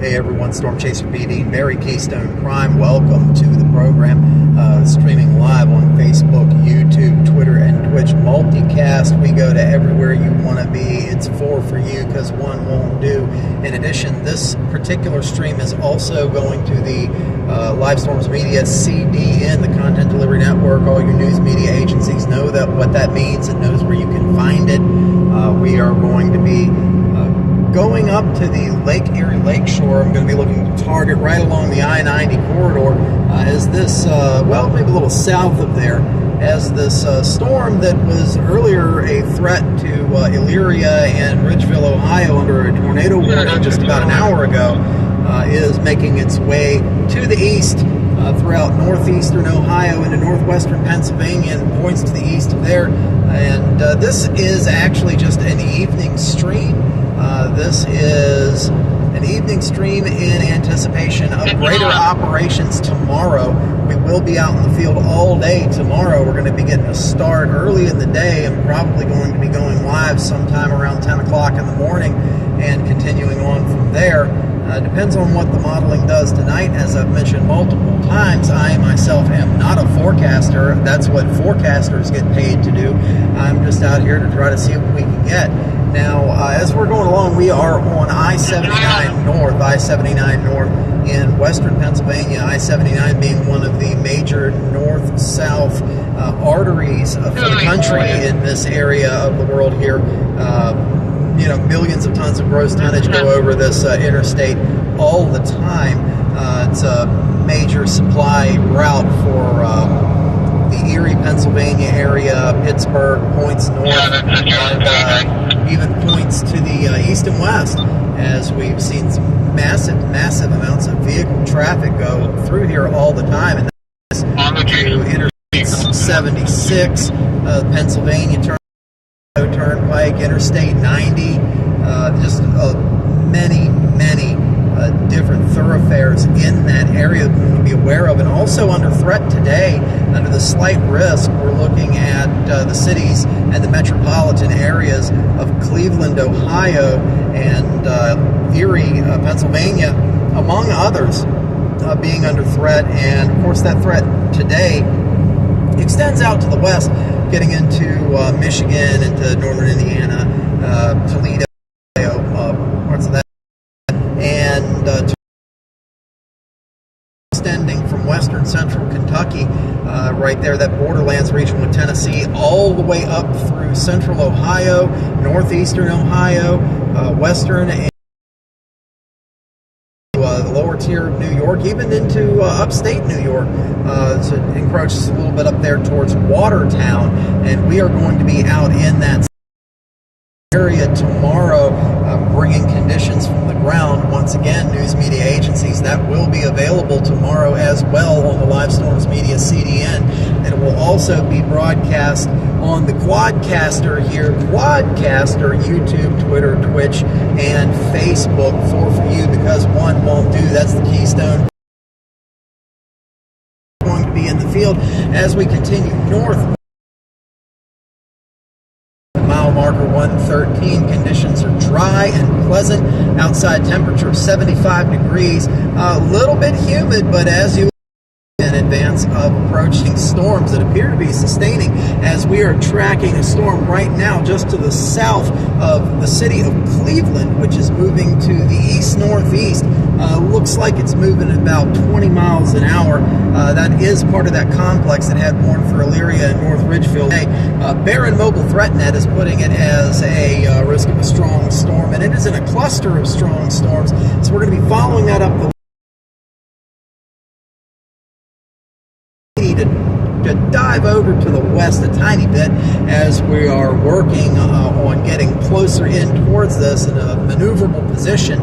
Hey everyone, Storm Chaser PD, Barry Keystone Prime. Welcome to the program. Streaming live on Facebook, YouTube, Twitter, and Twitch. Multicast. We go to everywhere you want to be. It's for you because one won't do. In addition, this particular stream is also going to the Live Storms Media CDN, the Content Delivery Network. All your news media agencies know that what that means and knows where you can find it. We are going to be going up to the Lake Erie Lakeshore. I'm going to be looking to target right along the I-90 corridor as this, maybe a little south of there, as this storm that was earlier a threat to Elyria and Ridgeville, Ohio under a tornado warning just about an hour ago is making its way to the east throughout northeastern Ohio into northwestern Pennsylvania and points to the east of there. And this is actually just an evening stream. This is an evening stream in anticipation of greater operations tomorrow. We will be out in the field all day tomorrow. We're going to be getting a start early in the day and probably going to be going live sometime around 10 o'clock in the morning and continuing on from there. Depends on what the modeling does tonight. As I've mentioned multiple times, I myself am not a forecaster. That's what forecasters get paid to do. I'm just out here to try to see what we can get. Now, as we're going along, we are on I-79 North in western Pennsylvania, I-79 being one of the major north-south arteries for the country in this area of the world here. Millions of tons of gross tonnage go over this interstate all the time. It's a major supply route for the Erie, Pennsylvania area, Pittsburgh, points north, and even points to the east and west, as we've seen some massive amounts of vehicle traffic go through here all the time. And that's to Interstate 76, Pennsylvania Turnpike, Interstate 90, just many different thoroughfares in that area we want to be aware of. And also under threat today, under the slight risk, we're looking at the cities and the metropolitan areas of Cleveland, Ohio, and Erie, Pennsylvania, among others, being under threat. And of course that threat today extends out to the west, getting into Michigan, into northern Indiana, Toledo, parts of that, and extending from western central Kentucky, right there, that borderlands region with Tennessee, all the way up through central Ohio, northeastern Ohio, western and the lower tier of New York, even into upstate New York. So it encroaches a little bit up there towards Watertown, and we are going to be out in that area tomorrow, bringing conditions from the ground. Once again, news media agencies, that will be available tomorrow as well on the Live Storms Media CDN, and it will also be broadcast on the Quadcaster here, YouTube, Twitter, Twitch, and Facebook for you, because one won't do. That's the Keystone. Going to be in the field as we continue north. Mile marker 113, conditions are dry and pleasant. Outside temperature of 75 degrees. A little bit humid, but as you in advance of approaching storms that appear to be sustaining, as we are tracking a storm right now just to the south of the city of Cleveland, which is moving to the east-northeast. Looks like it's moving at about 20 miles an hour. That is part of that complex that had warned for Elyria and North Ridgeville. Barron Mobile ThreatNet is putting it as a risk of a strong storm, and it is in a cluster of strong storms, so we're going to be following that up the to dive over to the west a tiny bit as we are working on getting closer in towards this in a maneuverable position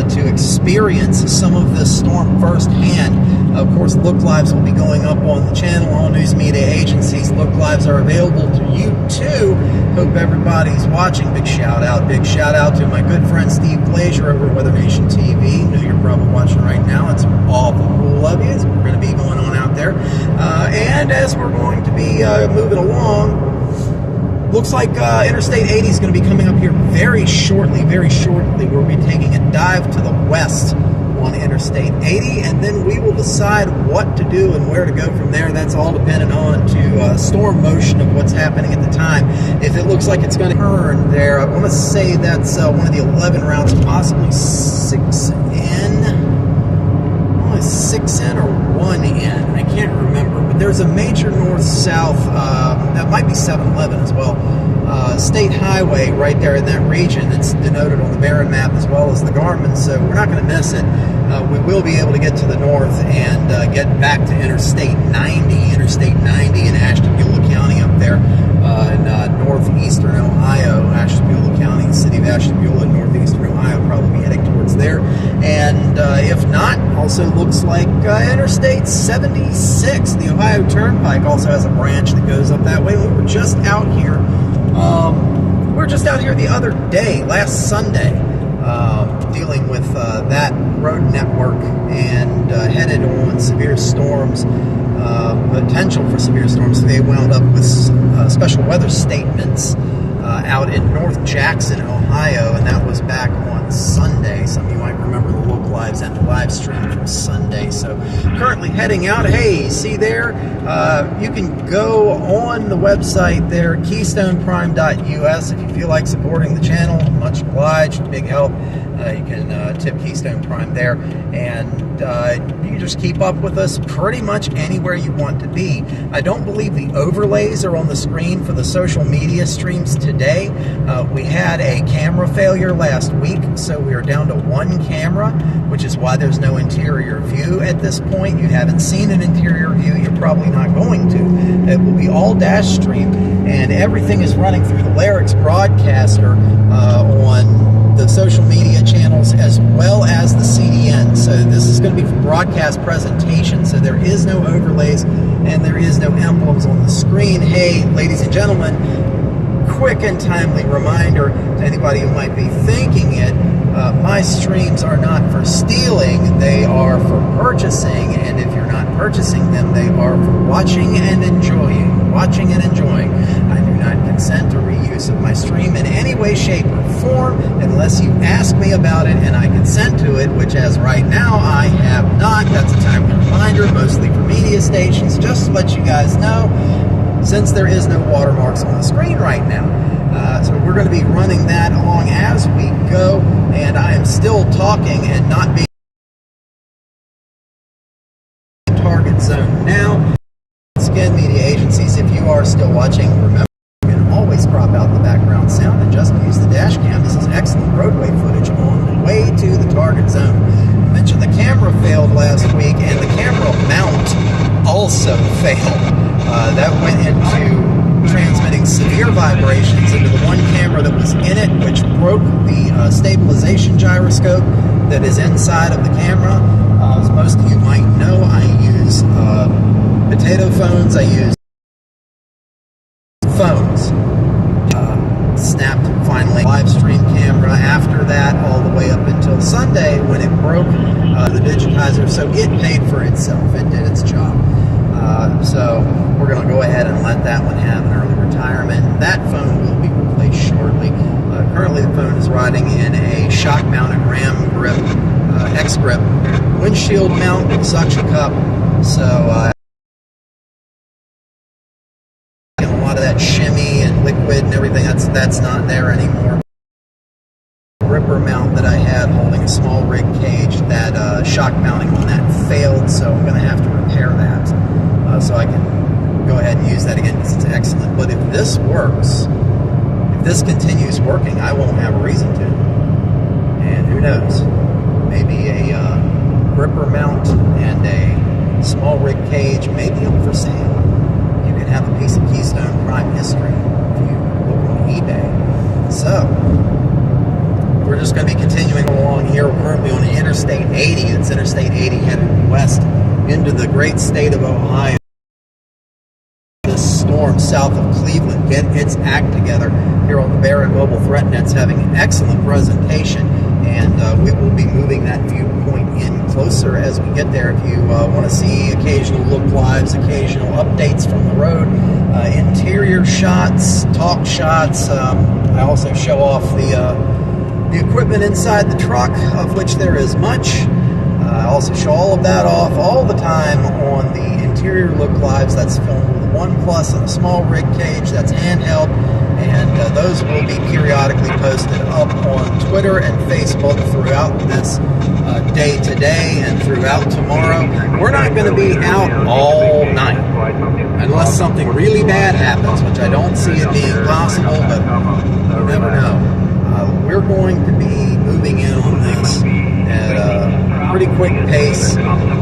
to experience some of this storm firsthand. Of course, look lives will be going up on the channel. All news media agencies look lives are available to you too. Hope everybody's watching. Big shout out to my good friend Steve Glazier over at Weather Nation TV. I know you're probably watching right now. It's awful cool of you. We're going to be going on out there, and as we're going to be moving along, looks like Interstate 80 is going to be coming up here very shortly. We'll be taking a dive to the west on Interstate 80, and then we will decide what to do and where to go from there. That's all dependent on storm motion of what's happening at the time. If it looks like it's going to turn there, I want to say that's one of the 11 routes, possibly 6 in. 6 in or 1 in, I can't remember, but there's a major north-south, that might be 7-Eleven as well, state highway right there in that region. It's denoted on the Barron map as well as the Garmin, so we're not going to miss it. We will be able to get to the north and get back to Interstate 90 in Ashtabula County up there in northeastern Ohio. Ashtabula County, the city of Ashtabula, northeastern Ohio, probably be heading towards there. And if not, also looks like Interstate 76, the Ohio Turnpike, also has a branch that goes up that way. We were just out here. The other day, last Sunday, dealing with that road network and headed on severe storms, potential for severe storms. They wound up with special weather statements out in North Jackson, Ohio, and that was back on Sunday. Some of you might remember the local lives and the live stream from Sunday. So currently heading out. Hey, see there? You can go on the website there, KeystonePrime.us, if you feel like supporting the channel. Much obliged, big help. You can tip Keystone Prime there, and you can just keep up with us pretty much anywhere you want to be. I don't believe the overlays are on the screen for the social media streams today. We had a camera failure last week, so we are down to 1 camera, which is why there's no interior view at this point. You haven't seen an interior view. You're probably not going to. It will be all dash stream, and everything is running through the Larix broadcaster on the social media channels as well as the CDN. So this is going to be for broadcast presentation, so there is no overlays and there is no emblems on the screen. Hey, ladies and gentlemen, quick and timely reminder to anybody who might be thinking it, my streams are not for stealing, they are for purchasing, and if you're not purchasing them, they are for watching and enjoying. I do not consent to reuse of my stream in any way, shape, or form unless you ask me about it and I consent to it, which as right now I have not. That's a timely reminder, mostly for media stations, just to let you guys know, since there is no watermarks on the screen right now. So we're going to be running that along as we go, and I am still talking and not being target zone now. Once again, media agencies, if you are still watching, remember you can always crop out the background sound and just use the dash cam. This is excellent roadway footage on the way to the target zone. I mentioned the camera failed last week, and the camera mount also failed. That went into transmitting severe vibrations into the one camera that was in it, which broke the stabilization gyroscope that is inside of the camera. As most of you might know, I use potato phones. I use phones. Snapped finally live stream camera after that all the way up until Sunday when it broke the digitizer, so it paid for itself. It did its job. So we're going to go ahead and let that one have an early retirement. That phone will be replaced shortly. Currently the phone is riding in a shock-mounted Ram grip, X-Grip windshield mount with suction cup. So a lot of that shimmy and liquid and everything, that's not there anymore. Gripper mount that I had holding a small rig cage, that shock mounting on that failed, so I'm going to have to repair that so I can go ahead and use that again because it's excellent. But if this works, if this continues working, I won't have a reason to. And who knows, maybe a gripper mount and a small rig cage may be up for sale. You can have a piece of Keystone Prime history if you look on eBay. So we're just going to be continuing along here. We're currently on Interstate 80. It's Interstate 80 headed west into the great state of Ohio. This storm south of Cleveland get its act together here on the Barron Mobile ThreatNet's having an excellent presentation, and we will be moving that viewpoint in closer as we get there. If you want to see occasional look lives, occasional updates from the road, interior shots, talk shots, I also show off the equipment inside the truck, of which there is much. I also show all of that off all the time on the Interior Look Lives. That's filmed with a OnePlus and a small rig cage that's handheld, and those will be periodically posted up on Twitter and Facebook throughout this day today and throughout tomorrow. We're not going to be out all night unless something really bad happens, which I don't see it being possible, but you never know. We're going to be moving in on this at a pretty quick pace.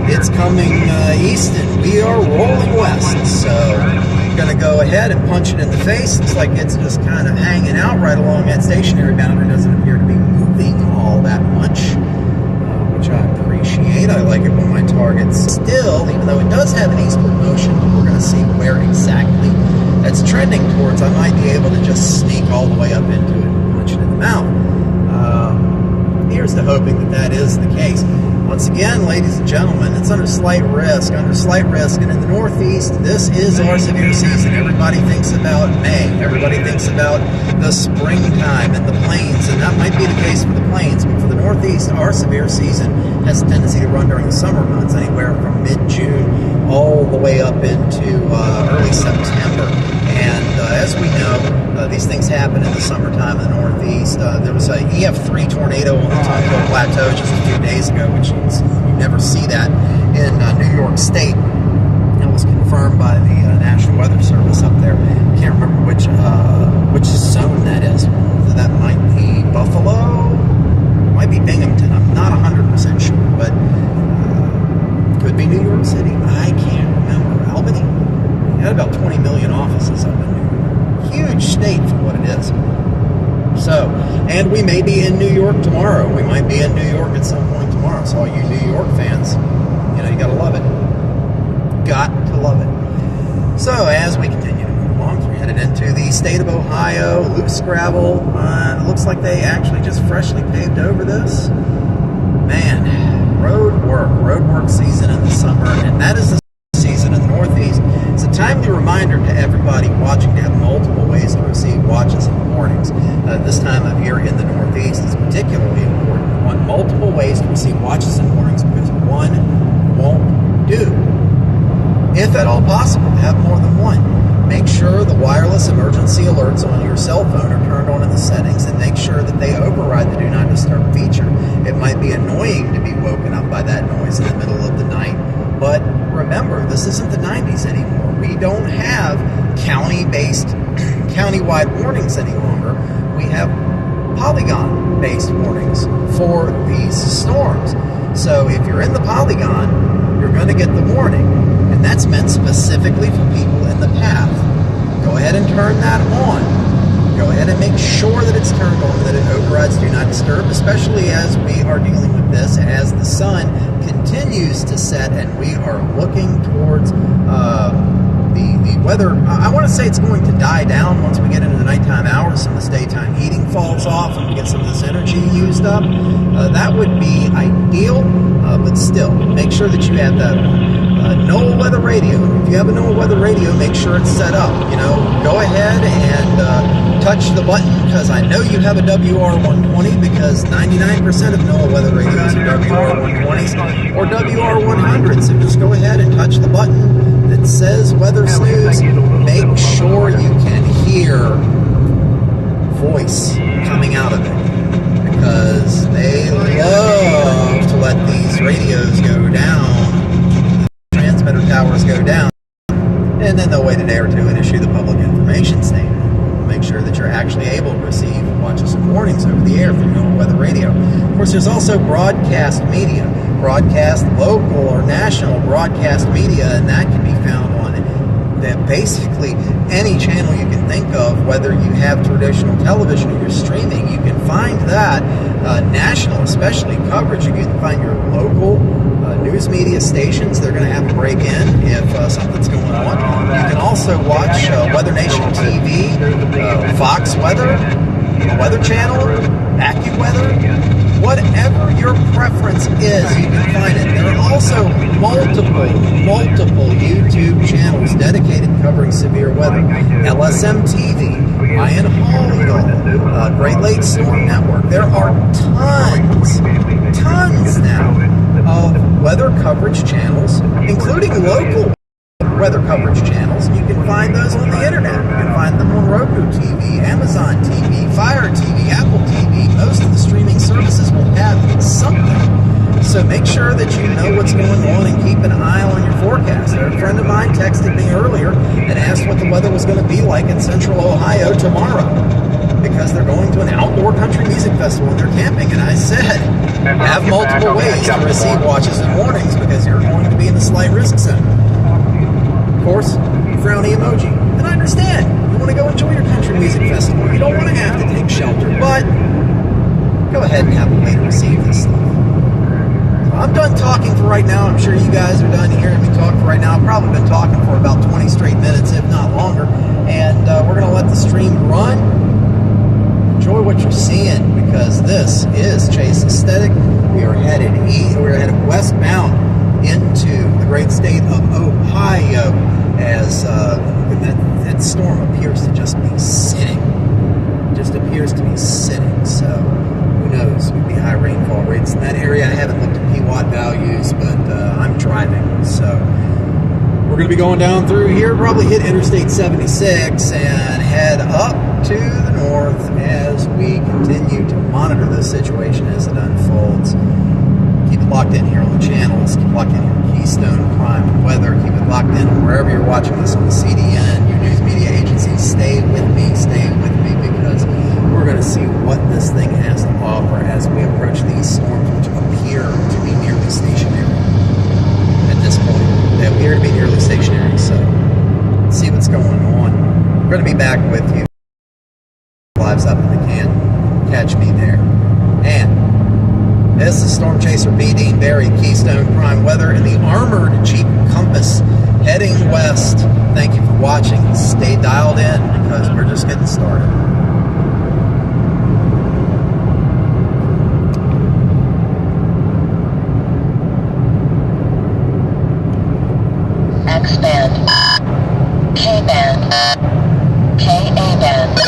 It's coming east and we are rolling west, so I'm going to go ahead and punch it in the face. Looks like it's just kind of hanging out right along that stationary boundary. Doesn't appear to be moving all that much, which I appreciate. I like it when my target's still, even though it does have an eastward motion, but we're going to see where exactly that's trending towards. I might be able to just sneak all the way up into it and punch it in the mouth. Here's to hoping that that is the case. Once again, ladies and gentlemen, it's under slight risk, and in the Northeast, this is our severe season. Everybody thinks about May. Everybody thinks about the springtime and the plains, and that might be the case for the plains, but for the Northeast, our severe season has a tendency to run during the summer months, anywhere from mid-June all the way up into early September. And as we know, these things happen in the summertime in the Northeast. There was a EF3 tornado on the Tonto Plateau just a few days ago, which you never see that in New York State. It was confirmed by the National Weather Service up there. I can't remember which zone that is. That might be Buffalo, might be Binghamton. I'm not 100% sure, but could be New York City. I can't remember. Albany? Got about 20 million offices up in New York. Huge state for what it is. So, and we may be in New York tomorrow. We might be in New York at some point tomorrow. So all you New York fans, you gotta love it. Got to love it. So as we continue to move along, we're headed into the state of Ohio. Loose gravel. It looks like they actually just freshly paved over this. Man, road work season in the summer, and that is the season in the Northeast. It's a timely reminder to everybody watching to have multiple ways to receive watches in the mornings. This time of year in the Northeast is particularly important. We want multiple ways to receive watches in the mornings because one won't do. If at all possible, have more than one. Make sure the wireless emergency alerts on your cell phone are turned on in the settings, and make sure that they override the Do Not Disturb feature. It might be annoying to be woken up by that noise in the middle of the night, but remember, this isn't the 90s anymore. We don't have county-based, county-wide warnings any longer. We have polygon-based warnings for these storms. So if you're in the polygon, you're going to get the warning, and that's meant specifically for people in the path. Go ahead and turn that on. Go ahead and make sure that it's turned on, that it overrides Do Not Disturb, especially as we are dealing with this as the sun continues to set and we are looking towards the weather. I want to say it's going to die down once we get into the nighttime hours. Some of this daytime heating falls off and we get some of this energy used up. That would be ideal, but still, make sure that you have that NOAA weather radio. If you have a NOAA weather radio, make sure it's set up. Go ahead and touch the button, because I know you have a WR120, because 99% of NOAA weather radios are WR120s or WR100s. So just go ahead and touch the button that says Weather Snooze. Make sure you can hear voice coming out of it, because they love to let these radios go down, transmitter towers go down, and then they'll wait a day or two and issue the public information statement. Make sure that you're actually able to receive watches and warnings over the air through NOAA weather radio. Of course, there's also broadcast media, broadcast local or national broadcast media, and that can be found on basically any channel you can think of. Whether you have traditional television or you're streaming, you can find that national, especially coverage. You can find your local news media stations. They're going to have to break in if something's going on. You can also watch Weather Nation TV, Fox Weather, the Weather Channel, AccuWeather. Whatever your preference is, you can find it. There are also multiple YouTube channels dedicated to covering severe weather. LSM TV, Ryan Hall, Great Lakes Storm Network. There are tons now of coverage channels, including local weather coverage channels. You can find those on the internet. You can find them on Roku TV, Amazon TV, Fire TV, Apple TV. Most of the streaming services will have something. So make sure that you know what's going on and keep an eye on your forecast. A friend of mine texted me earlier and asked what the weather was going to be like in central Ohio tomorrow, because they're going to an outdoor country music festival and they're camping. And I said, have multiple ways to receive watches and warnings, because you're going to be in the slight risk zone. Of course, frowny emoji. And I understand. You want to go enjoy your country music festival. You don't want to have to take shelter, but go ahead and have a way to receive this stuff. So I'm done talking for right now. I'm sure you guys are done hearing me talk for right now. I've probably been talking for about 20 straight minutes, if not longer. And we're going to let the stream run. Enjoy what you're seeing, because this is Chase Aesthetic. We are headed east. We're headed westbound into the great state of Ohio, as that storm appears to just be sitting. Just appears to be sitting. So who knows? Could be high rainfall rates in that area. I haven't looked at PWatt values, but I'm driving, so we're going to be going down through here, probably hit Interstate 76 and head up to the north as we continue to monitor this situation as it unfolds. Keep it locked in here on the channels. Keep it locked in here on Keystone Prime Weather. Keep it locked in wherever you're watching this on the CDN, your news media agency. Stay with me, because we're going to see what this thing has to offer as we approach these storms, which appear to be nearly stationary at this point. They appear to be nearly stationary, so let's see what's going on. We're going to be back with you. Lives up in the can. Catch me there. And this is Storm Chaser B. Dean Barry, Keystone Prime Weather, in the armored Jeep Compass heading west. Thank you for watching. Stay dialed in, because we're just getting started. X-band, K-band, Ka-band.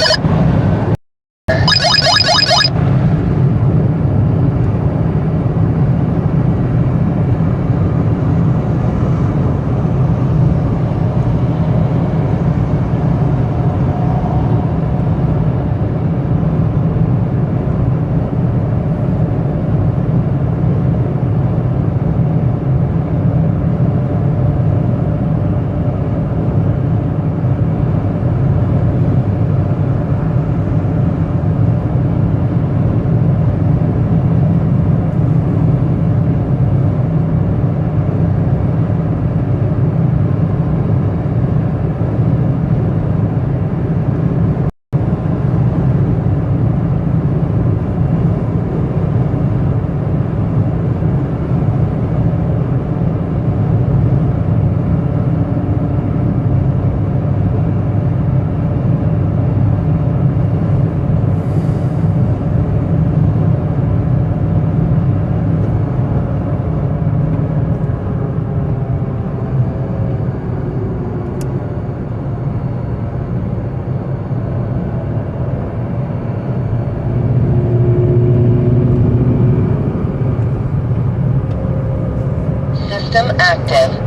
System active.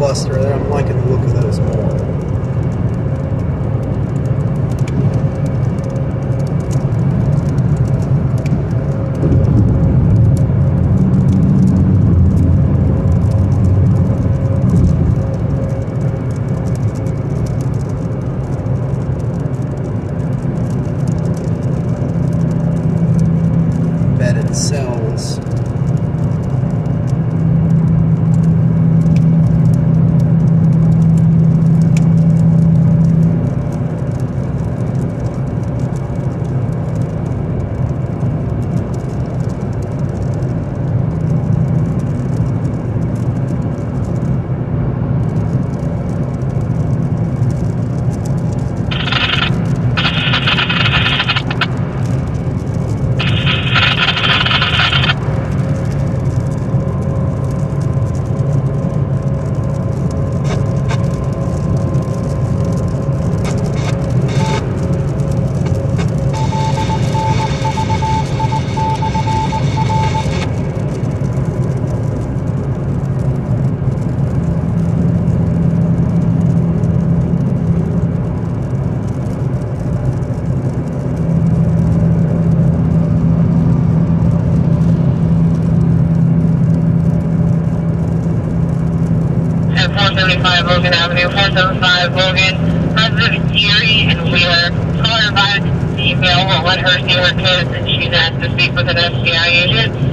cluster there. I'm liking the look of those more. Bedded cells. Logan Avenue, 475 Logan, resident Erie and Wheeler. Call her back, email will let her see her kids, and she's asked to speak with an FBI agent.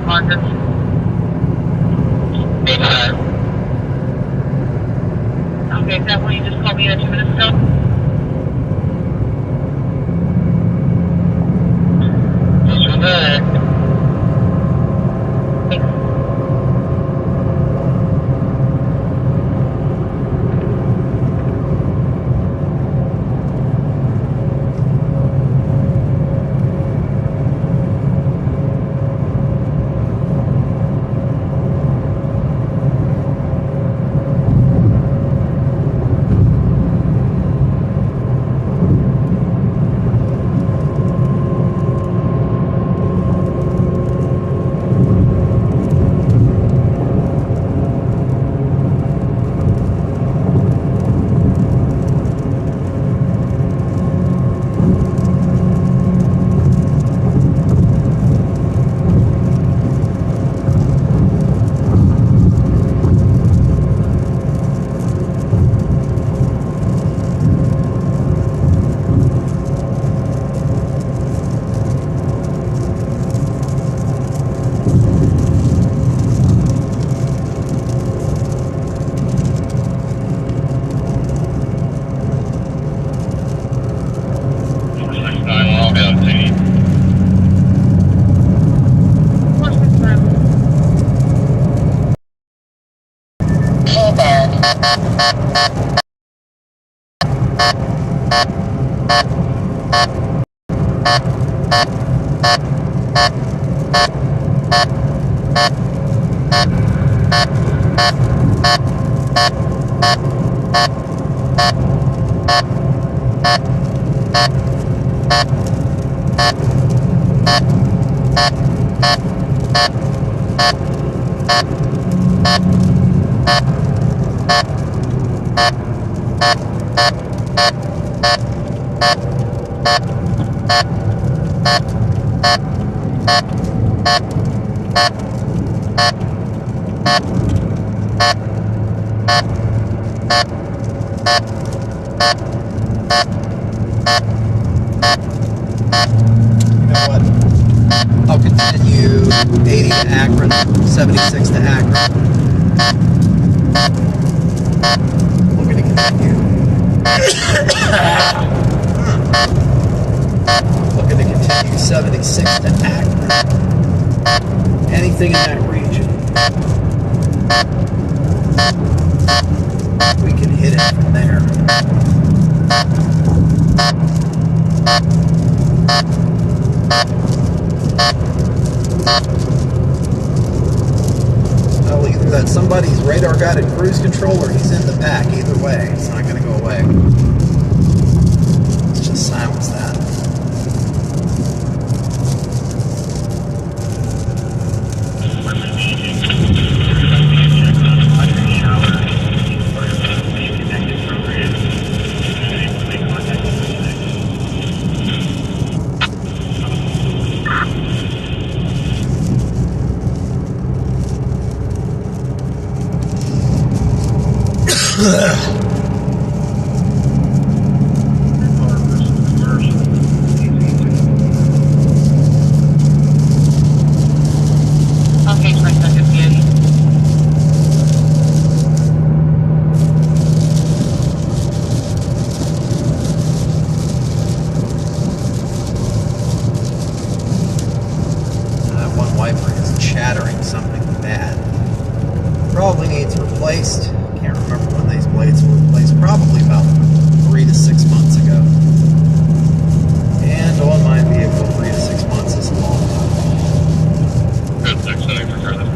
Marcus. Okay, is that when you just called me 2 minutes ago? Just for that. Thanks. You know what? I'll continue 80 to Akron, 76 to Akron. Looking to continue. Looking to continue 76 to Akron. Anything in that region. We can hit it from there. Well, either that somebody's radar guided cruise control or he's in the back. Either way, it's not going to go away. Let's just silence that. Probably needs replaced. Can't remember when these blades were replaced. Probably about 3 to 6 months ago. And on my vehicle, 3 to 6 months is a long time. Good, thanks. Setting for further.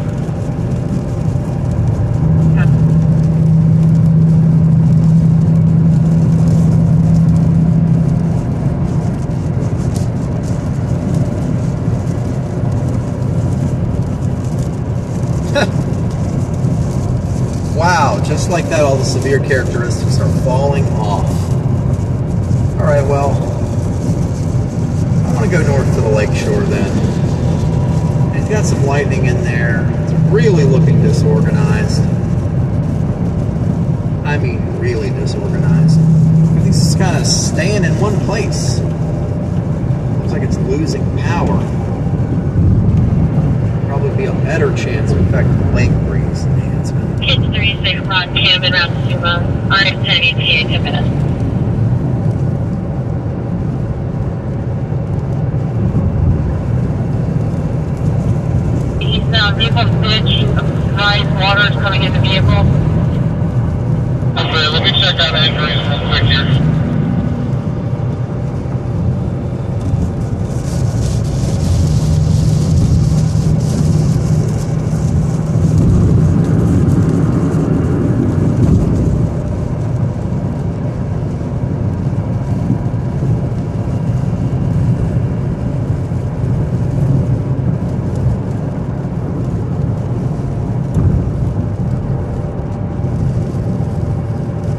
Wow, just like that, all the severe characteristics are falling off. Alright, well, I want to go north to the lakeshore then. It's got some lightning in there. It's really looking disorganized. I mean, really disorganized. Everything's just kind of staying in one place. Looks like it's losing power. Probably be a better chance of affecting lake breeze enhancement. Kids 36 Ron Cam and Atsuma, RF10 ETA to Venice. He's vehicle ditch, rise water is coming in the vehicle. Okay, let me check out injuries real quick here.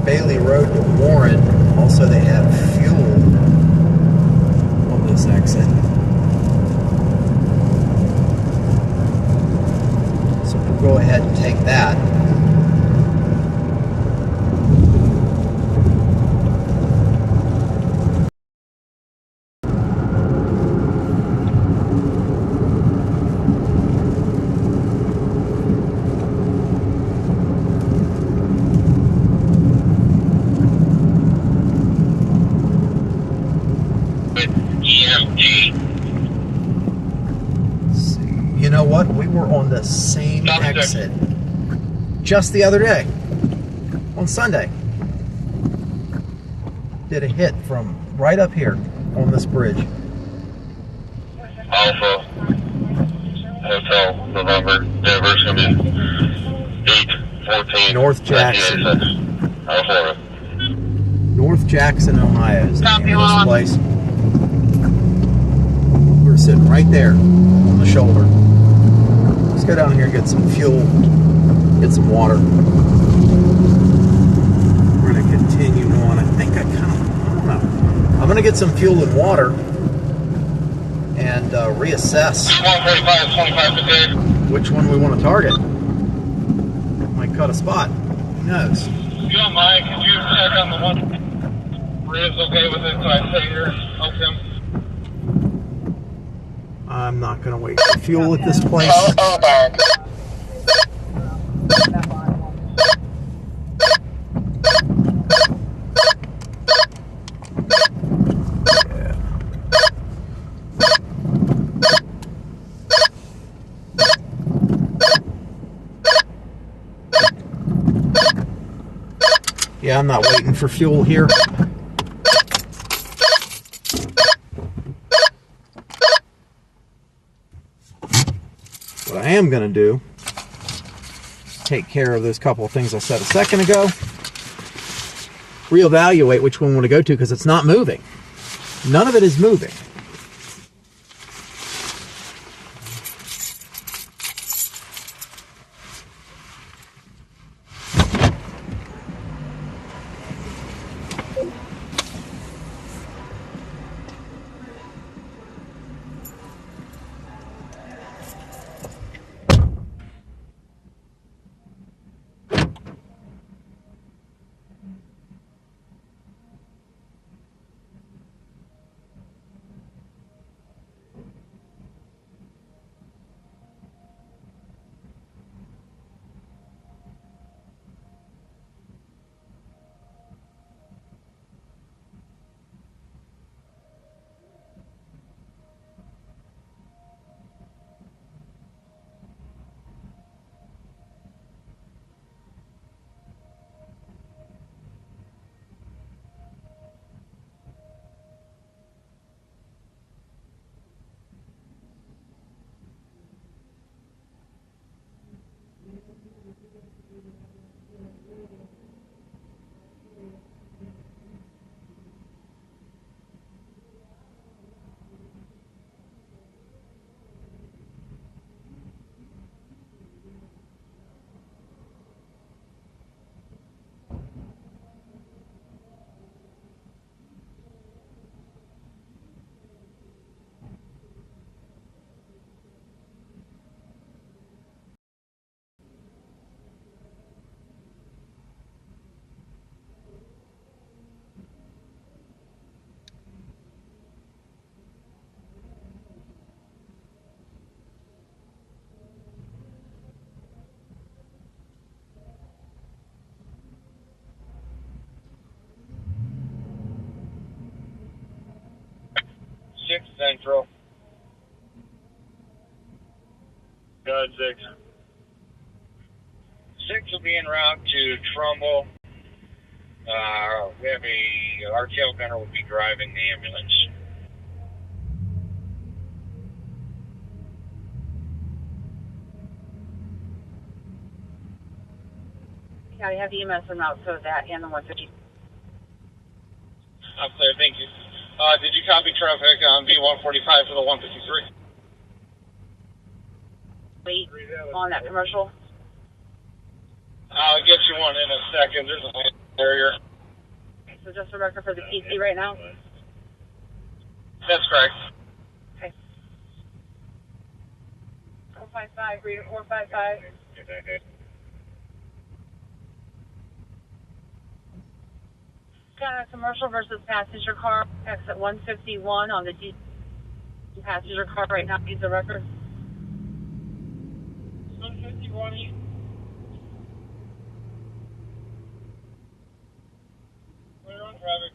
Bailey Road to Warren. Also, they have fuel on this exit. So we'll go ahead and take that. You know what? We were on the same exit just the other day, on Sunday. Did a hit from right up here on this bridge. Alpha Hotel November Denver's gonna be 8-14 North Jackson. Alpha. North Jackson, Ohio is the Copy, name of this Lon. place. We're sitting right there on the shoulder. Let's go down here and get some fuel, get some water. We're going to continue on. I think I don't know. I'm going to get some fuel and water and reassess 145, 25 today. which one we want to target. Might cut a spot. Who knows? If you don't mind, could you check on the one? Riv's okay with it, so I stay here, help him. I'm not going to wait for fuel at this place. K-A-band. Yeah, I'm not waiting for fuel here. What I am going to do, take care of those couple of things I said a second ago. Reevaluate which one we want to go to because it's not moving. None of it is moving. Central. Good, 6. 6 will be en route to Trumbull. We have our tail gunner will be driving the ambulance. Yeah, we have EMS en route for that and the 150. I'm clear, thank you. Did you copy traffic on B145 for the 153? Wait on that commercial. I'll get you one in a second. There's a barrier. So just a record for the PC right now? That's correct. Okay. 455, read it 455. Got a commercial versus passenger car, exit 151 on the D passenger car right now. Needs a record. 151 east. We're on traffic.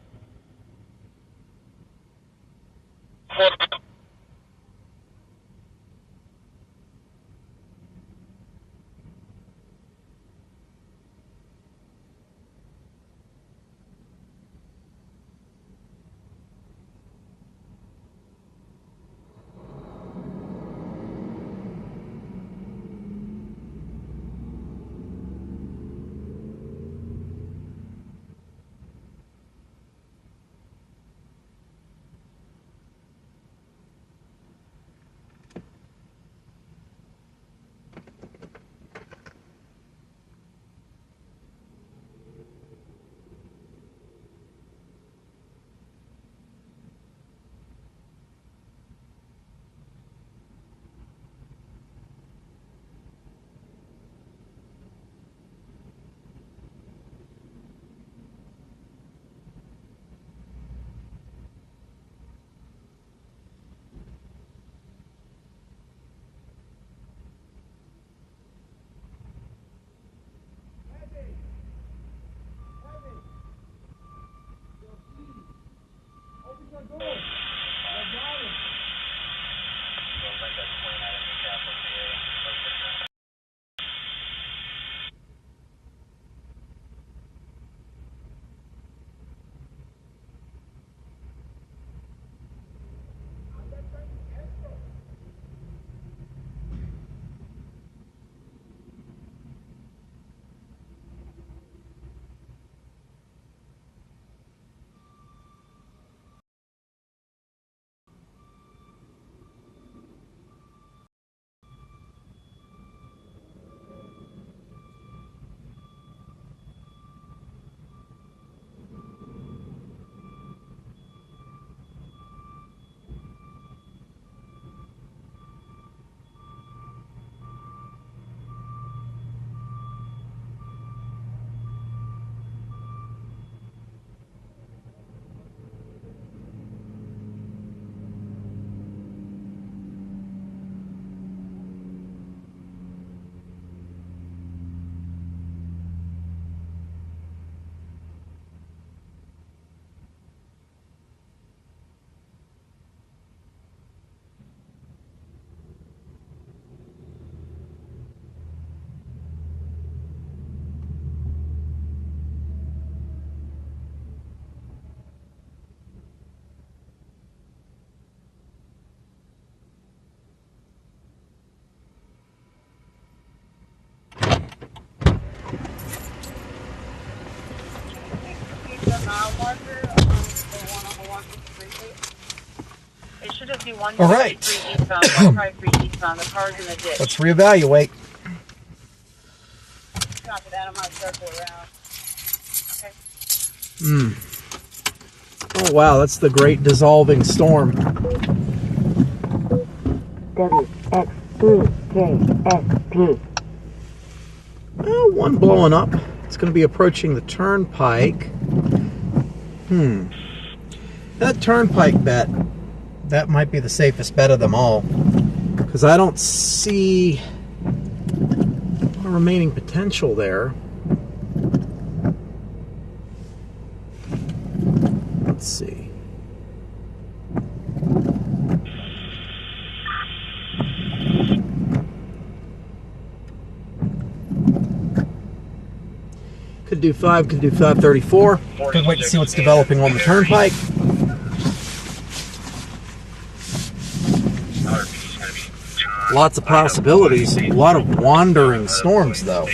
151. All right. Eastbound, 153 eastbound. The car's in the ditch. Let's reevaluate. Copy that. I'm going to circle around. Okay. Oh, wow, that's the great dissolving storm. WX3KSP. Oh, one blowing up. It's going to be approaching the turnpike. That turnpike bet, that might be the safest bet of them all. Because I don't see a remaining potential there. Let's see. Could do 5, could do 534. Could wait to see what's developing on the turnpike. Lots of possibilities. A lot of wandering storms, though.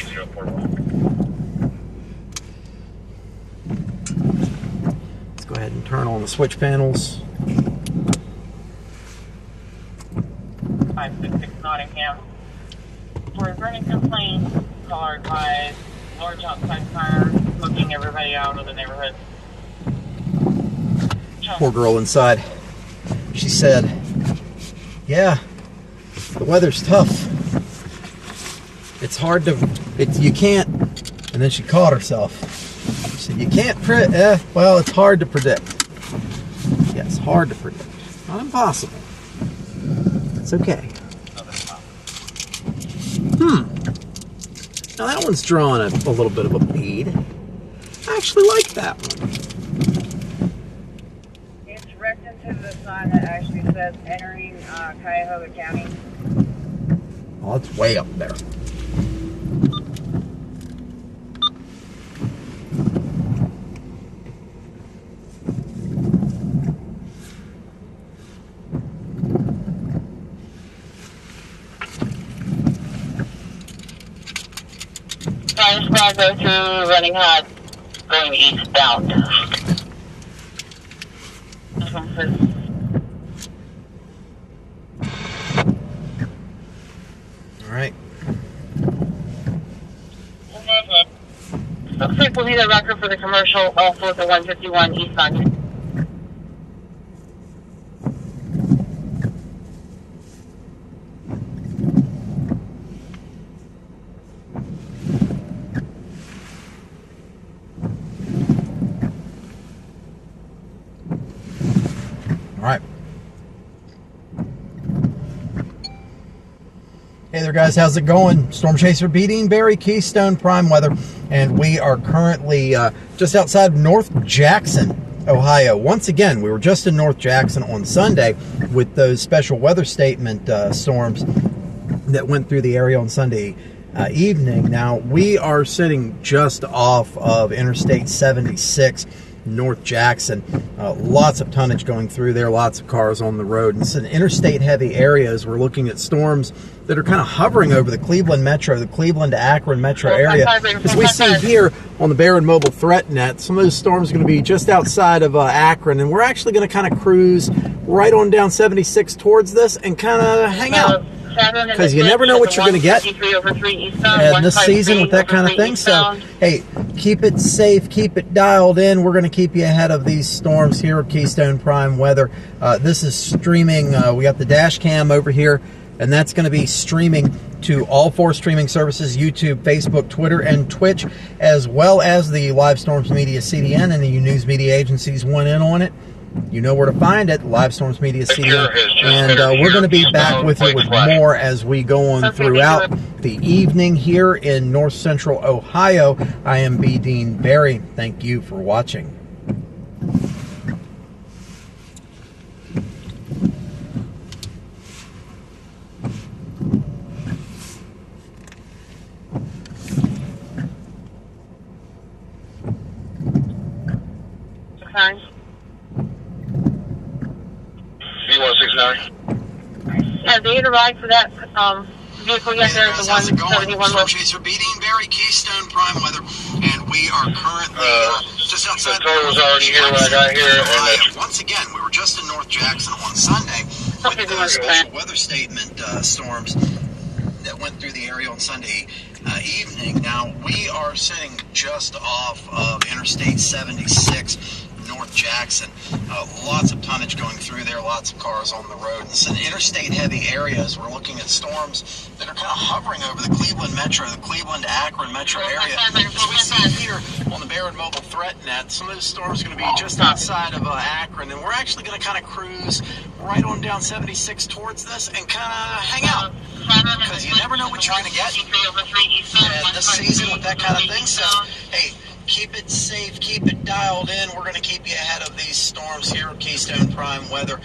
Let's go ahead and turn on the switch panels. 566 Nottingham. For burning complaints, caller advised, large outside fire, smoking everybody out of the neighborhood. Poor girl inside. She said, yeah, the weather's tough. It's hard to, you can't, and then she caught herself. She said, you can't well, it's hard to predict. Yeah, it's hard to predict. Not impossible. It's okay. Now that one's drawing a little bit of a bead. I actually like that one. It's wrecked into the sign that actually says entering Cuyahoga County. Oh, it's way up there. Fire squad go through running hot, going eastbound. This one says All right. looks like we'll need a record for the commercial, also at the 151 eastbound. All right. Hey there, guys. How's it going? Storm Chaser beating Barry Keystone Prime Weather, and we are currently just outside North Jackson, Ohio. Once again, we were just in North Jackson on Sunday with those special weather statement storms that went through the area on Sunday evening. Now, we are sitting just off of Interstate 76, North Jackson. Lots of tonnage going through there, lots of cars on the road. And it's an interstate heavy area as we're looking at storms that are kind of hovering over the Cleveland metro, the Cleveland to Akron metro area. As we see here on the Barron Mobile Threat Net, some of those storms are going to be just outside of Akron, and we're actually going to kind of cruise right on down 76 towards this and kind of hang out. Because you never know what you're going to get in this season with that kind of thing. So, hey, keep it safe, keep it dialed in. We're going to keep you ahead of these storms here at Keystone Prime Weather. This is streaming. We got the dash cam over here, and that's going to be streaming to all 4 streaming services: YouTube, Facebook, Twitter, and Twitch, as well as the Live Storms Media CDN, and the News Media agencies went in on it. You know where to find it, Live Storms Media CDN. And we're going to be back with you with more as we go on throughout the evening here in North Central Ohio. I am B. Dean Barry. Thank you for watching. Have they arrived for that vehicle yet? There's the 171 Storm Chaser beating Barry Keystone Prime Weather, and we are currently just outside. The total was already here when I got here. Once again, we were just in North Jackson on Sunday with the special weather statement storms that went through the area on Sunday evening. Now, we are sitting just off of Interstate 76, North Jackson. Lots of tonnage going through there, lots of cars on the road. It's an interstate heavy area as we're looking at storms that are kind of hovering over the Cleveland metro, the Cleveland Akron metro area. As we see here on the Barron Mobile Threat Net, some of those storms are going to be just outside of Akron, and we're actually going to kind of cruise right on down 76 towards this and kind of hang out, because you never know what you're going to get this season with that kind of thing. So, hey, keep it safe, keep it dialed in. We're going to keep you ahead of these storms here at Keystone Prime Weather.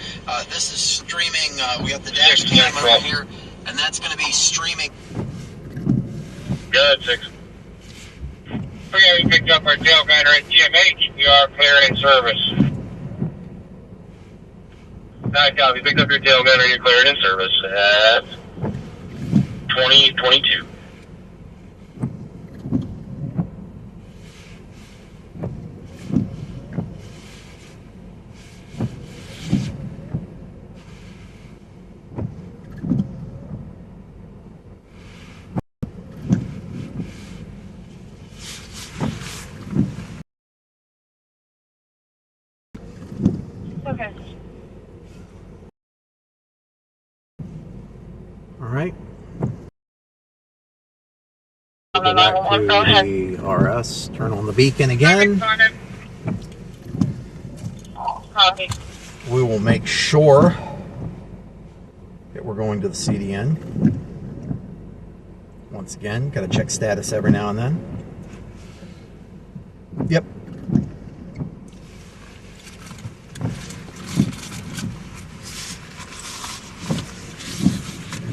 This is streaming. We got the dash cam over here, and that's going to be streaming. Good, 6. Okay, we picked up our tail gunner at GMH. We are cleared in service. Nice job. We picked up your tail gunner. You're cleared in service at 2022. Okay. All right. Go Go back to the RS, turn on the beacon again. Copy. We will make sure that we're going to the CDN. Once again, got to check status every now and then. Yep.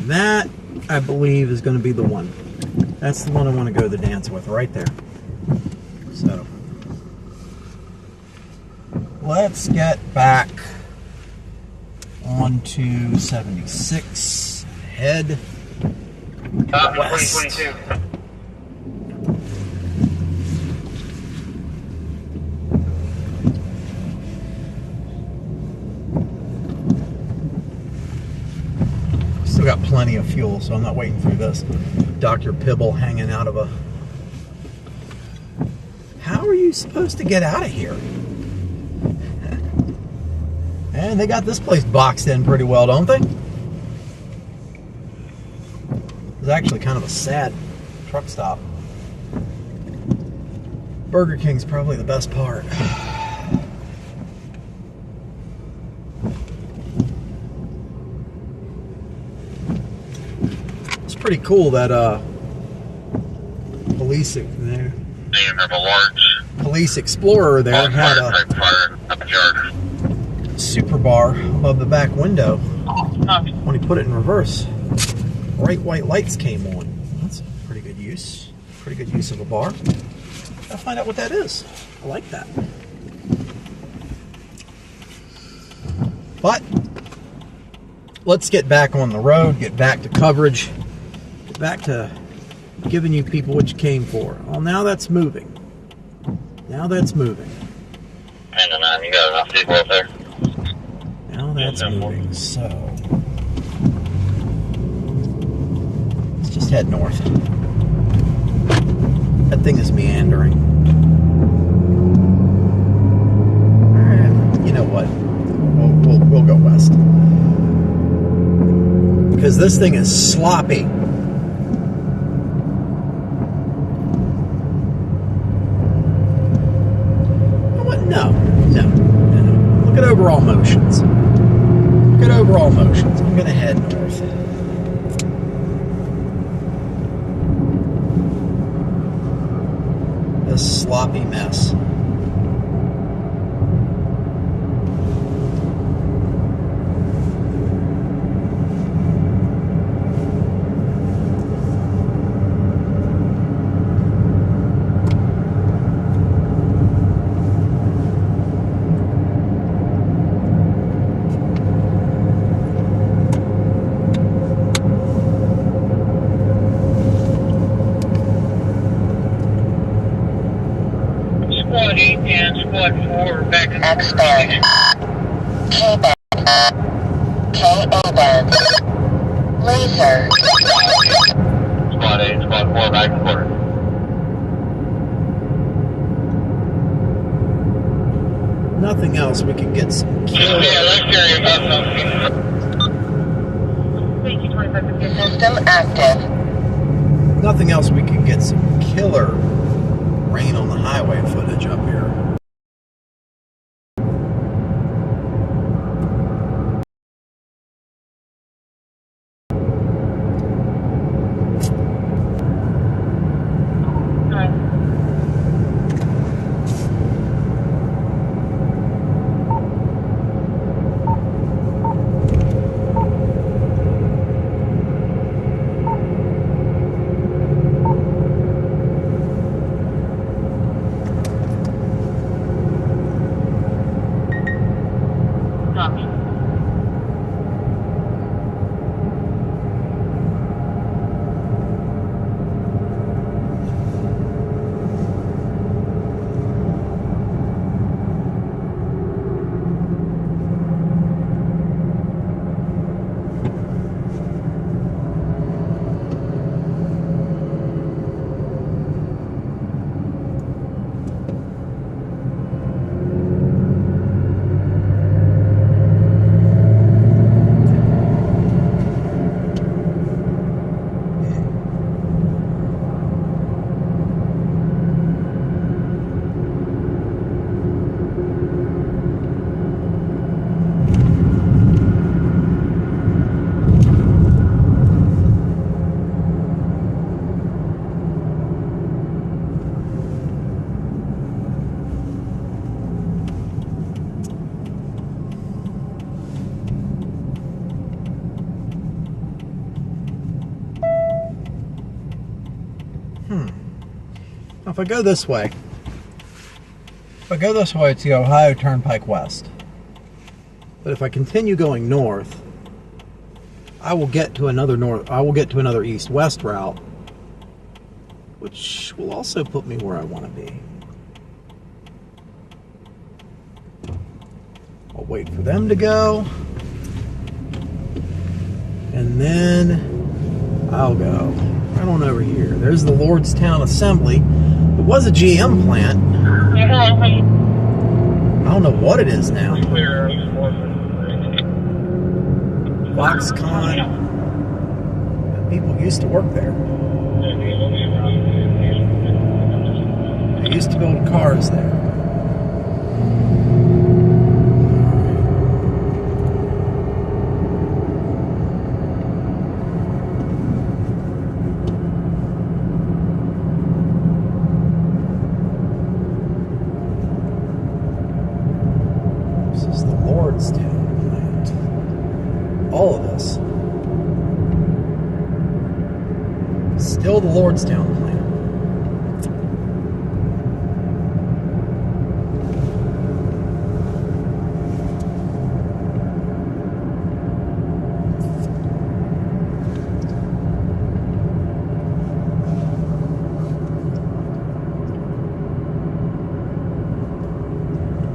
That, I believe, is going to be the one. That's the one I want to go to the dance with right there. So, let's get back onto 76. Head west. 2022. Still got plenty of fuel, so I'm not waiting through this. Dr. Pibble hanging out of a... How are you supposed to get out of here? And they got this place boxed in pretty well, don't they? It's actually kind of a sad truck stop. Burger King's probably the best part. It's pretty cool that police there. Police Explorer there had a super bar above the back window. When he put it in reverse, bright white lights came on. That's a pretty good use. Pretty good use of a bar. Gotta find out what that is. I like that. But let's get back on the road, get back to coverage, get back to giving you people what you came for. Well, now that's moving. Now that's moving. And you got enough people up there. Now that's moving. So let's just head north. That thing is meandering. You know what? We'll go west. Because this thing is sloppy. No. Look at overall motions. Look at overall motions. I'm going to head north. This sloppy mess. Squad 8 and Squad 4 back in Expand. K-band. K-A-band. Laser. Squad 8, Squad 4, back and forth. Nothing else. We could get some killer. Yeah, let's carry about something. Thank you, 2550. System active. Nothing else. We could get some killer rain on the highway footage up here. If I go this way, it's the Ohio Turnpike West. But if I continue going north, I will get to another east-west route, which will also put me where I want to be. I'll wait for them to go, and then I'll go right on over here. There's the Lordstown Assembly. It was a GM plant. I don't know what it is now. Foxconn. People used to work there. They used to build cars there. All of this. Still the Lordstown plant.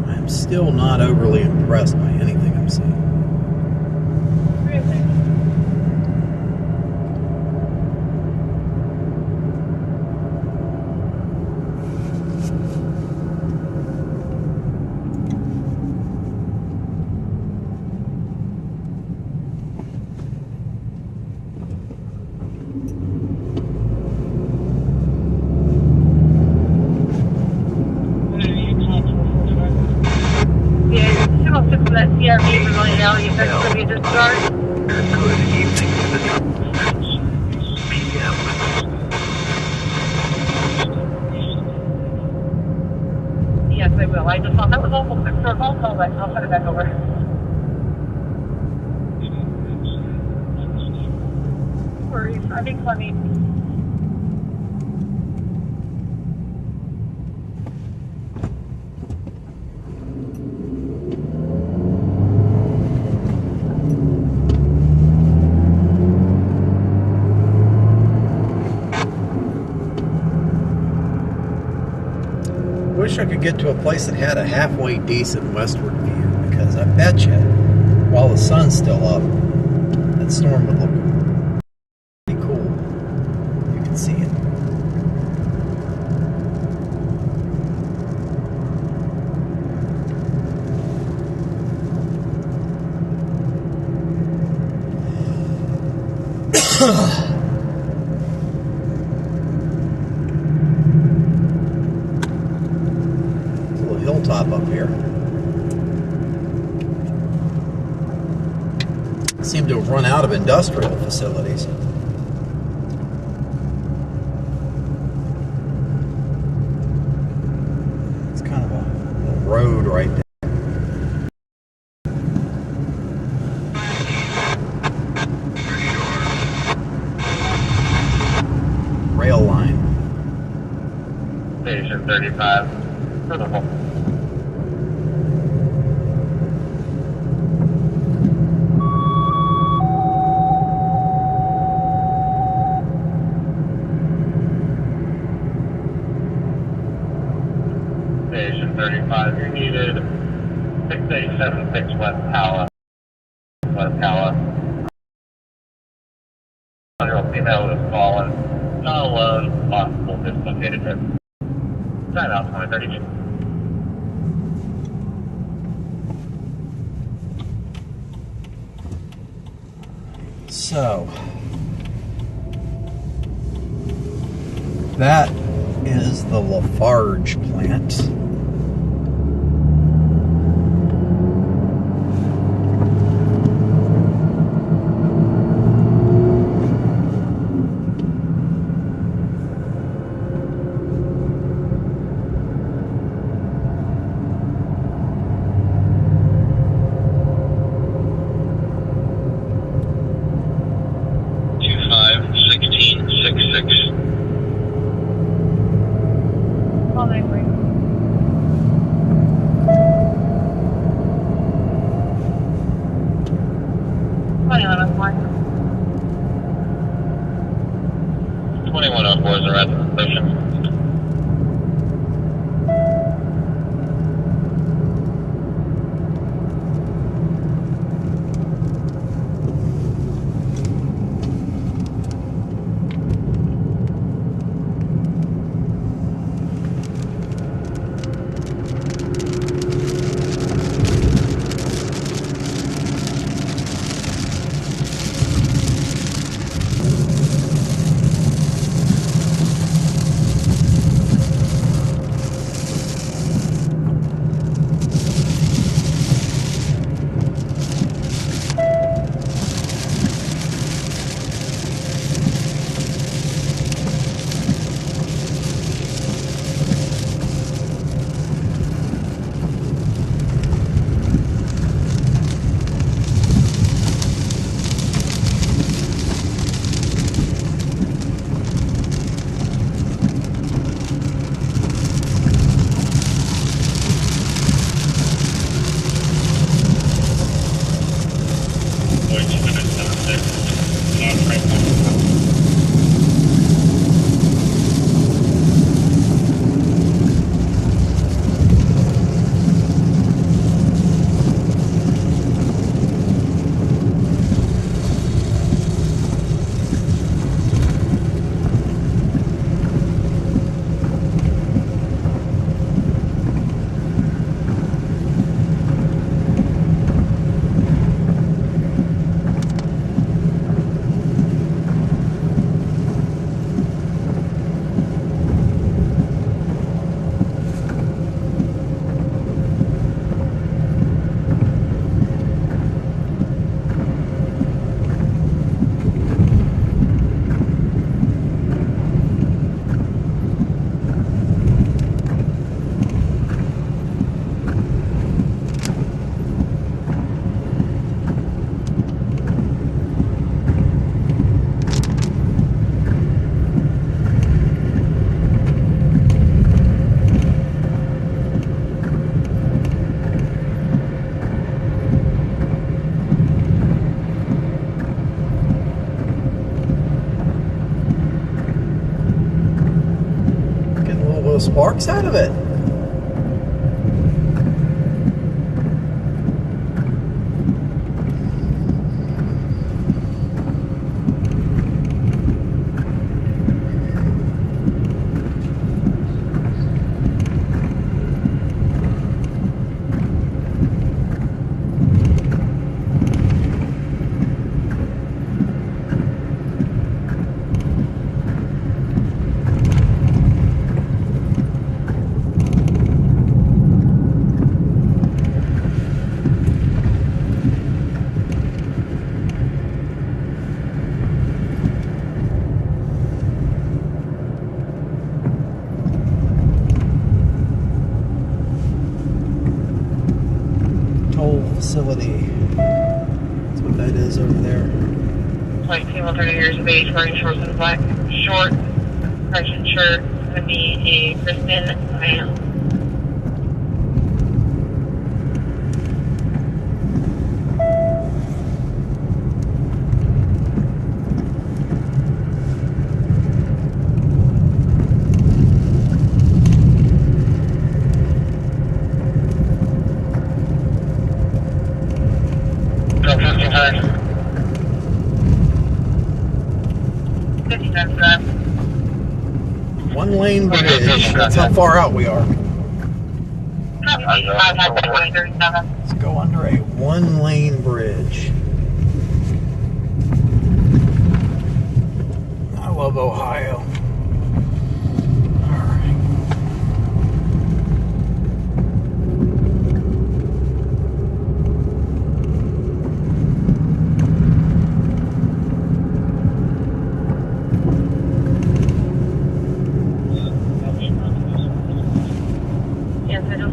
I'm still not overly impressed by anything I'm seeing. Yes, I will. I just thought that was awful quick for a phone call, but I'll put it back over. No worries. I think funny. Wish I could get to a place that had a halfway decent westward view, because I bet you while the sun's still up, that storm would look pretty cool. You can see it. There's a little hilltop up here. Seem to have run out of industrial facilities. It's kind of a little road right there. Rail line. Station 35. Beautiful. Station 35, you needed 6876 West Pala. West Pala. One-year-old female was fallen. Not alone, possible dislocated hip. Time out 2032. So, that is the Lafarge plant. Sparks out of it. facility. That's what that is over there. Like female 30 years of age, wearing shorts and black shorts, Russian shirt, going to be a Kristen Van. One lane bridge. That's how far out we are. Let's go under a one lane bridge. I love Ohio.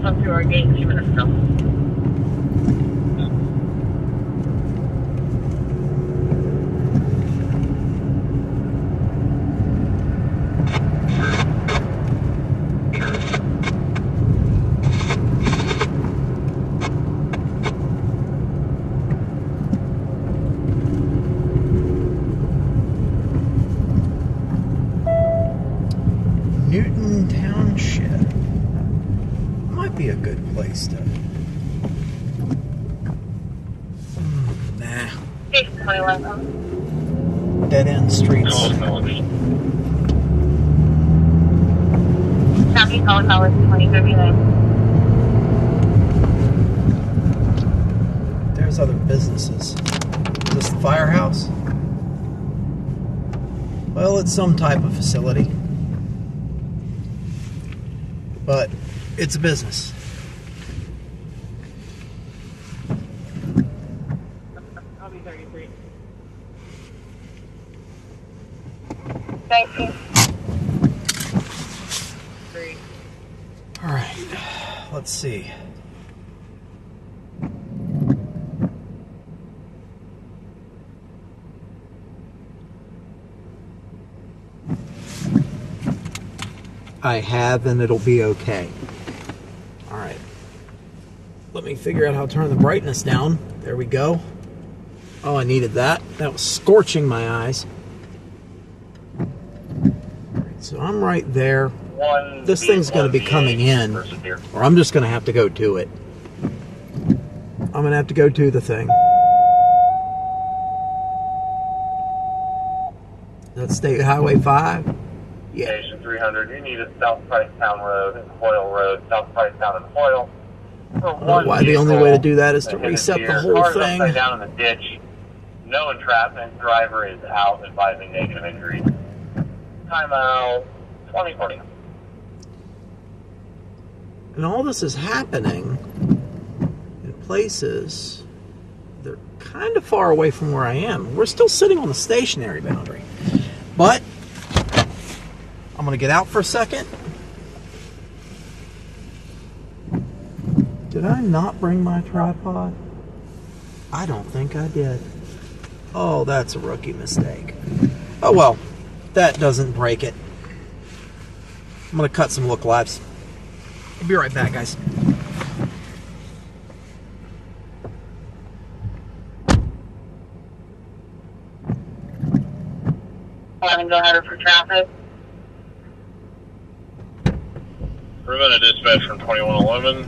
Up to our gate 2 minutes ago. Newton Township. Be a good place to. Nah. Dead end streets. County College 2039. There's other businesses. Is this the firehouse? Well, it's some type of facility. But it's a business. I'll be 33. Thank you. 3. All right. Let's see. I have, and it'll be okay. All right. Let me figure out how to turn the brightness down. There we go. Oh, I needed that. That was scorching my eyes. All right, so I'm right there. This thing's going to be coming in, or I'm just going to have to go to it. I'm going to have to go to the thing. That's State Highway 5? Yeah. Station 300, you need a South Price Town Road and Hoyle Road, South Price Town and Hoyle. I don't know why the only way to do that is to reset the whole thing. Upside down in the ditch. No entrapment. Driver is out, advising negative injuries. Timeout 2040. And all this is happening in places that are kind of far away from where I am. We're still sitting on the stationary boundary. But I'm going to get out for a second. Did I not bring my tripod? I don't think I did. Oh, that's a rookie mistake. Oh well, that doesn't break it. I'm going to cut some look-lives. I'll be right back, guys. Go ahead for traffic. Ravenna dispatch from 2111.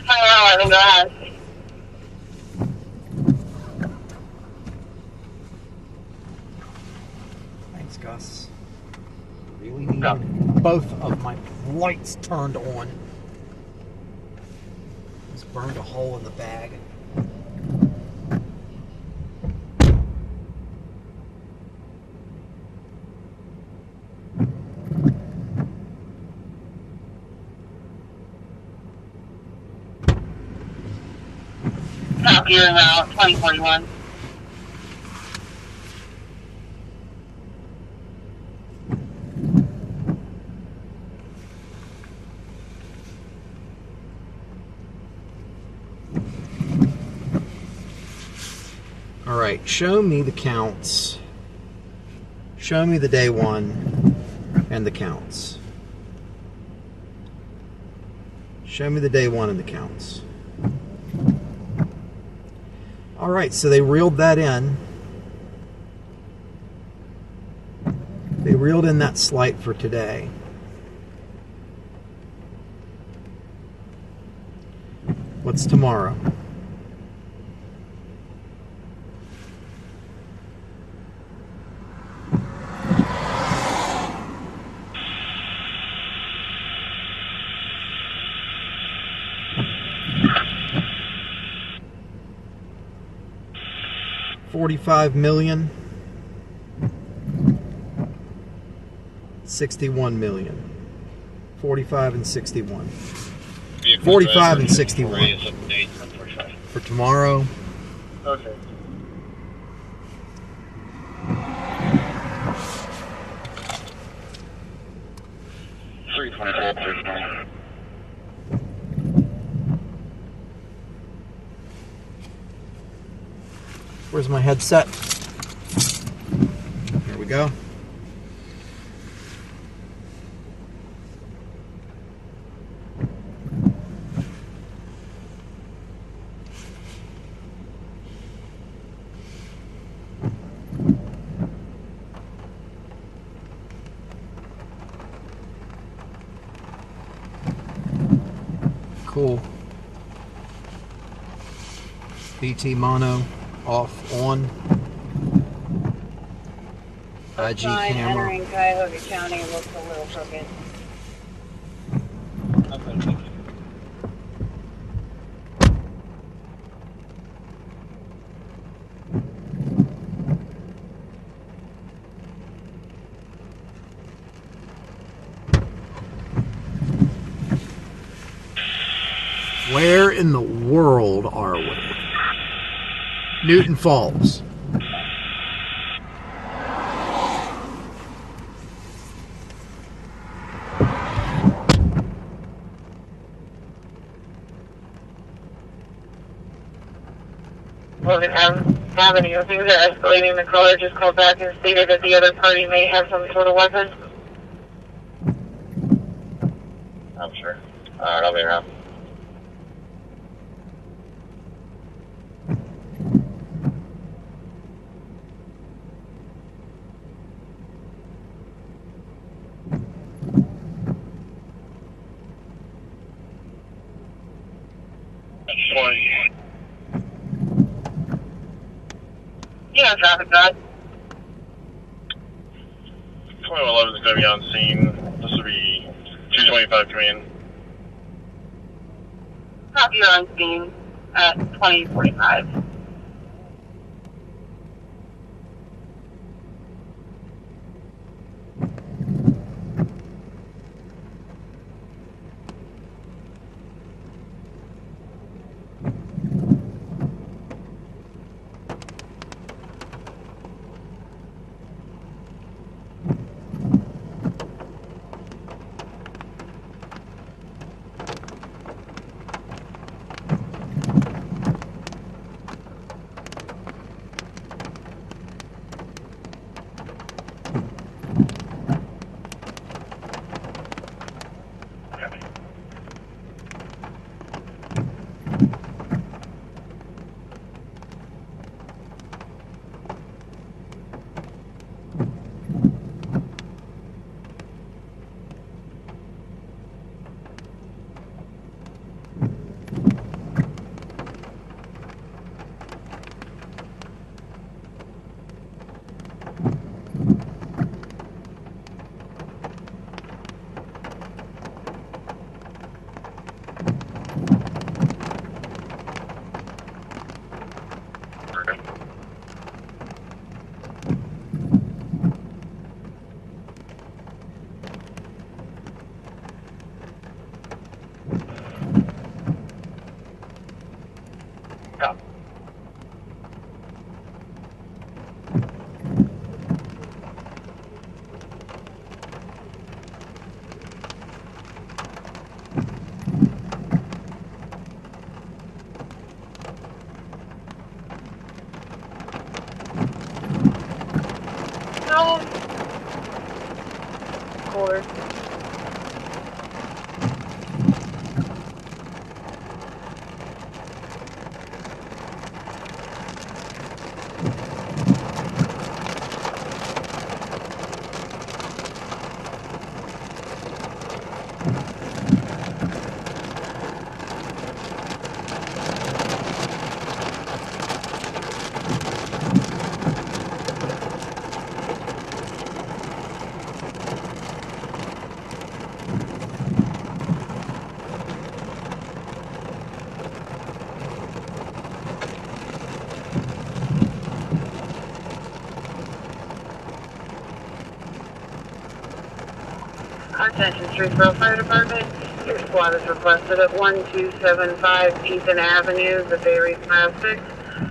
Hi, 11, go ahead. Thanks, Gus. Really need both of my lights turned on. Just burned a hole in the bag. Top gear now, 2041. show me the counts. Show me the day one and the counts. Show me the day one and the counts. All right, so they reeled that in. They reeled in that slight for today. What's tomorrow? $45 million. 61 million. 45 and 61. 45 and 61. For tomorrow. Okay. $324. Where's my headset? Here we go. Cool. BT mono off on. IG camera. Entering Cuyahoga County looks a little crooked. Where in the world are we? Newton Falls. Logan Avenue. Things are escalating. The caller just called back and stated that the other party may have some sort of weapon. I'm sure. Alright, I'll be around. Yeah, traffic guard. 2111 is going to be on scene. This will be 225 coming in. Copy, you're on scene at 2045. cooler. Attention, Streetsboro Fire Department. Your squad is requested at 1275 Ethan Avenue, the Berry Plastics,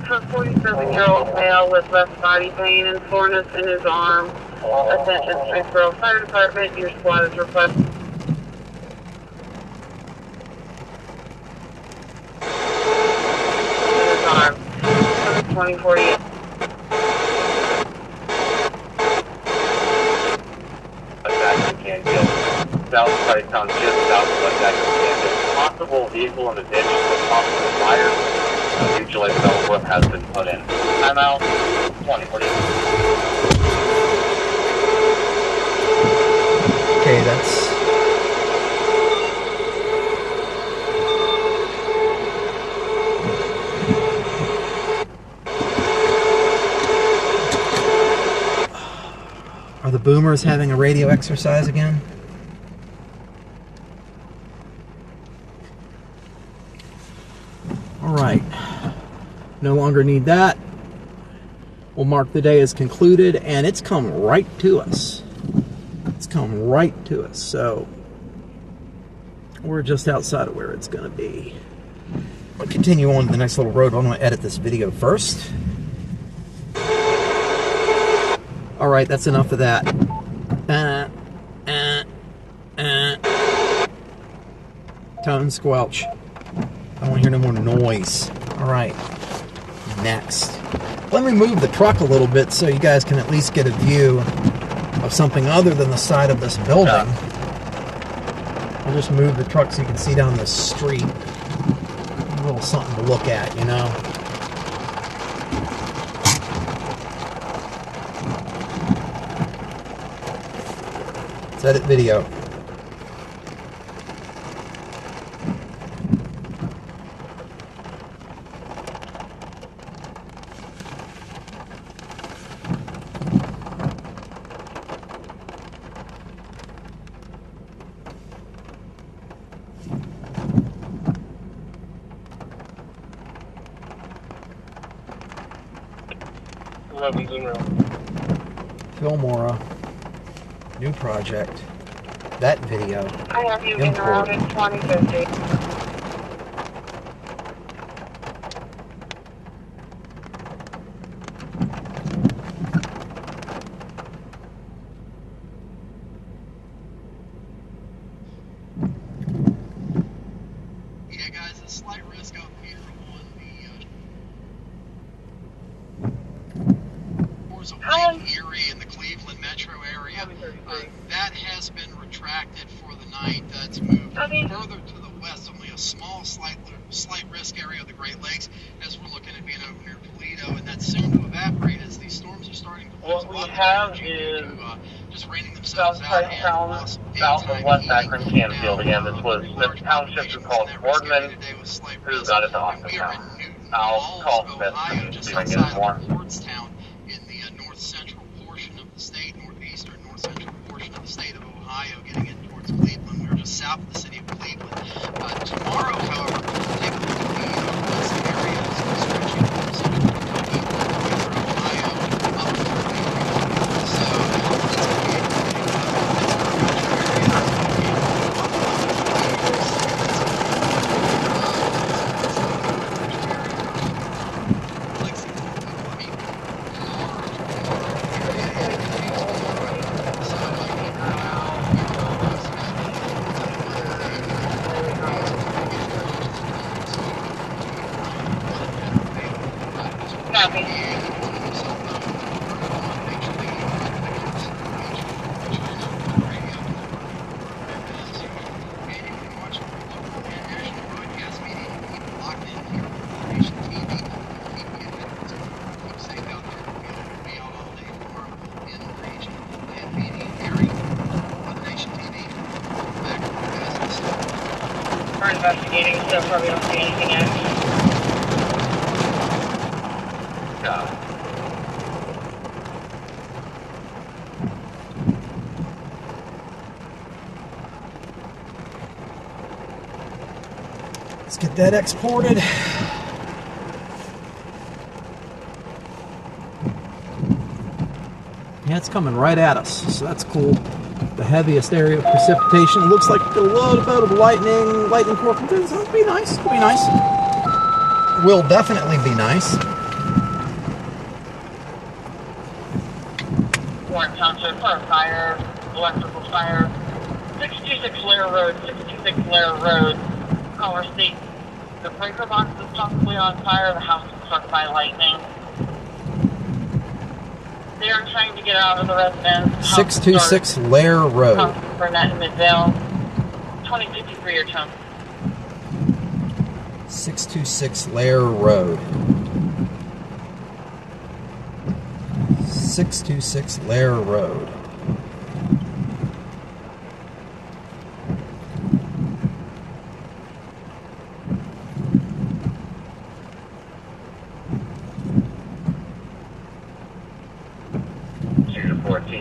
for a 47-year-old male with left body pain and soreness in his arm. Attention, Streetsboro Fire Department. Your squad is requested. In his arm. 2048. South side town, just south of West Akron. Possible vehicle in the ditch with possible fire. Mutual aid development has been put in. Timeout 2040. Okay, that's... Are the boomers having a radio exercise again? Alright. No longer need that. We'll mark the day as concluded, and it's come right to us. It's come right to us, so we're just outside of where it's going to be. We'll continue on to the next little road. I'm going to edit this video first. Alright, that's enough of that. Tone squelch. I don't want to hear no more noise. Alright, next. Let me move the truck a little bit so you guys can at least get a view of something other than the side of this building. I'll just move the truck so you can see down the street. A little something to look at, you know. Let's edit video. Filmora, new project, that video, I have you in route at 2050. Yeah, guys, a slight risk up here on the Erie in the Cleveland metro area. That has been retracted for the night. It's moved further to the west, only a small, slight risk area of the Great Lakes, as we're looking at being over near Toledo, and that's soon to evaporate as these storms are starting to lose What we have is just raining themselves Southside town, south of West Akron, Canfield. Again, this was Smith Township, who called Boardman, who got it to Austin Town. I'll call Smith and see if I can get more. In the north central portion of the state, northeastern north central portion of the state of Ohio, getting in towards Cleveland. We're just south of the city of Cleveland. Tomorrow, however, we'll take a look at the west areas stretching from central Kentucky through Ohio up to Cleveland. So it's going to be investigating, so far we don't see anything yet. Got it. Let's get that exported. Yeah, it's coming right at us, so that's cool. The heaviest area of precipitation. It looks like a little bit of lightning core. It'll be nice. It'll be nice. Will definitely be nice. Warren Township for a fire, electrical fire. 626 Lair Road, 626 Lair Road. Caller states the breaker box is possibly on fire. The house was struck by lightning. They are trying to get out of the residence. 626 Lair Road. Burnett and Midvale. 2053 or chunk. 626 Lair Road. 626 Lair Road.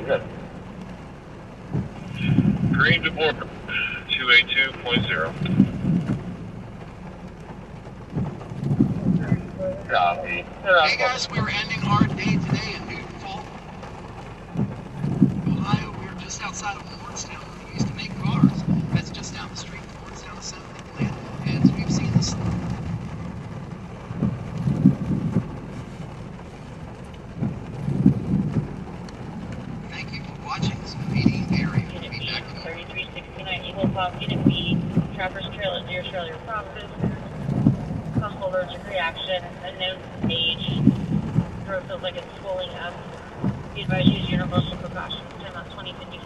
Good. Green to board 282.0. Copy. Hey guys, we were ending our day today in Newtonville, Ohio. We were just outside of Lordstown. We used to make cars. That's just down the street from Lordstown Assembly Plant. And as we've seen this. Thank you for watching this meeting area. Unit B, 3369 Eagle Pop, Unit B, Traverse Trail at Deer Trail, your property. Possible allergic reaction, unknown age. Throat feels like it's swelling up. We advise use universal precautions. Time out 2050.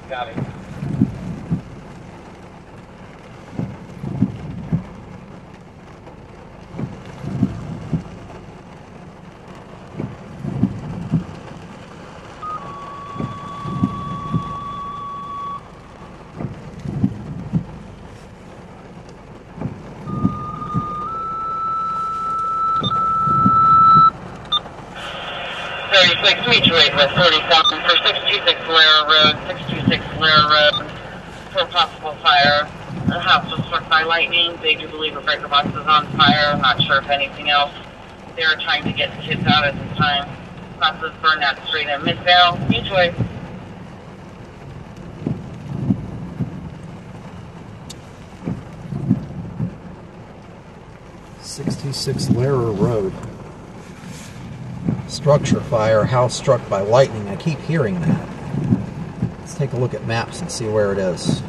Got it. Mutuate with 47 for 626 Lair Road, 626 Lair Road, for possible fire. The house was struck by lightning. They do believe a breaker box is on fire. I'm not sure if anything else. They are trying to get the kids out at this time. Crosses Burnett Street in Midvale. Mutuate. '66 Lehrer Road. Structure fire, house struck by lightning. I keep hearing that. Let's take a look at maps and see where it is.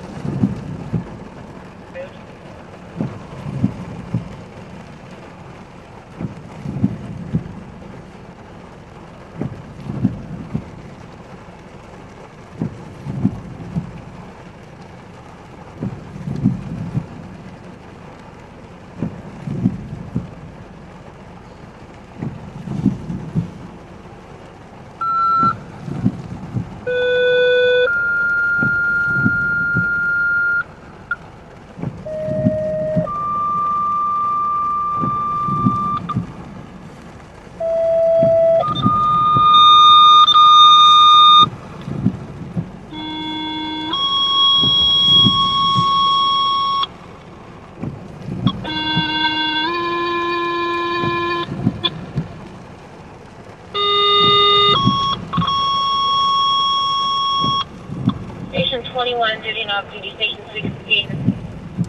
Off-duty Station 16,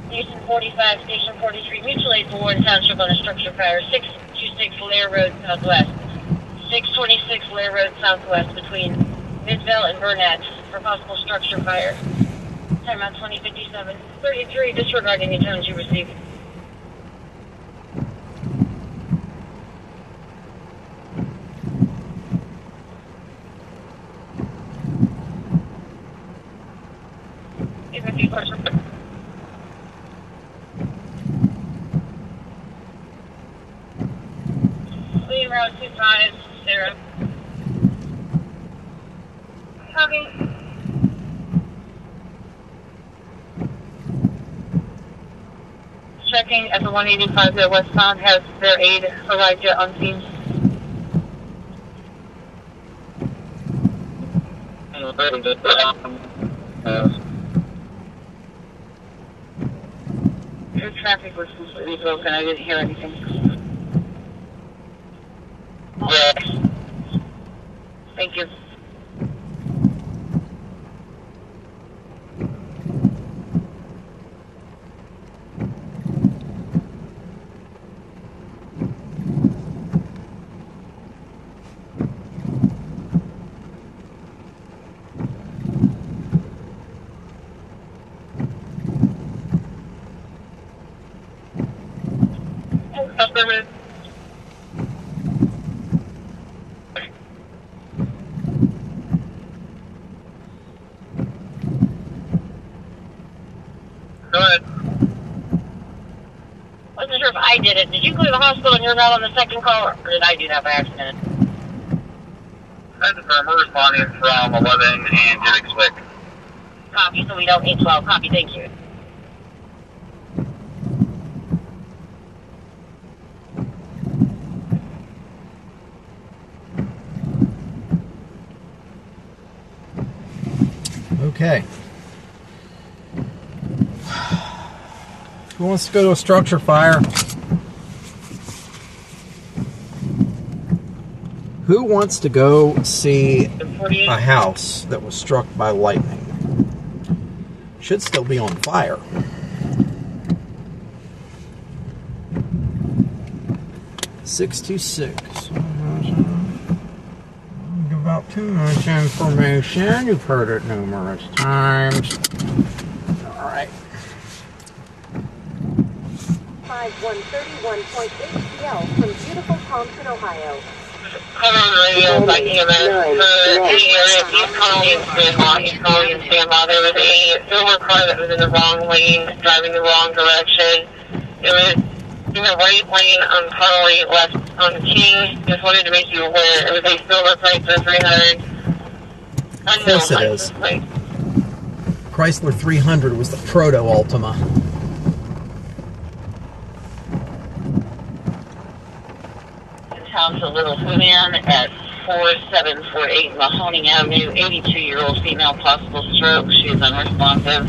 Station 45, Station 43, mutual aid for Warren Township on a structure fire, 626 Lair Road Southwest, 626 Lair Road Southwest between Midvale and Burnett for possible structure fire. Time out 2057, 33, disregard any tones you received. 025, Sarah. Copy. Checking at the 185 there westbound. Has their aid arrived yet on scene? Your traffic was completely broken. I didn't hear anything. Thank you. Affirmative. Go ahead. Wasn't sure if I did it. Did you go to the hospital and you're not on the second call, or did I do that by accident? That's the firm. We're responding from 11 and Jerick's Wick. Copy, so we don't need 12. Copy, thank you. Okay. Who wants to go to a structure fire? Who wants to go see a house that was struck by lightning? Should still be on fire. (626). Give out too much information. You've heard it numerous times. All right. 5131.8 CL from beautiful Thompson, Ohio. Call on the radio by EMS for any area. He's calling in Sandlot. He's calling in Sandlot. There was a silver car that was in the wrong lane, driving the wrong direction. It was in the right lane on Carly, left on King. Just wanted to make you aware. It was a silver Chrysler 300. Of course it is. Chrysler 300 was the proto Altima. House of Little Hunan at 4748 Mahoning Avenue. 82-year-old female, possible stroke. She is unresponsive.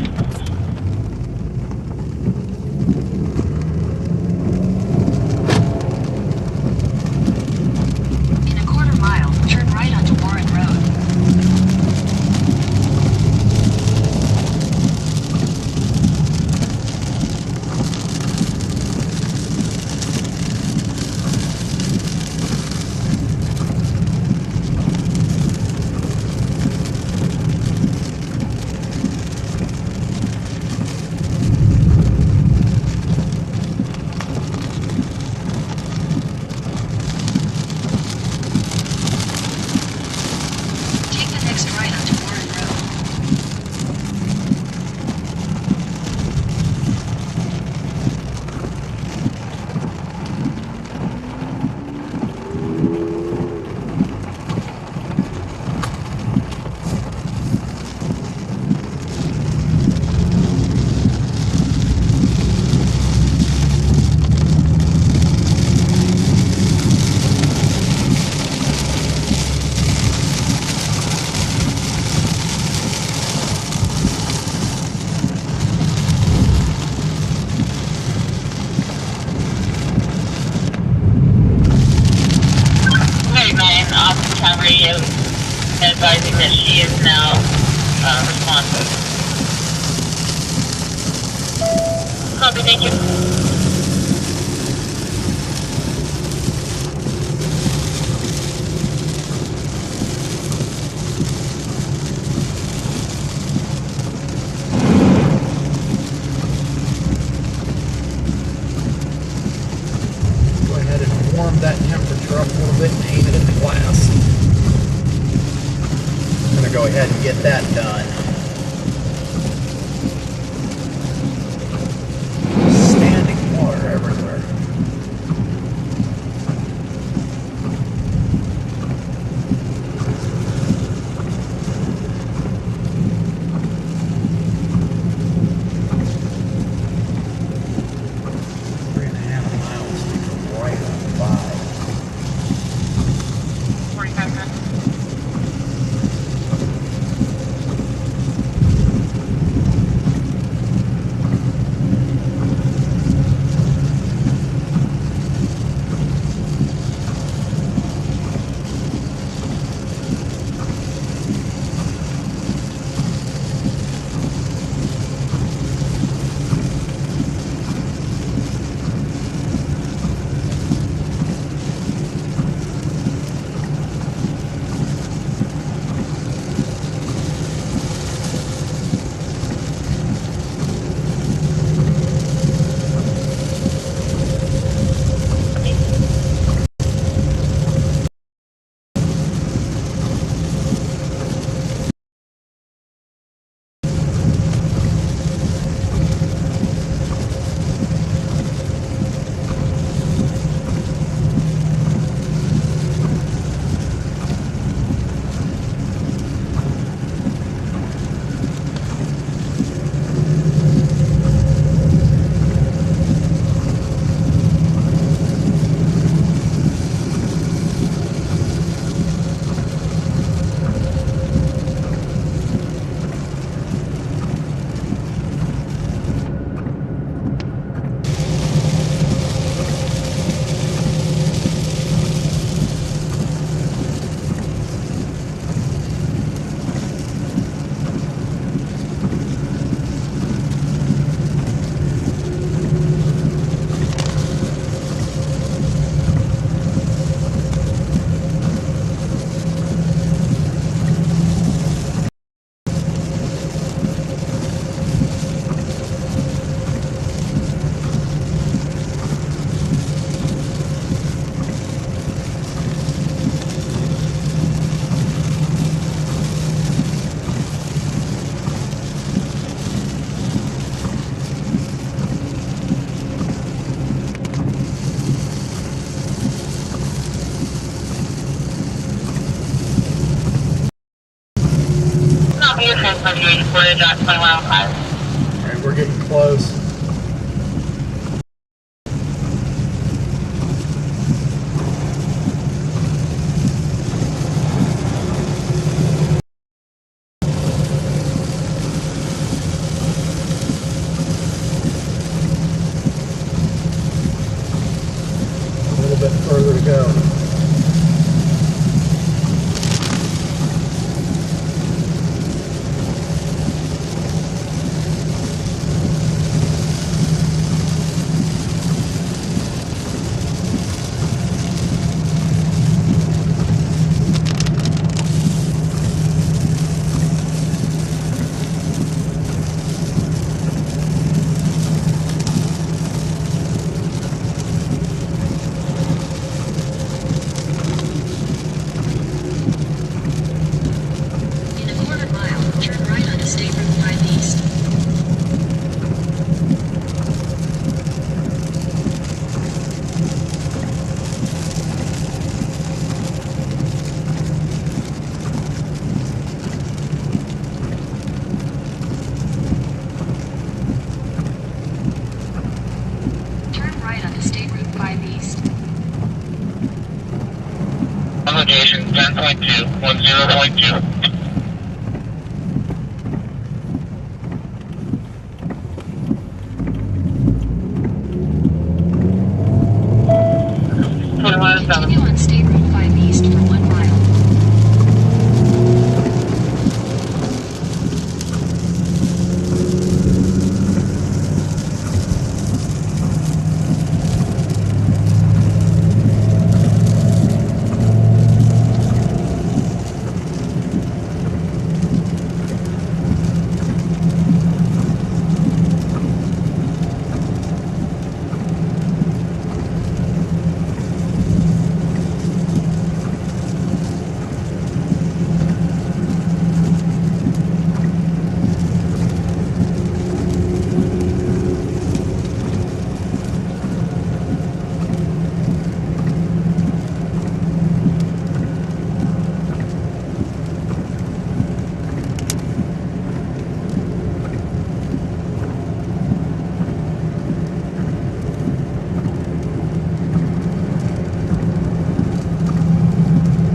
In a quarter mile, turn right onto Warren Road. Radio advising that she is now responsive. Copy, thank you. Go ahead and warm that temperature up a little bit and aim it in the glass. I'm going to go ahead and get that done. Standing water everywhere. Bridge on 2105. All right, we're getting close. A little bit further to go. In a quarter mile, turn right onto State Route 5 East. Turn right onto State Route 5 East. On location, 10.2, 10.2. Continue on State Route 5 East for 1 mile.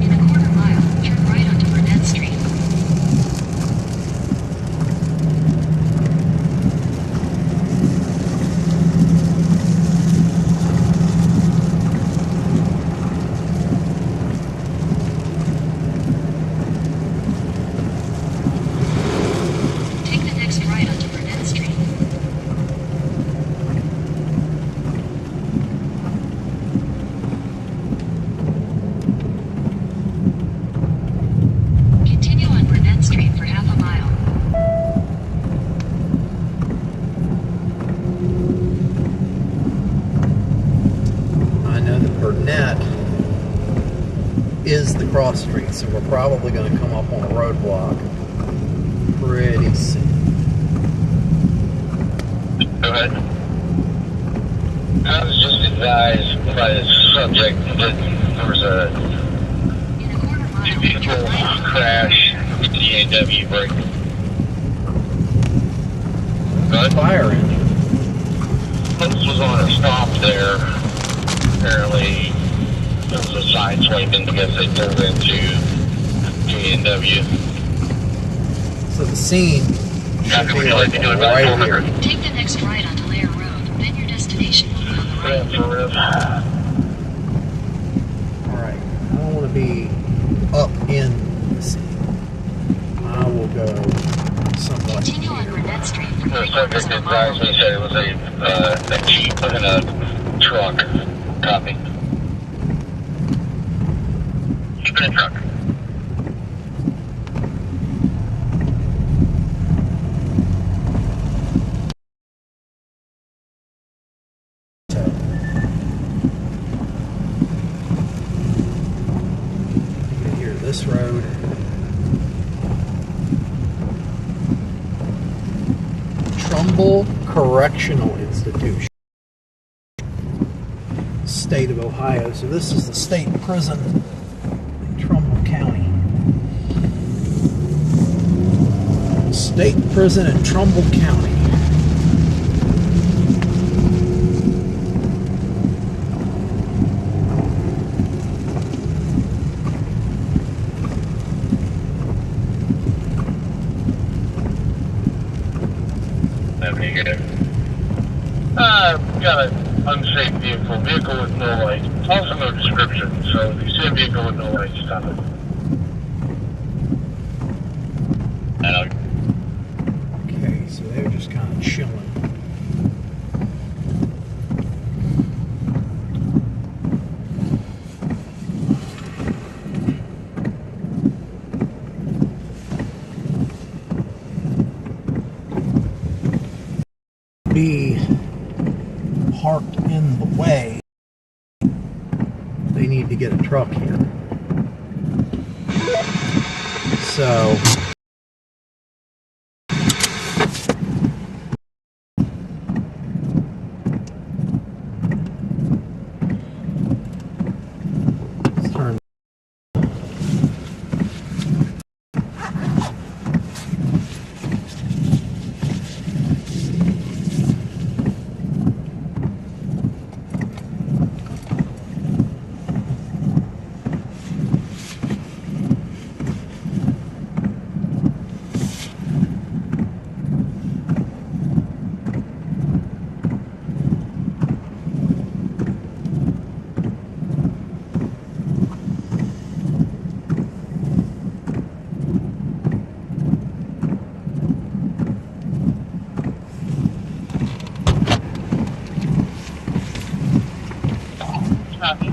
In a quarter mile, turn right onto Burnett Street. Take the next right onto Burnett Street. Continue on Burnett Street for half a mile. I know that Burnett is the cross street, so we're probably going to come up on a roadblock pretty soon. Go ahead. I was just advised by the subject that there was a In a quarter mile, vehicle turn right onto crash with the DAW brake. Go ahead. Fire engine. This was on a stop there. Apparently, there was a side sweeping because they pulled into DW. So the scene should Would be you like like to do it right back here. over? Take the next right onto Lair Road, then your destination will be on the right. Rip for rip. Alright, I don't want to be up in the scene. I will go somewhat Continue on nearby. Burnett Street for The 3 quarters subject of a mile. advised me said it was a Jeep in a truck. Copy. Jeep in a truck. Here, this road. Trumbull Correctional Institution, state of Ohio. So this is the state prison in Trumbull County. State Prison in Trumbull County. Got an unsafe vehicle with no lights. Also no description, so if you see a vehicle with no lights, stop it. Okay, so they were just kind of chilling. Be parked in the way. They need to get a truck here. So let's turn. Copy.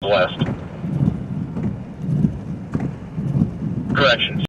West. Corrections.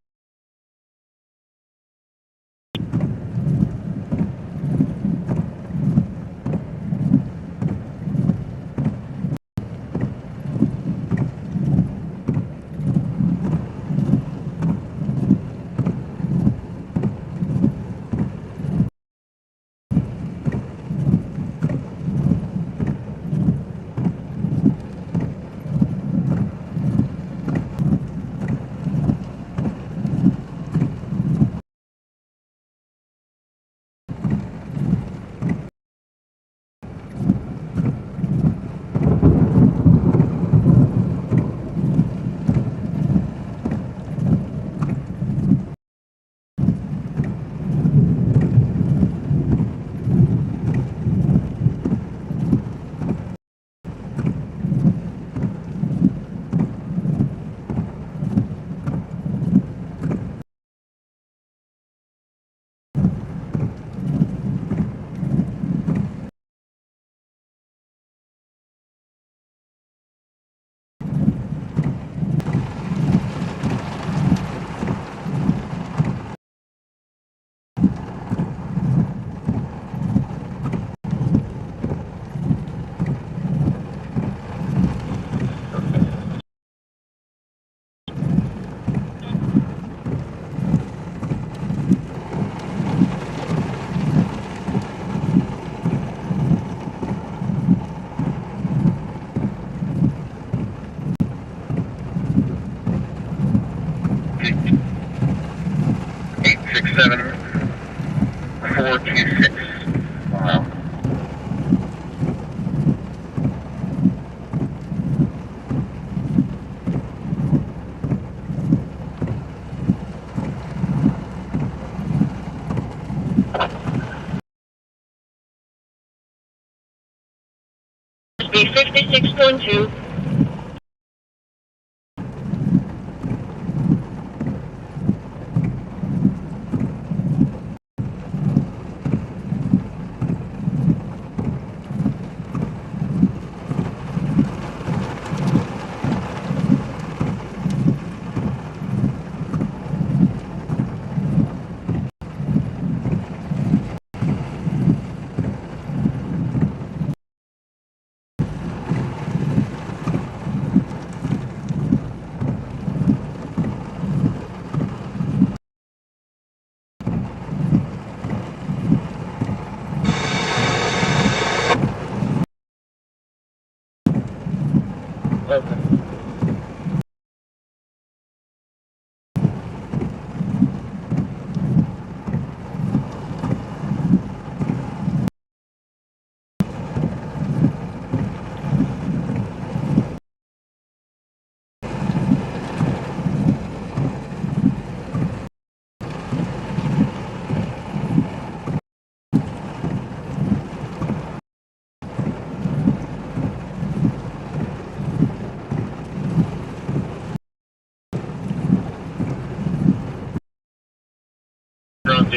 Wow. Speed 56.2.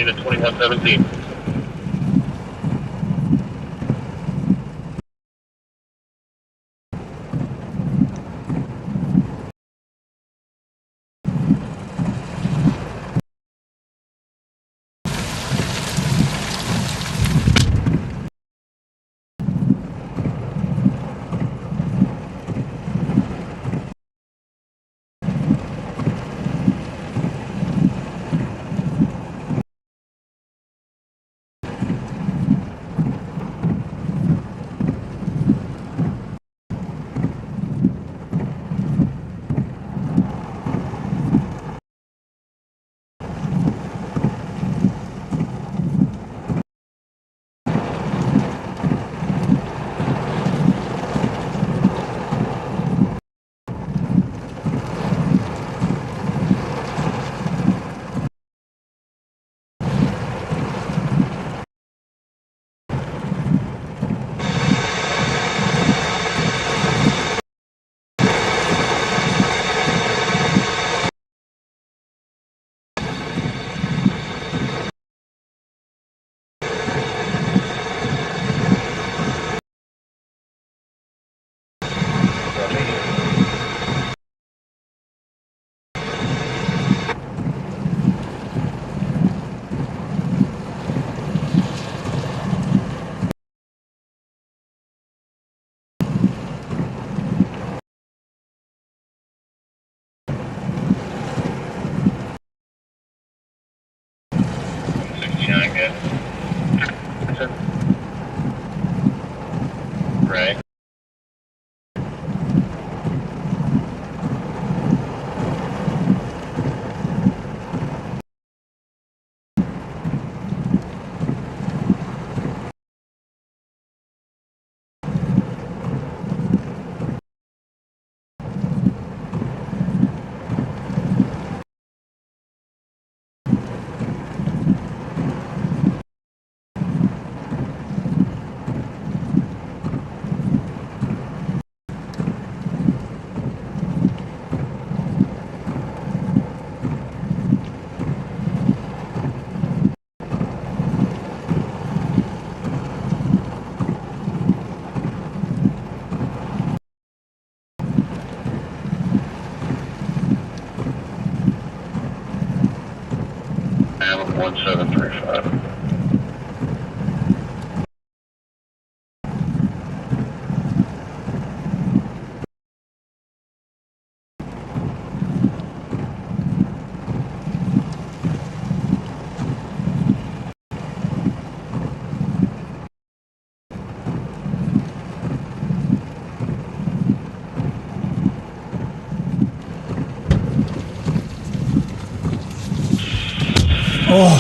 County to 2117. Right. Adam 1735. Oh.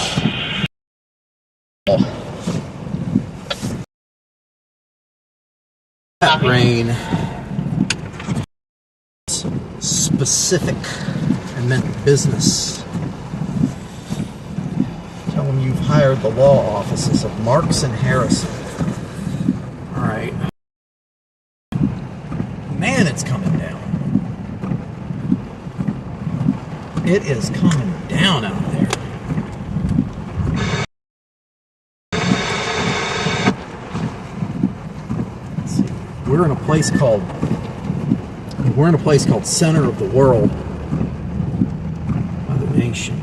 That rain. Specific. I meant business. Tell them you've hired the law offices of Marks and Harrison. Alright. Man, it's coming down. It is coming down out there. Let's see. We're in a place called Center of the World by the nation.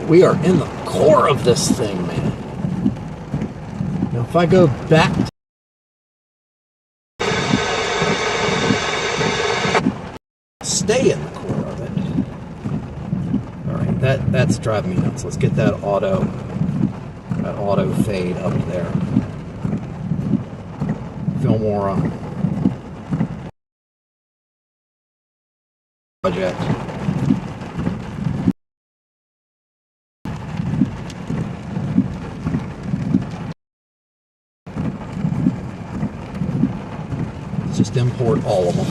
We are in the core of this thing, man. Now, if I go back to stay in the core of it. Alright, that's driving me nuts. Let's get that auto fade up there. Fillmore project. Just import all of them.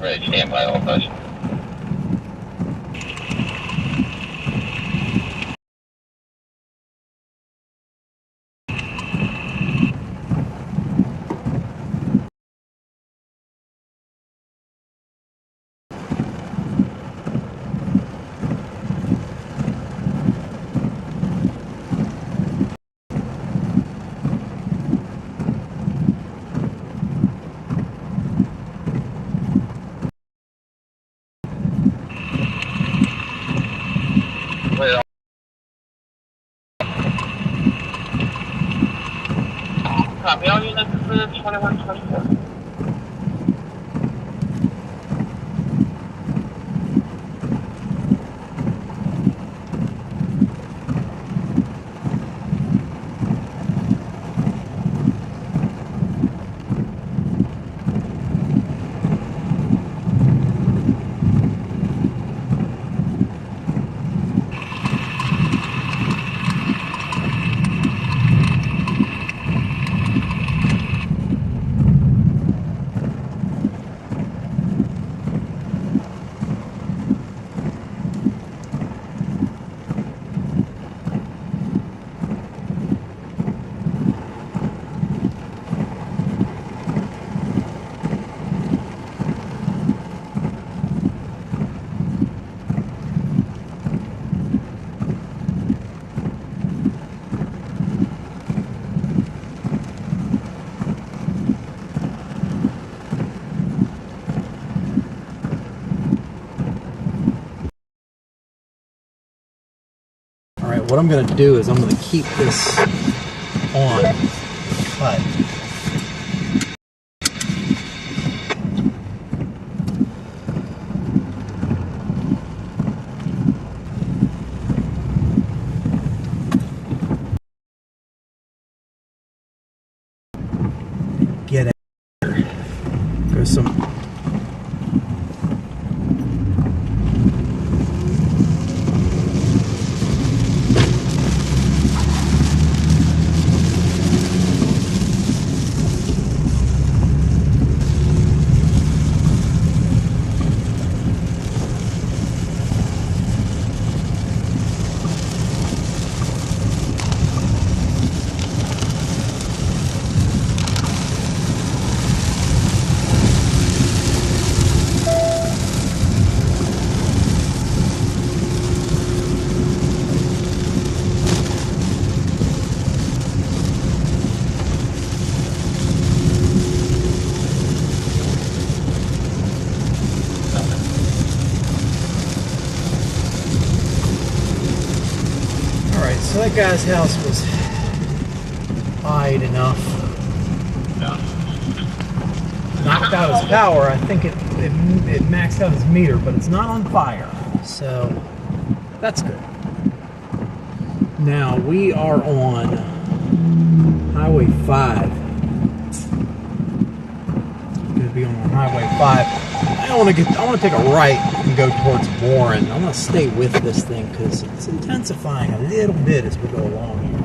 Ready, stand by, all touch. Wait, copy, all units clear 2124. Alright, what I'm going to do is I'm going to keep this on cut. Get out here. Go some. So that guy's house was wide enough. Knocked out his power. I think it maxed out his meter, but it's not on fire. So that's good. Now we are on Highway 5. Going to be on Highway 5. I want to take a right and go towards Warren. I'm going to stay with this thing because it's intensifying a little bit as we go along here.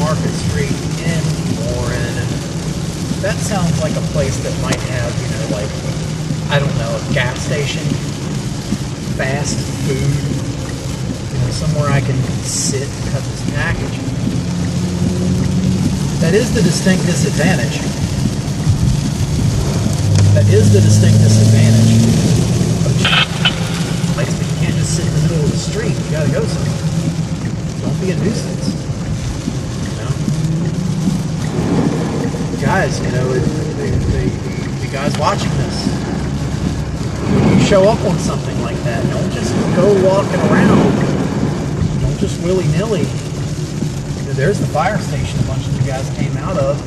Market Street in Warren. That sounds like a place that might have, you know, like, I don't know, a gas station, fast food, you know, somewhere I can sit and cut this package. That is the distinct disadvantage. That is the distinct disadvantage. Like, you can't just sit in the middle of the street. You gotta go somewhere. Don't be a nuisance. You know? Guys, you know, the guys watching this, when you show up on something like that, don't just go walking around. Don't just willy-nilly. There's the fire station a bunch of you guys came out of.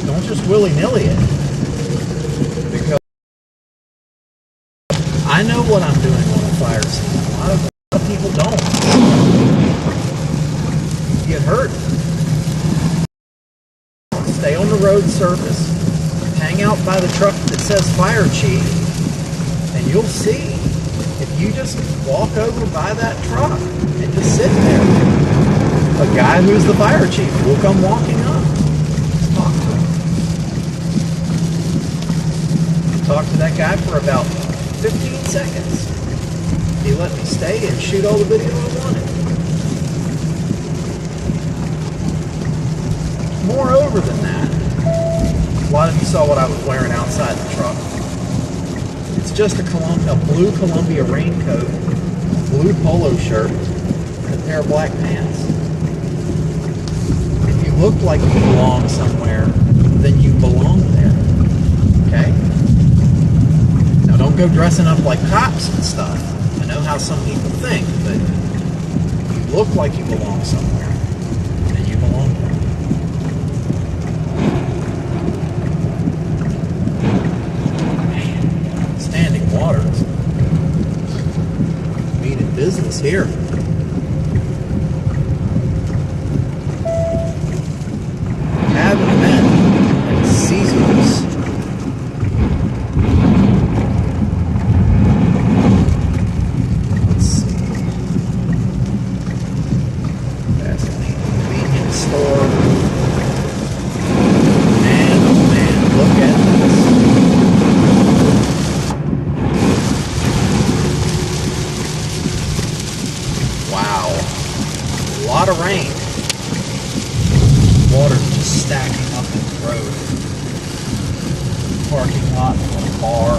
Don't just willy-nilly it. Because I know what I'm doing on a fire scene. A lot of people don't. You get hurt. Stay on the road surface. Hang out by the truck that says fire chief. And you'll see. If you just walk over by that truck and just sit there, a guy who's the fire chief will come walking up. Talk to him. Talk to that guy for about 15 seconds. He let me stay and shoot all the video I wanted. Moreover than that, a lot of you saw what I was wearing outside the truck. It's just a blue Columbia raincoat, blue polo shirt, and a pair of black pants. If you look like you belong somewhere, then you belong there. Okay? Now don't go dressing up like cops and stuff. I know how some people think, but if you look like you belong somewhere, then you belong there. Man, standing waters. Meaning business here. Having men and Caesars. Let's see. Vaseline convenience store. Man, oh man, look at this. Wow. A lot of rain. Water just stacking up in the road. Parking lot for a bar.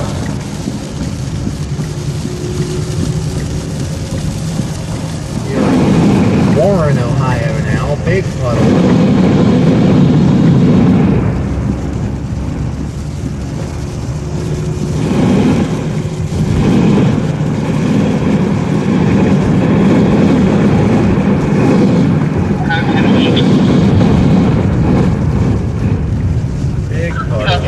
We're in Warren, Ohio now. Big puddle. Big puddle.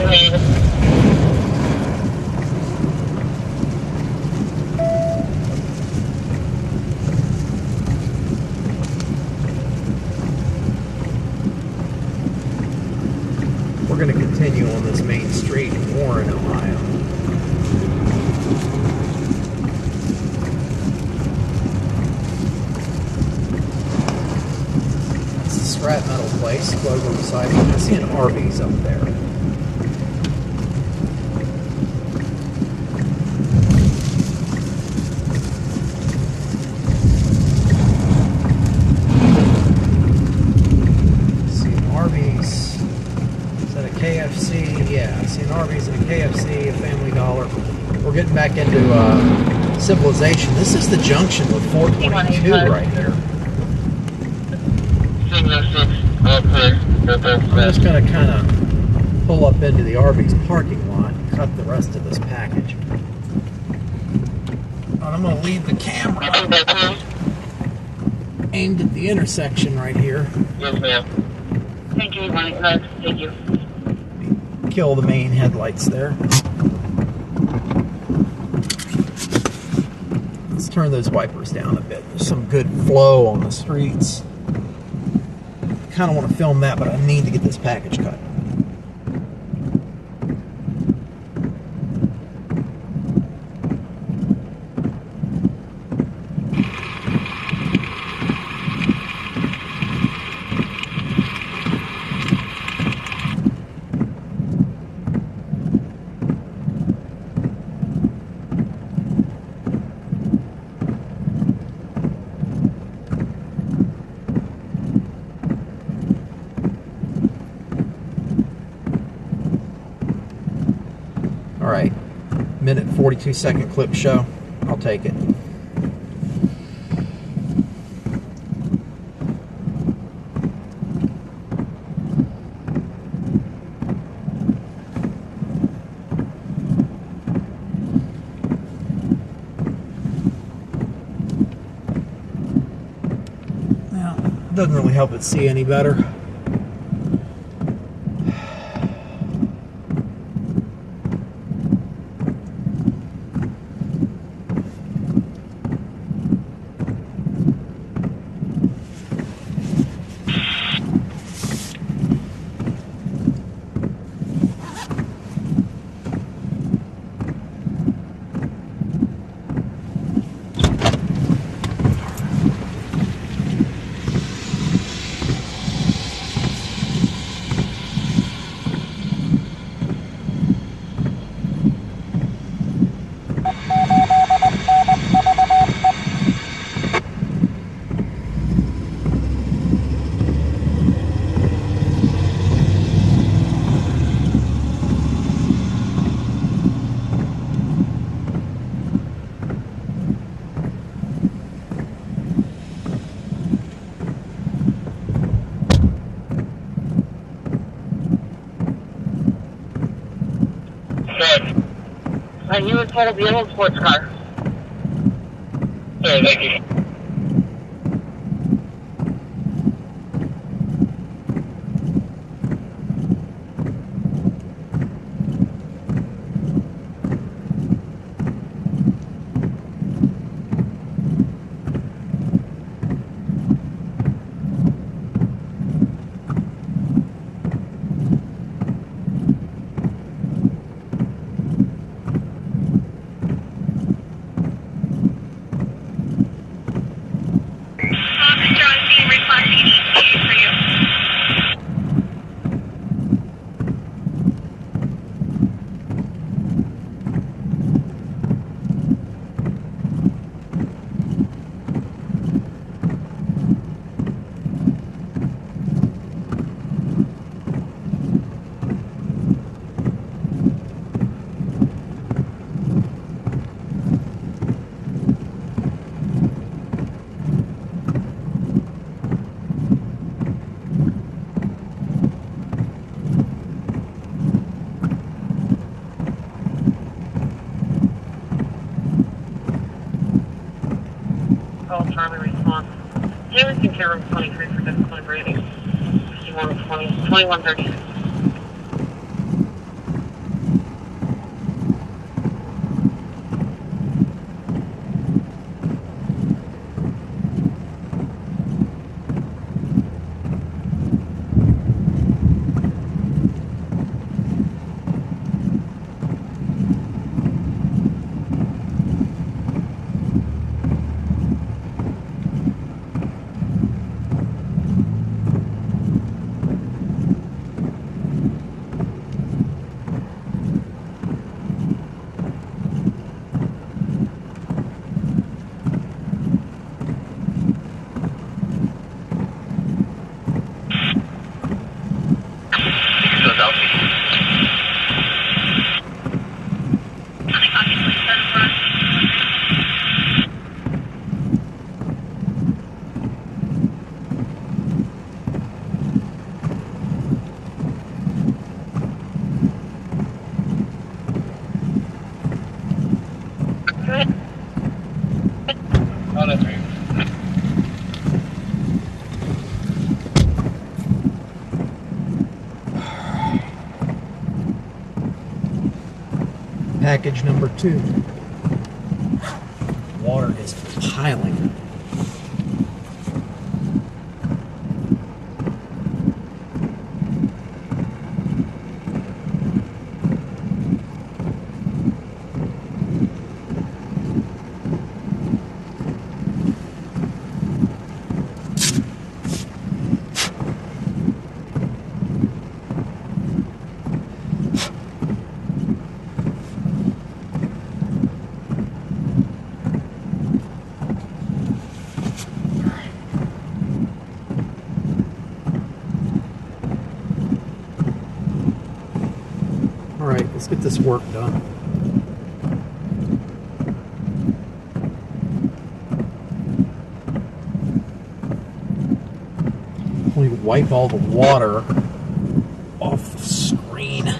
We're going to continue on this main street in Warren, Ohio. It's a scrap metal place, Clover Recycling. I see an Arby's up there. See an Arby's. Is that a KFC? Yeah, I see an Arby's and a KFC, a Family Dollar. We're getting back into civilization. This is the junction with 422 right here. I'm just going to kind of pull up into the Arby's parking lot and cut the rest of this package. And I'm going to leave the camera aimed at the intersection right here. Yes, ma'am. Thank you, Mike. Thank you. Kill the main headlights there. Let's turn those wipers down a bit. There's some good flow on the streets. Kind of want to film that, but I need to get this package cut. 42-second clip show. I'll take it. Now, doesn't really help it see any better. He was part of the yellow sports car. Sorry, thank you. Call Charlie response. Harrington Care Room 23 for difficulty rating. 2130. Package number 2. Water is piling. Alright, let's get this work done. We would wipe all the water off the screen.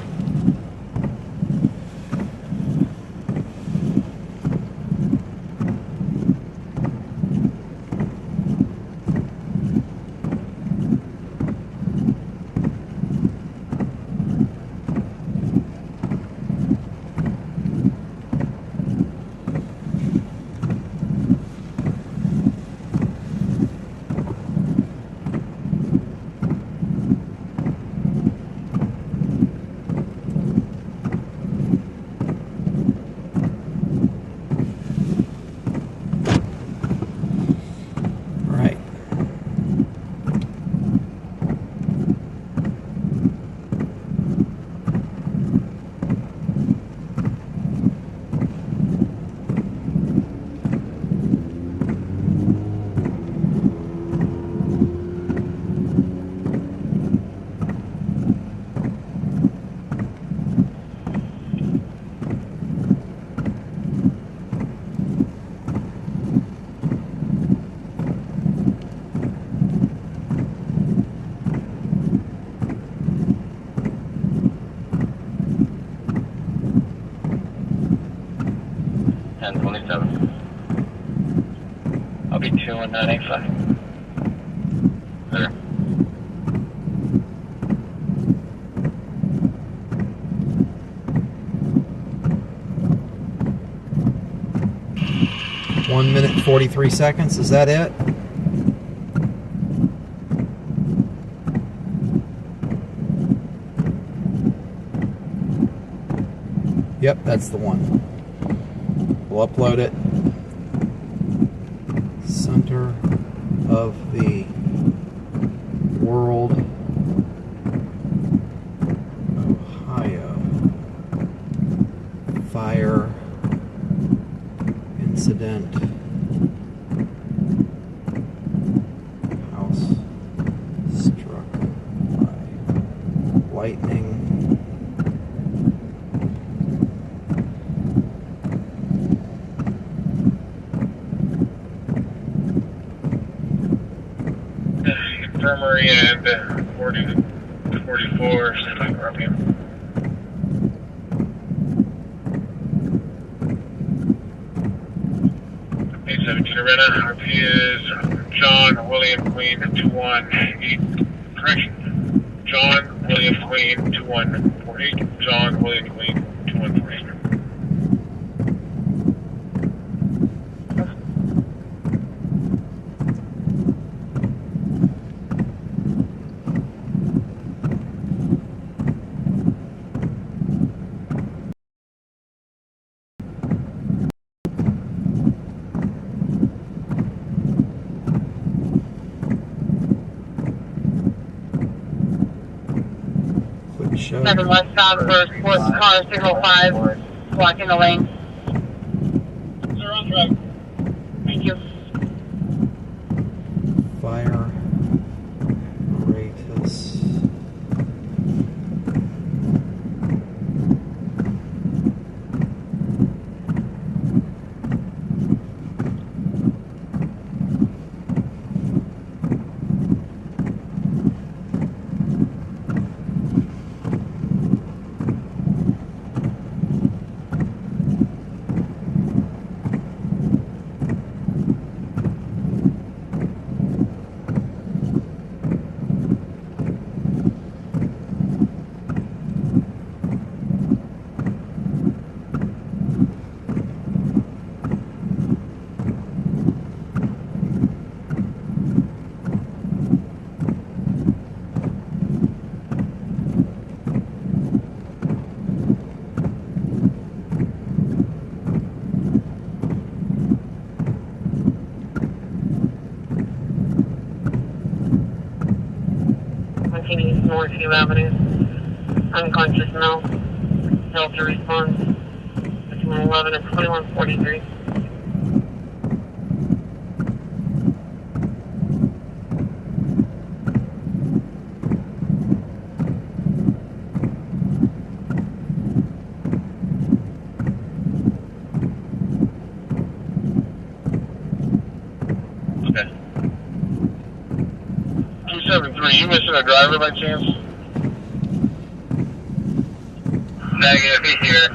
I'll be 21985. There. One minute and 43 seconds. Is that it? Yep, that's the one. We'll upload it. Center of the world, Ohio. Fire incident. House struck by lightning. Infirmary and 40 to 44, semi-RPM. 817 Arena, RP is John William Queen 218. Correction. John William Queen 2148. John William Queen 2148. Show. 7 westbound for sports car, signal 5, blocking the lane. Sir, on track. Thank you. Fire apparatus. Northview Avenue. Unconscious now. Delta response. Between 11 and 2143. 4273, you missing a driver by chance? Negative, he's here.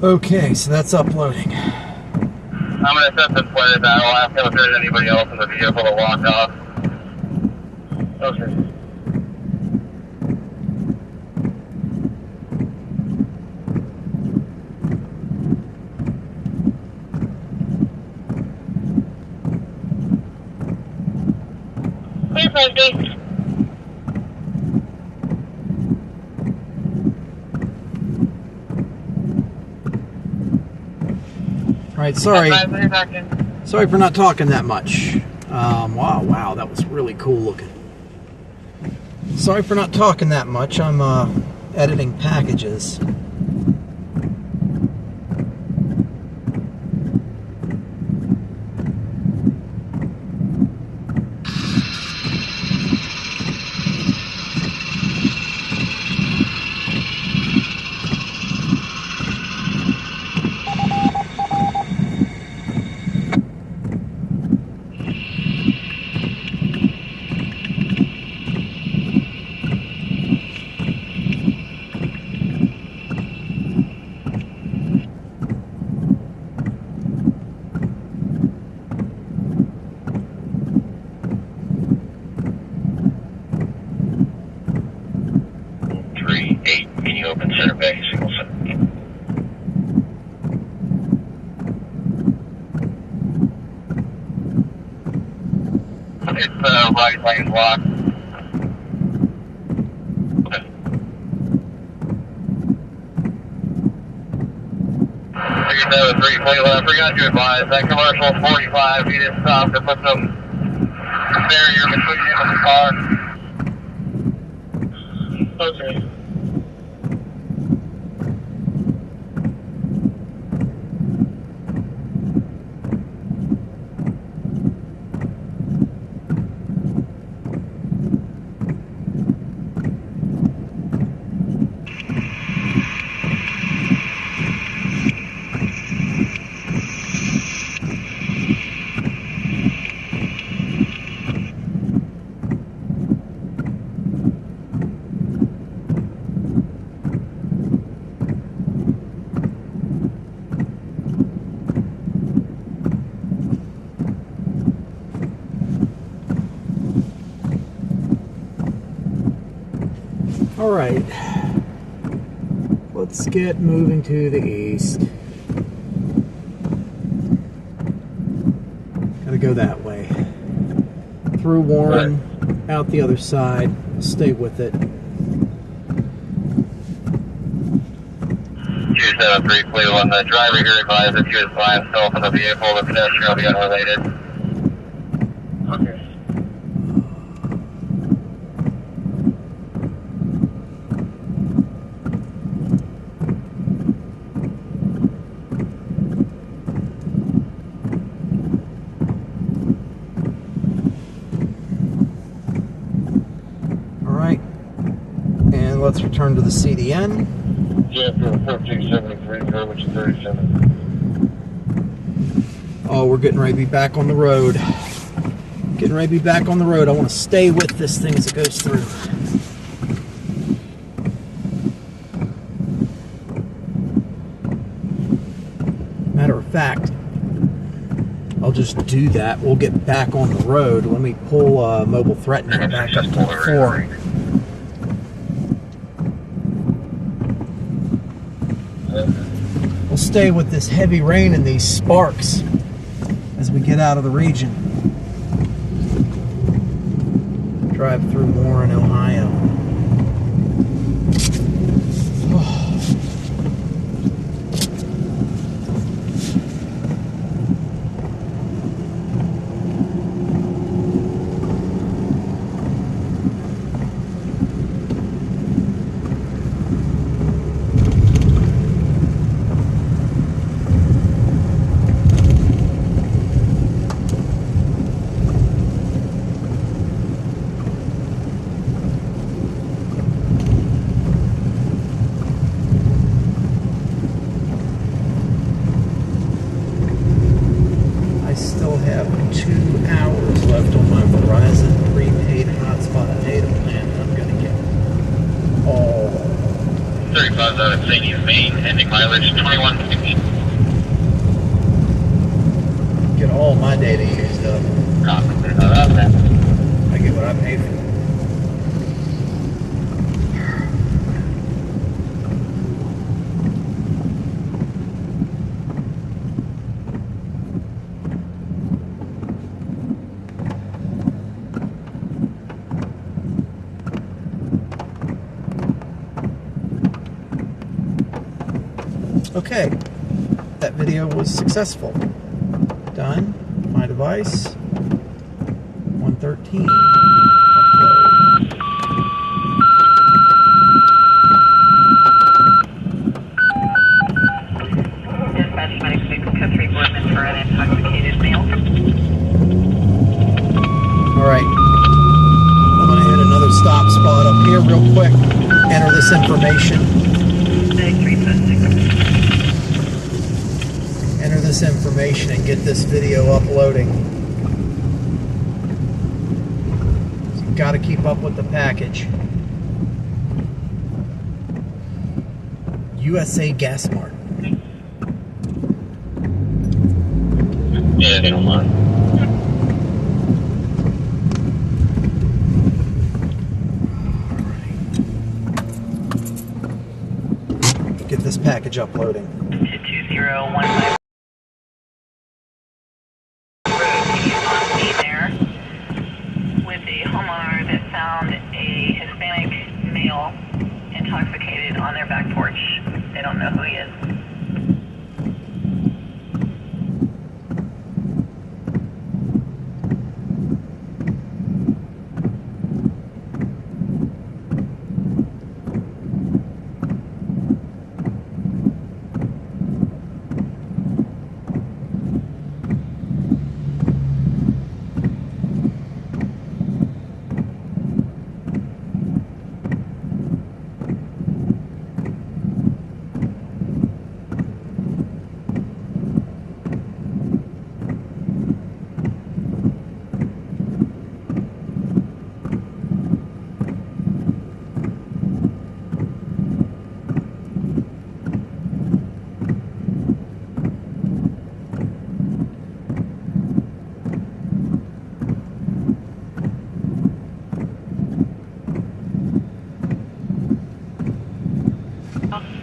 Okay, so that's uploading. I'm going to set this player down. I'll ask him if there's anybody else in the vehicle to walk off. Okay. Clear 50. All right, sorry. 5 back in. Sorry for not talking that much. Wow, that was really cool looking. Sorry for not talking that much. I'm editing packages. Open center bay, single set. It's right lane block. Okay. 373 Cleveland, I forgot to advise that commercial 45, he just stopped to put some barrier between him and the car. Okay. All right, let's get moving to the east. Gotta go that way. Through Warren, out the other side, stay with it. 273 Cleveland, the driver here advised that she was by himself in the vehicle, the pedestrian will be unrelated. Okay. Let's return to the CDN. Yeah, for 1373, which is 37. Oh, we're getting ready to be back on the road. Getting ready to be back on the road. I want to stay with this thing as it goes through. Matter of fact, I'll just do that. We'll get back on the road. Let me pull Mobile Threatening back up to the 4. We'll stay with this heavy rain and these sparks as we get out of the region. Drive through Warren, Ohio. Mercedes Main, ending mileage 2160. Get all my data used up. I get what I pay for. Okay, that video was successful. Done. My device. 113. Upload. Dispatch medic vehicle country boardman for an intoxicated male. Alright. I'm going to hit another stop spot up here real quick. Enter this information. Enter this information and get this video uploading. So you've got to keep up with the package. USA Gas Mart. Yeah, they don't mind. Get this package uploading. To 2015 on scene there with a homeowner that found a Hispanic male intoxicated on their back porch. They don't know who he is.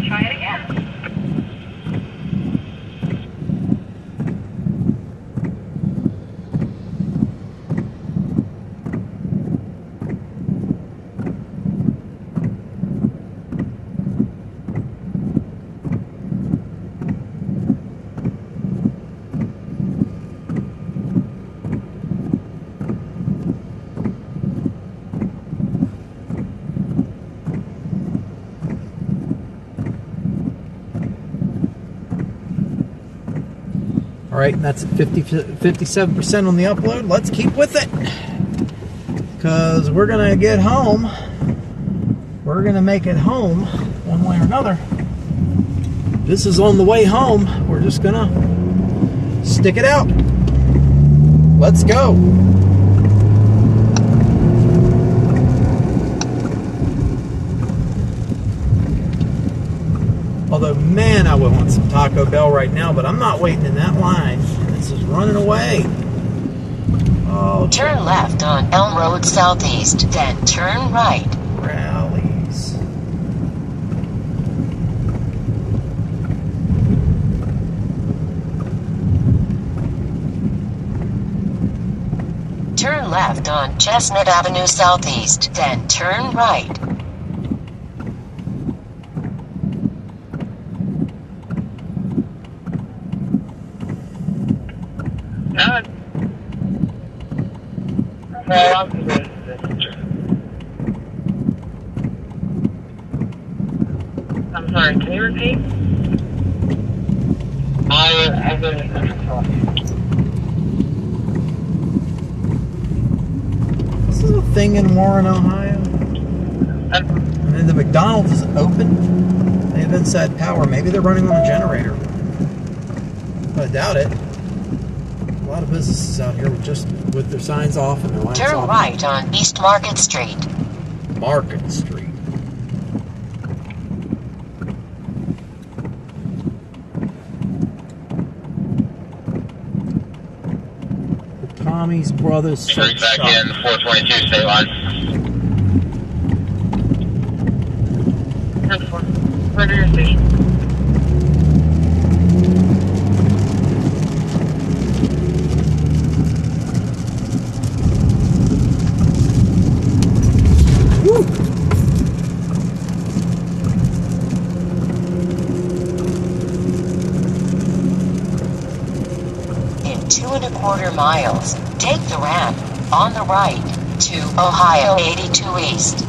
Try it again. Alright, that's at 57% on the upload. Let's keep with it. Because we're going to get home. We're going to make it home one way or another. This is on the way home. We're just going to stick it out. Let's go. Although, man, I would want some Taco Bell right now, but I'm not waiting in that line. This is running away. Oh, Turn left on Elm Road Southeast, then turn right. rallies. Turn left on Chestnut Avenue Southeast, then turn right. I'm sorry, can you repeat? I've been This is a thing in Warren, Ohio. And the McDonald's is open. They have inside power. Maybe they're running on a generator. But I doubt it. A lot of businesses out here with their signs off and their lights Turn off. right on East Market Street. Market Street. Tommy's Brothers Bring Soap back Shop. in 422 state line. 10-4. Where to your station? In 2.25 miles, take the ramp on the right to Ohio 82 East.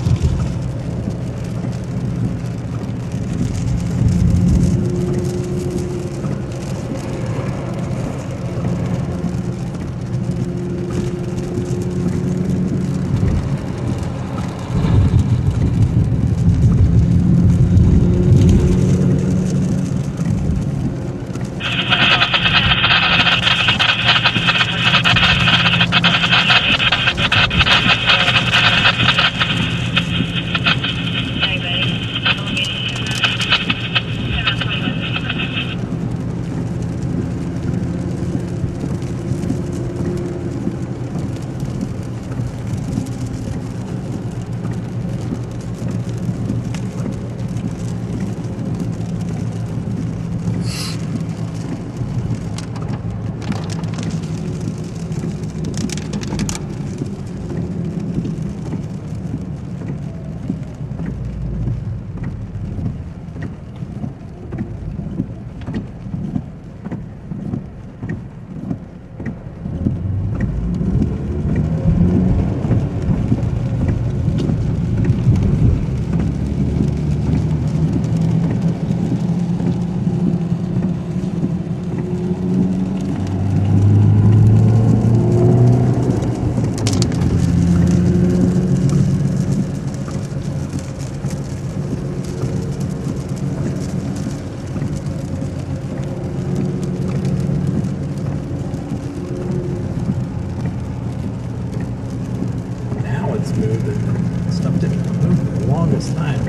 moving. Stuff didn't move for the longest time.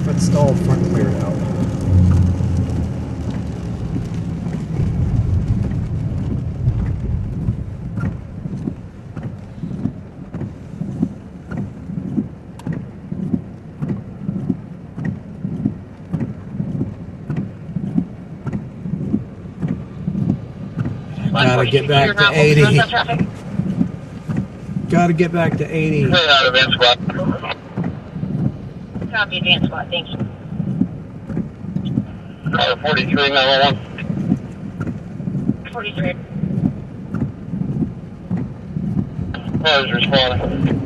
Front stalled, front cleared out. Gotta get back to 80. Gotta get back to 80. Clear out of squad. Copy, advance squad, thank you. 43, 911. 43. Cars responding.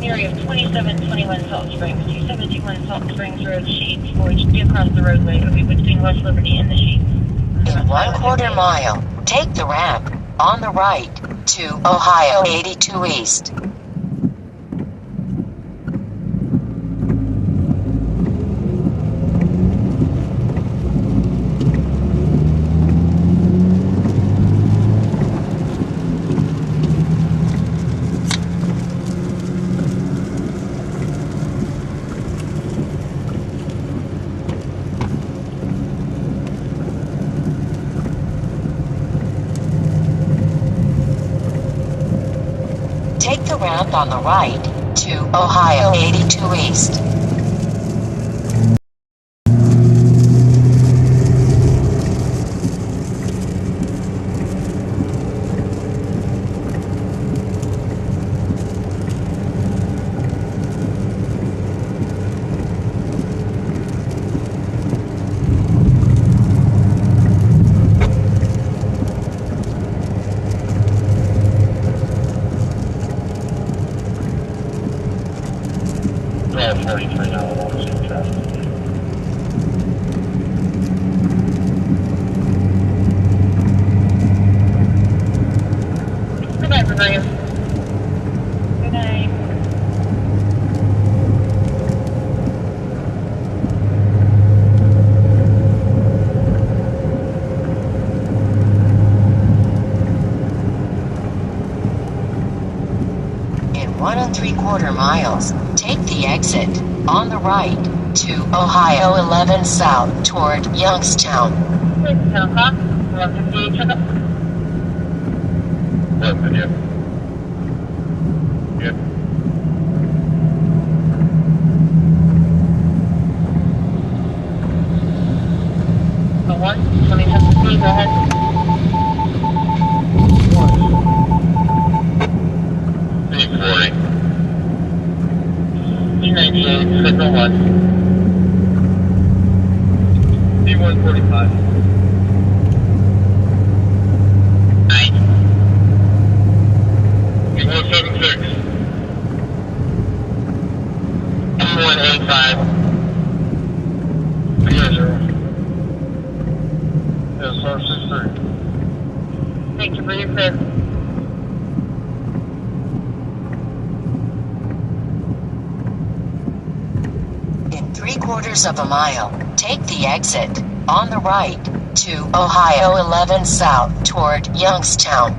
Area of 2721 Salt Springs, 2721 Salt Springs Road, Sheets, Forge, be across the roadway. It'll be between West Liberty and the Sheets. In 1/4 mile, take the ramp on the right to Ohio 82 East. ramp on the right to Ohio 82 East. Route 43 now, along the same traffic. Good night, Maria. Good night. In 1 3/4 miles, take the exit on the right to Ohio 11 South toward Youngstown. 10 o'clock. 158 check up. Listen, yeah. Yeah. The 1, 20 go ahead. 840. E98, signal 1. D145. Night. D176. D185. 0. Yes, sir, 63. Thank you for your clear. In 3/4 mile, take the exit on the right to Ohio 11 South toward Youngstown.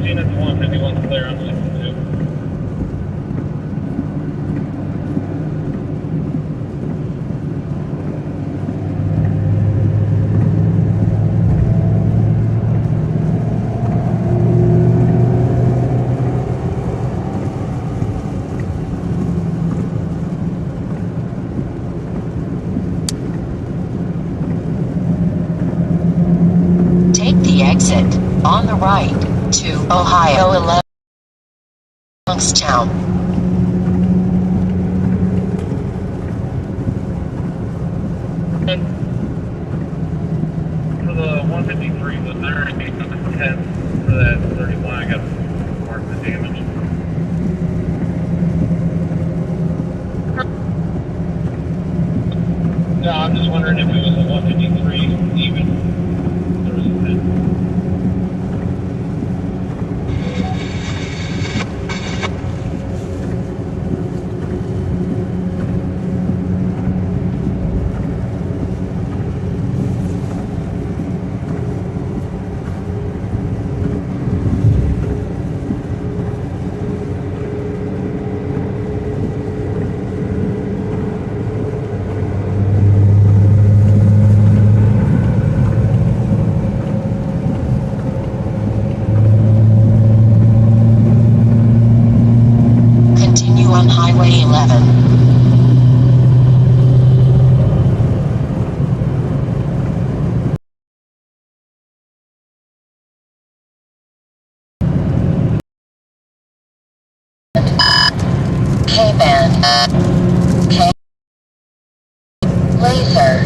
Zenith 151 clear on 62. Take the exit on the right to Ohio 11 Youngstown. For the 153, was there any 10 for that 31? I got to mark the damage. No, I'm just wondering if it was a 153 even. There was a 10. Continue on Highway 11. K-band. K. Laser.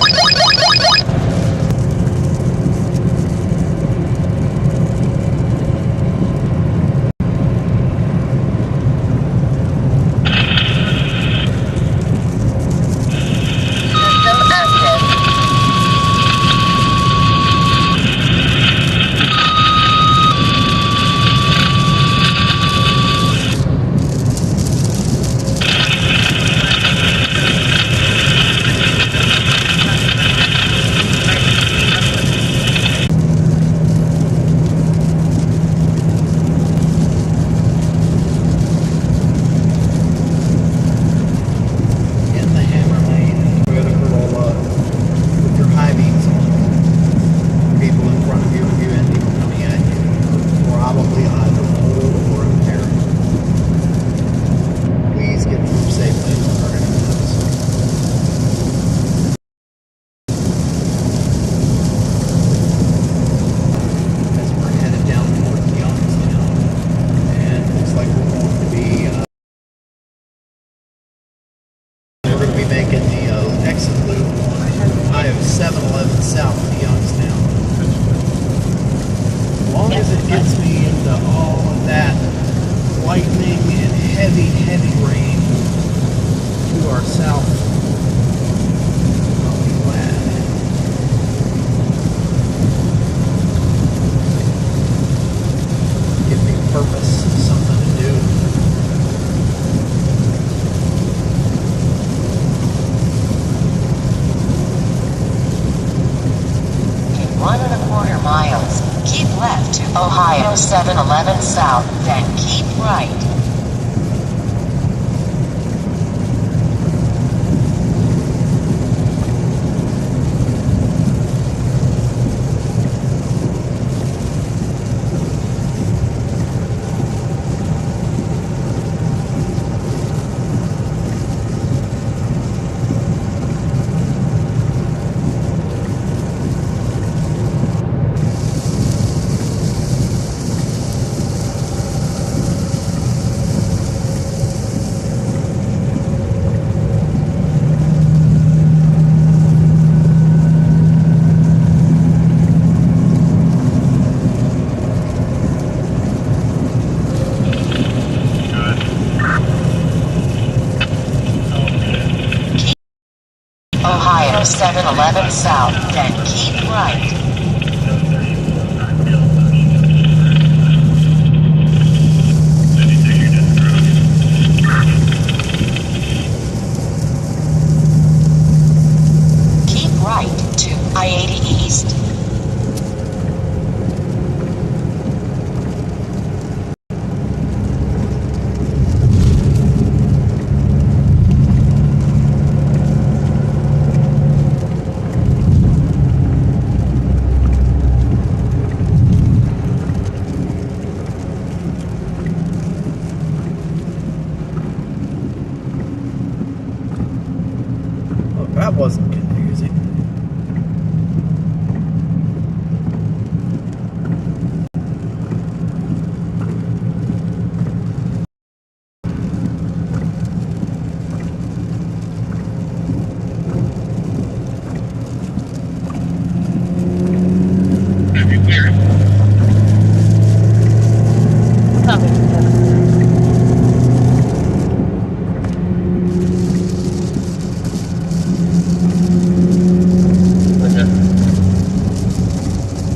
System active. long as it gets me into all of that lightning and heavy, heavy rain to our south, I'll be glad. Give me purpose, something to do. In 1.25 miles, keep left to Ohio 711 South, then keep right. Ohio 711 South, then keep right. Keep right to I-80 East. Look, that wasn't confusing.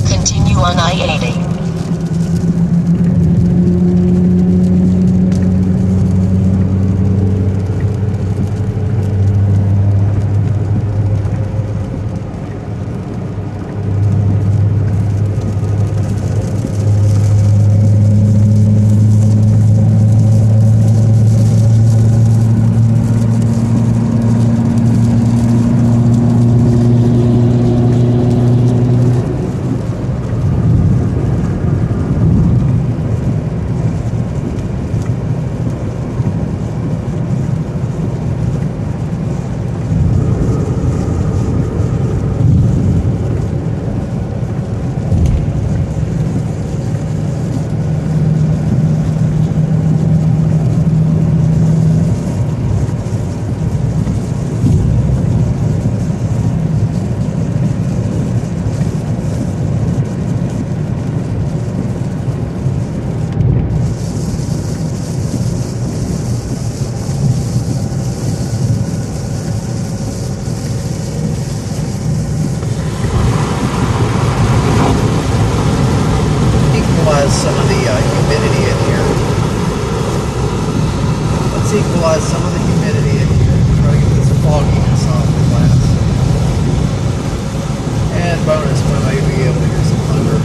Continue on I-80. Some of the humidity in here. Let's equalize some of the humidity in here. Try to get this fogginess off the glass. And bonus, we may be able to hear some thunder.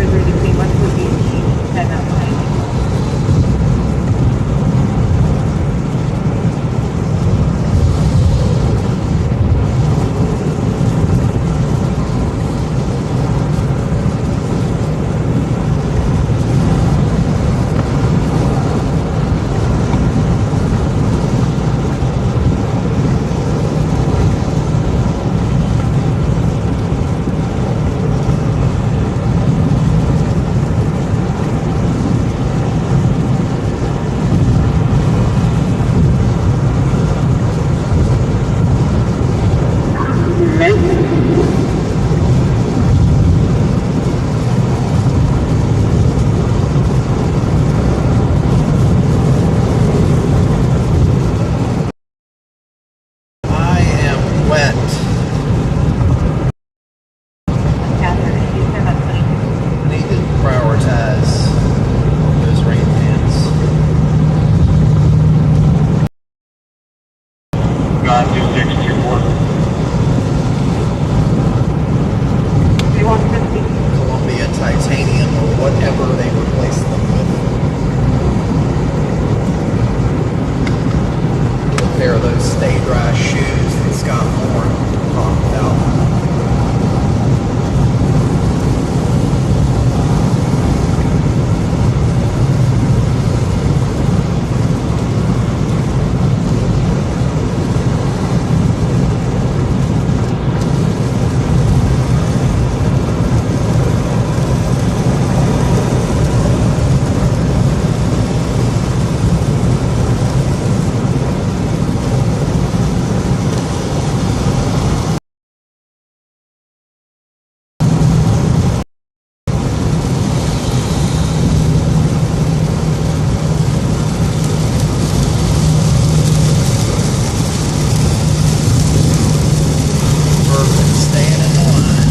cruiser between Westwood Beach and Mountain Lake. I am wet. Catherine, you said that's funny. I need to prioritize those rain pants. God 2624. 3150. Columbia titanium or whatever they replace them with. A pair of those stay dry shoes that Scott Moore talked about. Perfect, staying in the line.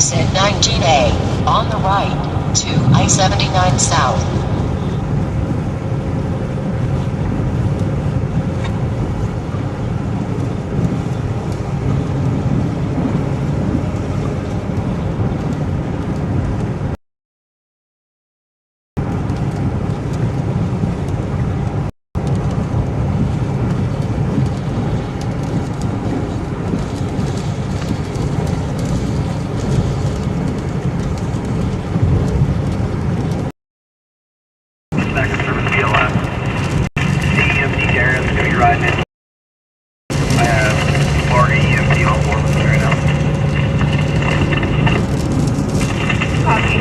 exit 19A on the right to I-79 South. Second service BLS. EMT Darren's going to be riding in. I have Florida EMT on board with me right now. Copy.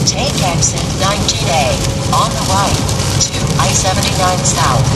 Take exit 19A on the right to I-79 South.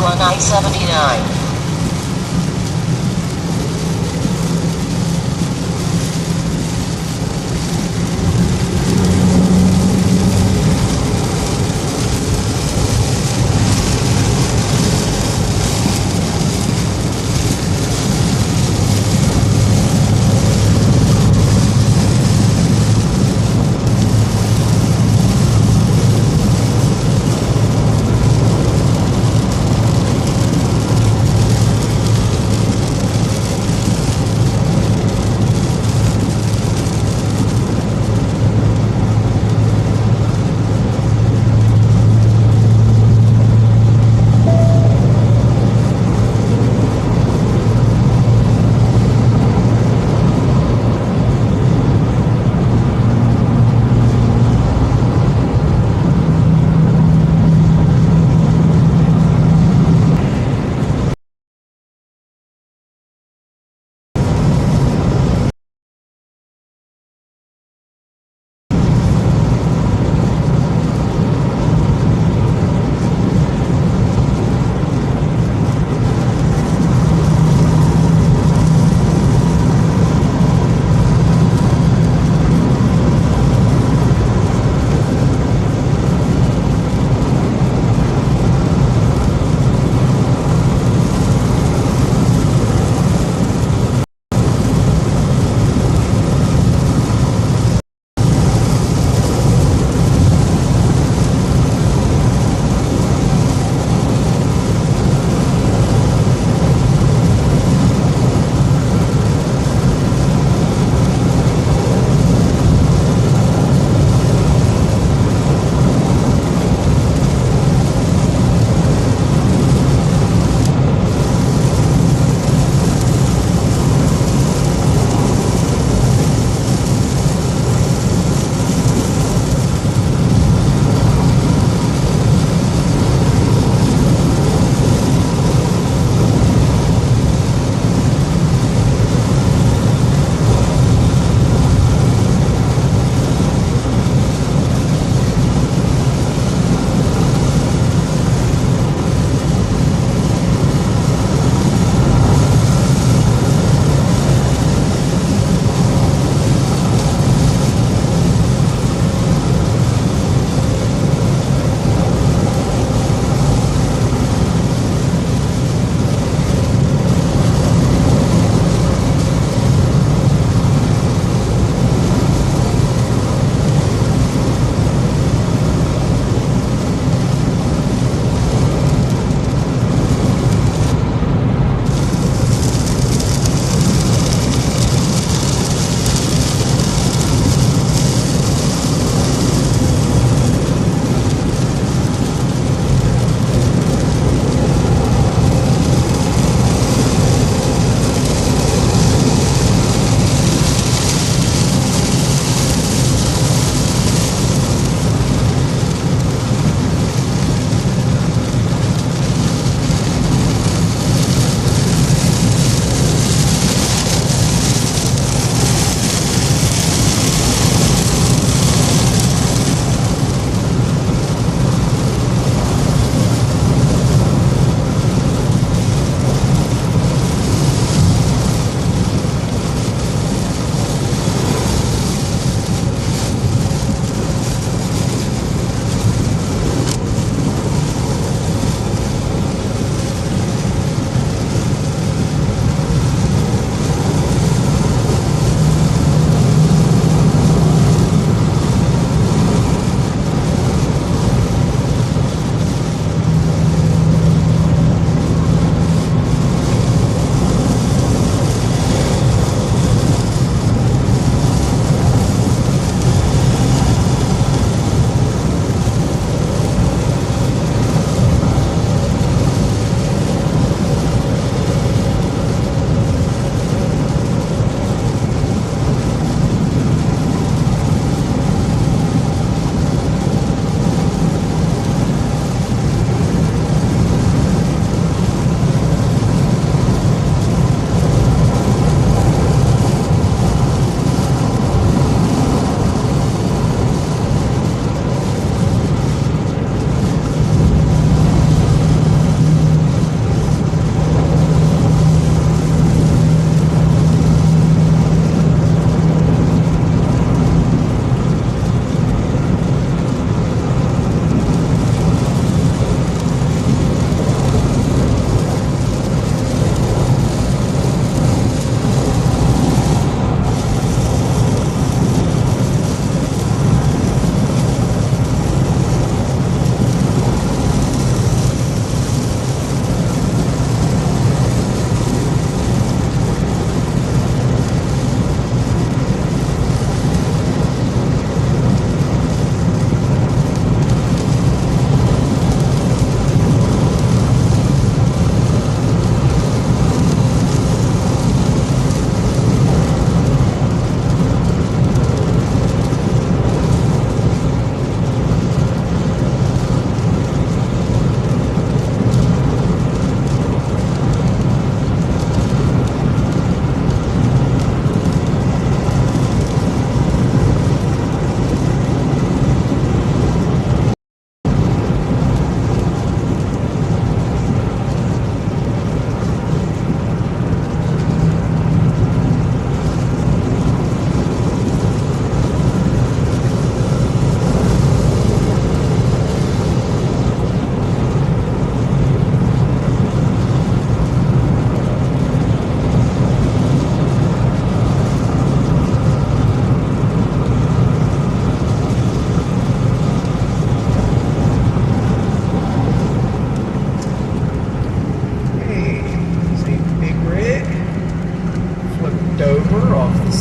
On I-79.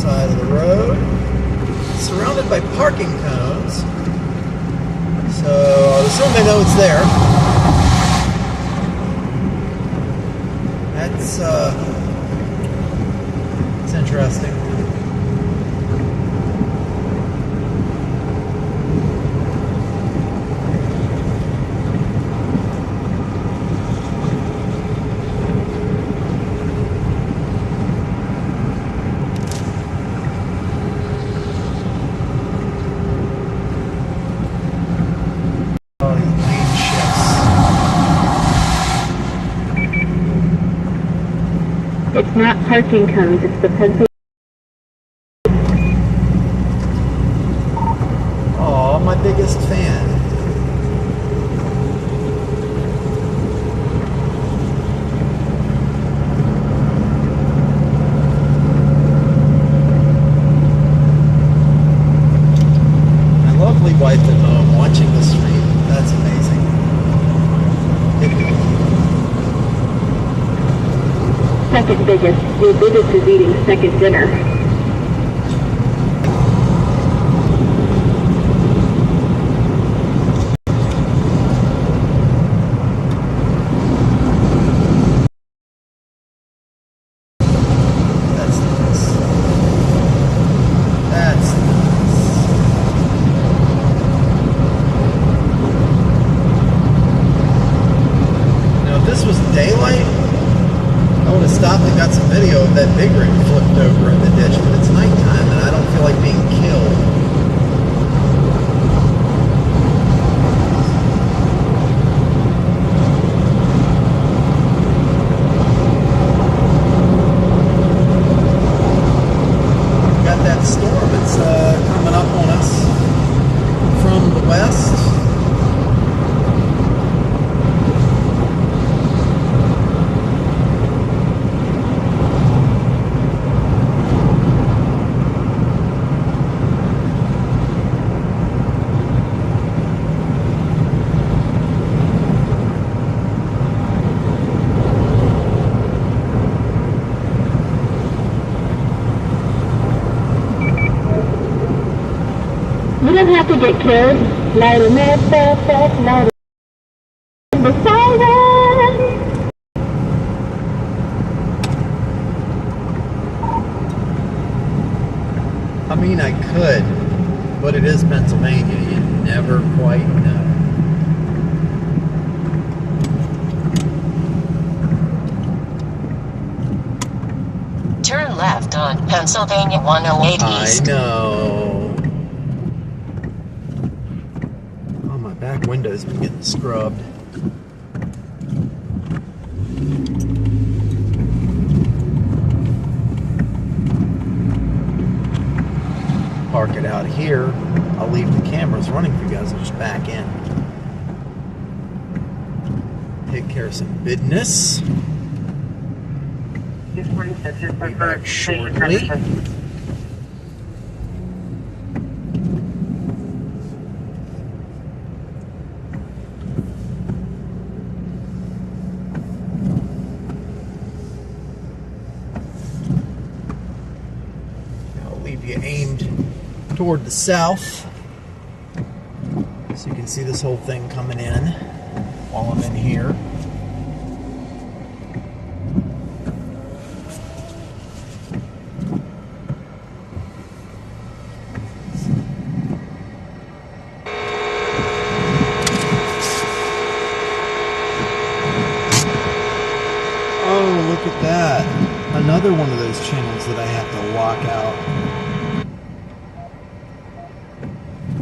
side of the road. Surrounded by parking cones. So I'll assume they know it's there. It's interesting. It's not parking cones, it's the Pennsylvania. Oh, my biggest fan. My lovely wife at home watching the stream. That's amazing. Second biggest. Your biggest is eating second dinner. That's nice. That's nice. Now, if this was daylight, I would have stopped and got some video of that big rig flipped over in the ditch, but it's nighttime and I don't feel like being killed. Got that storm, it's coming up on us from the west. You don't have to get killed. Light a man, light the siren. I mean, I could, but it is Pennsylvania. You never quite know. Turn left on Pennsylvania 108 East. I know. Oh, my back window's been getting scrubbed. Park it out here. I'll leave the cameras running for you guys and just back in. Take care of some business. Be back shortly. I'll leave you aimed toward the south so you can see this whole thing coming in while I'm in here. Oh, look at that. Another one of those channels that I have to lock out.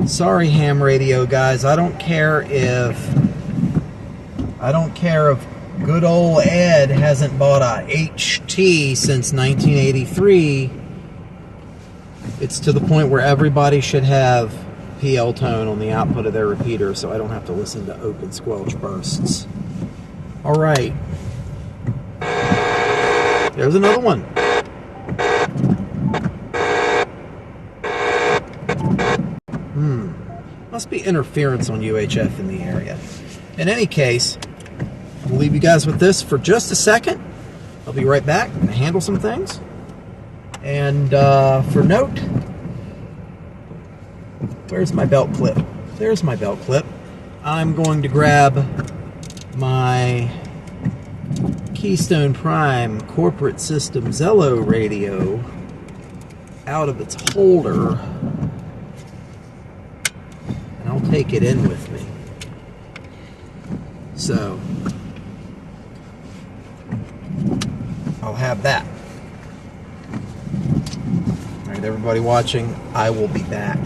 Sorry, ham radio guys. I don't care if good old Ed hasn't bought a HT since 1983. It's to the point where everybody should have PL tone on the output of their repeater, so I don't have to listen to open squelch bursts. All right. There's another one. Must be interference on UHF in the area. In any case, I'll leave you guys with this for just a second. I'll be right back. I'm going to handle some things. And for note, where's my belt clip? There's my belt clip. I'm going to grab my Keystone Prime corporate system Zello radio out of its holder, and I'll take it in with me. So I'll have that. All right, everybody watching, I will be back.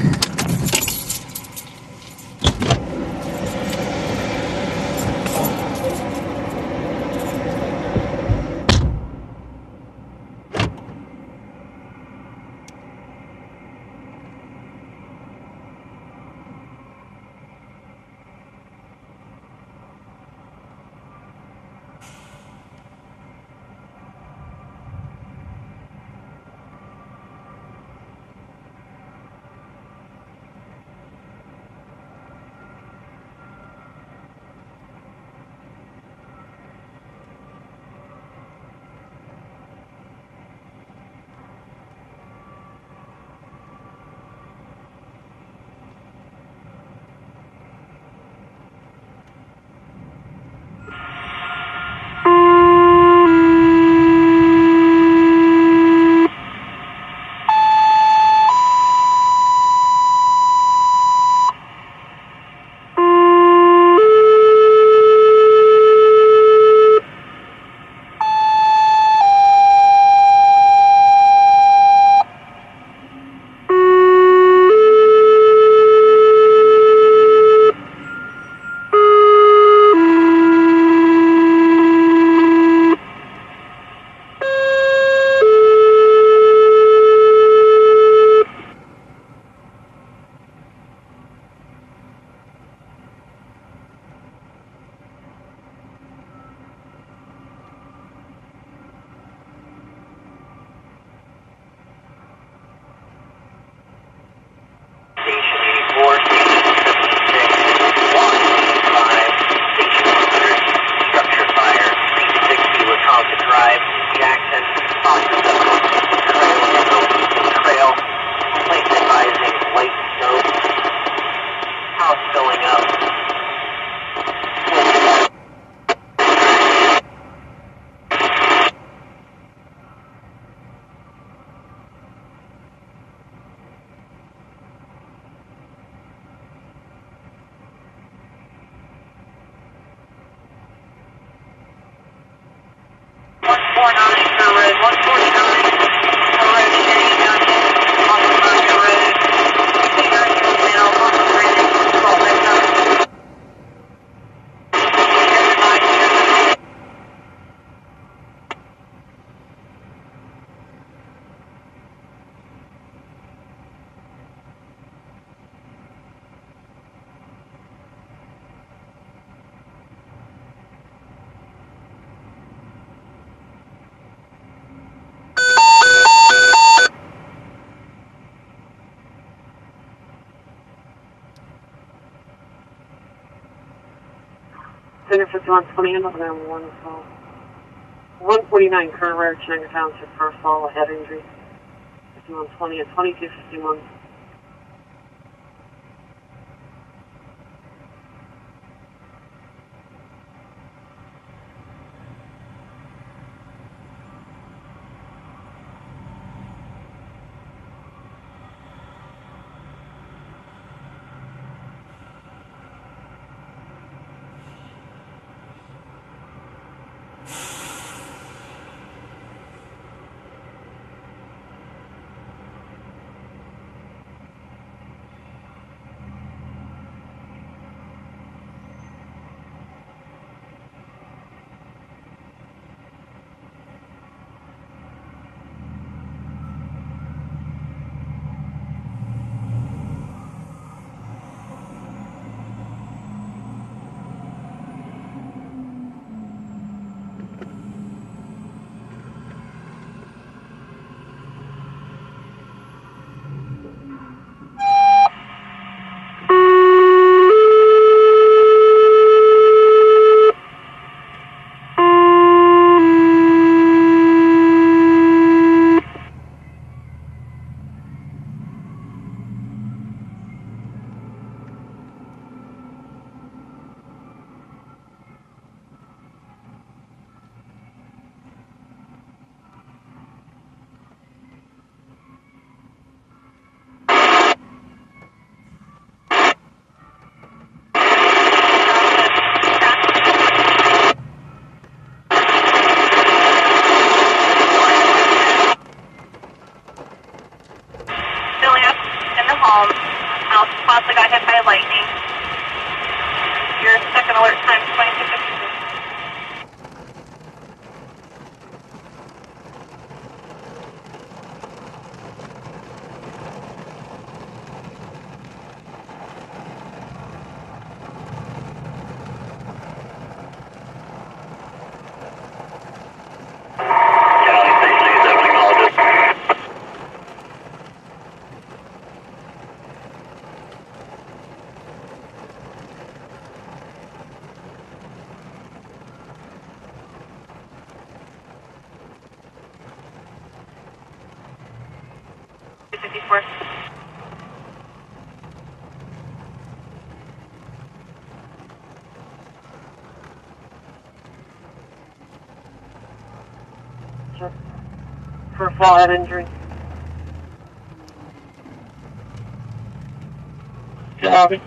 Center for 120 and around 149 current rare Chenango Township, first fall, a head injury. 5120 at 2251. 254. For fall head injury. Copy.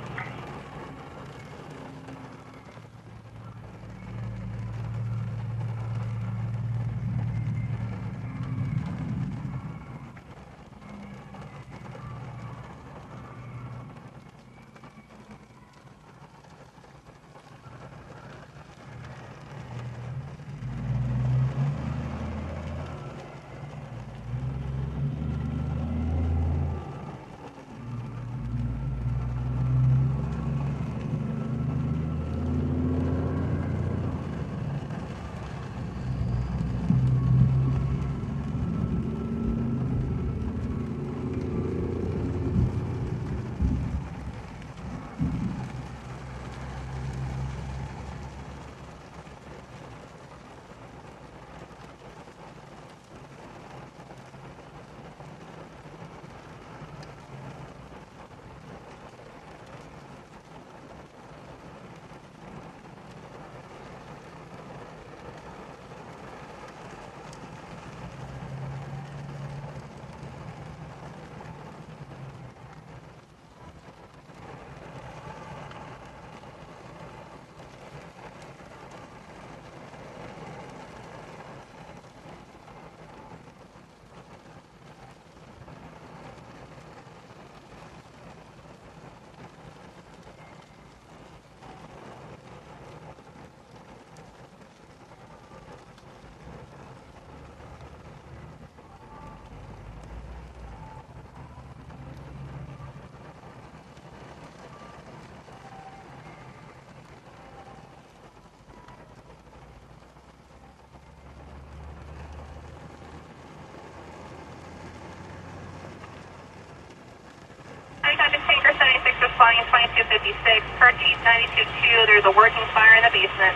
Tanker 76 responding 2256. Current East 92-2. There's a working fire in the basement.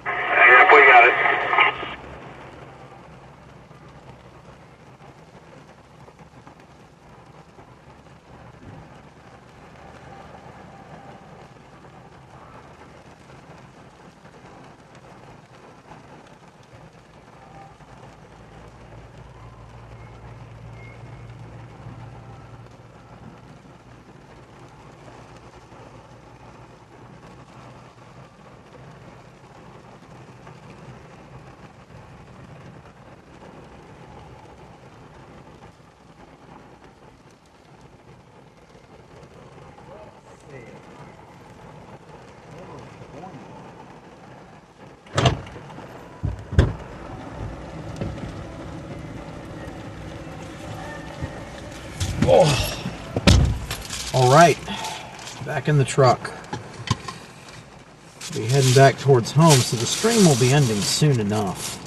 Yep, we got it. Oh. All right, back in the truck. Be heading back towards home, so the stream will be ending soon enough.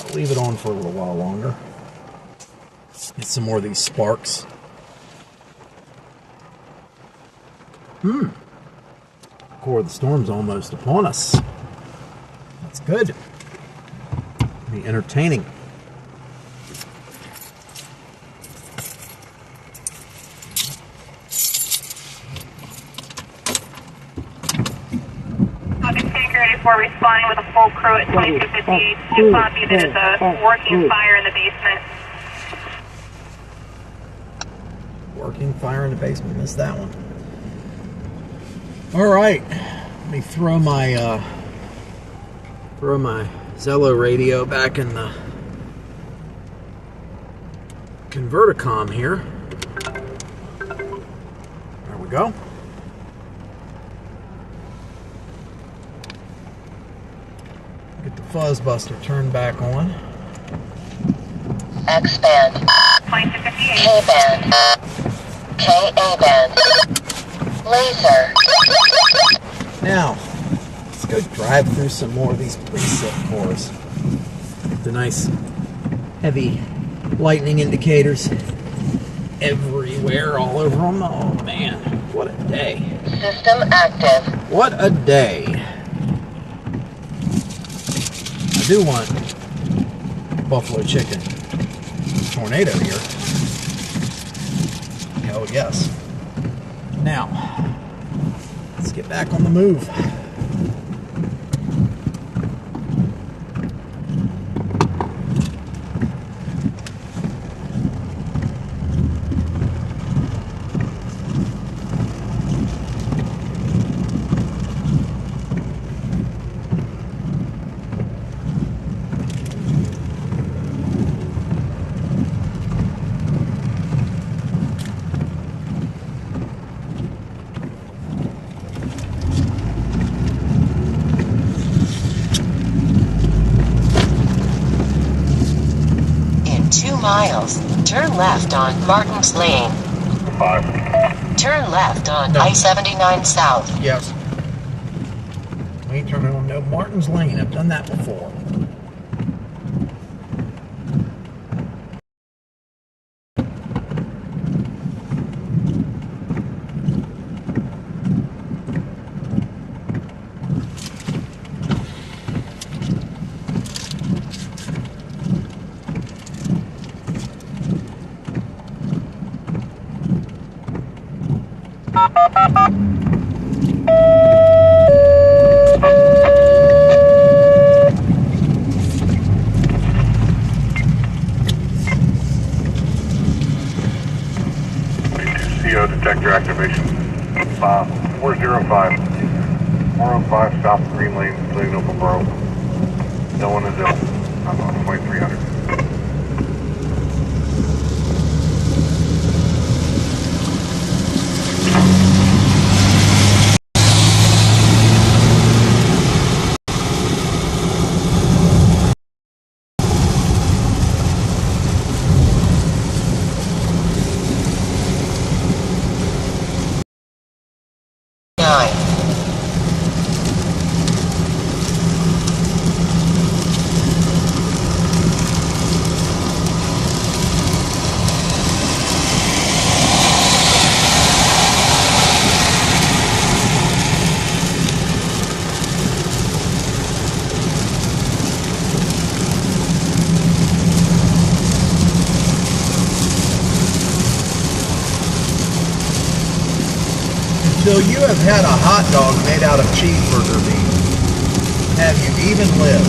I'll leave it on for a little while longer. Get some more of these sparks. Core of the storm's almost upon us. That's good. Be entertaining. We're responding with a full crew at 2258. Just copy that it's a working fire in the basement. Working fire in the basement. Missed that one. All right. Let me throw my Zello radio back in the Converticom here. There we go. Get the Fuzzbuster turned back on. X-band. 2258. K-band. K-A-band. Laser. Now, let's go drive through some more of these preset cores. Get the nice, heavy lightning indicators everywhere, all over them. Oh man, what a day. System active. What a day. I do want buffalo chicken. tornado here. Hell yes. Now, let's get back on the move. In 2 miles, turn left on Martin's Lane. 5. Turn left on No. I-79 South. Yes. We ain't turning on no Martin's Lane. I've done that before. CO detector activation. 405. 405 South Green Lane, Lane Open Borough. No one is ill. I'm on 2300. Until you have had a hot dog made out of cheeseburger meat, have you even lived?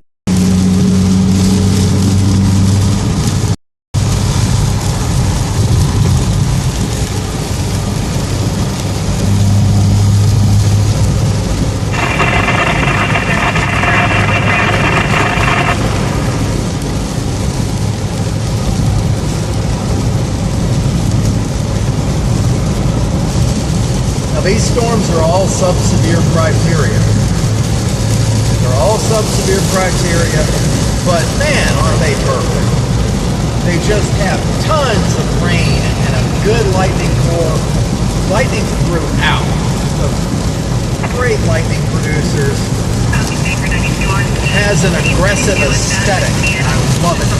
These storms are all sub-severe criteria. They're all sub-severe criteria, but man, aren't they perfect. They just have tons of rain and a good lightning core. Lightning throughout. So great lightning producers. Has an aggressive aesthetic. I love it.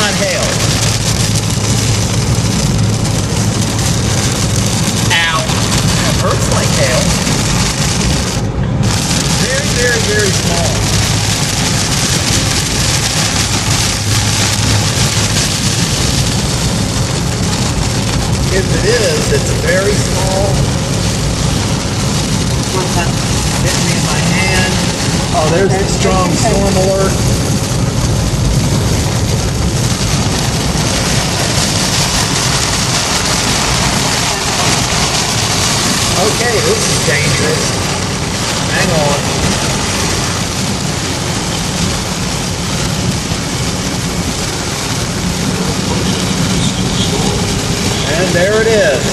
not hail. Ow. That hurts like hail. Very, very, very small. If it is, it's very small. Hitting me in my hand. Oh, there's the strong storm alert. Okay, this is dangerous. Hang on. And there it is.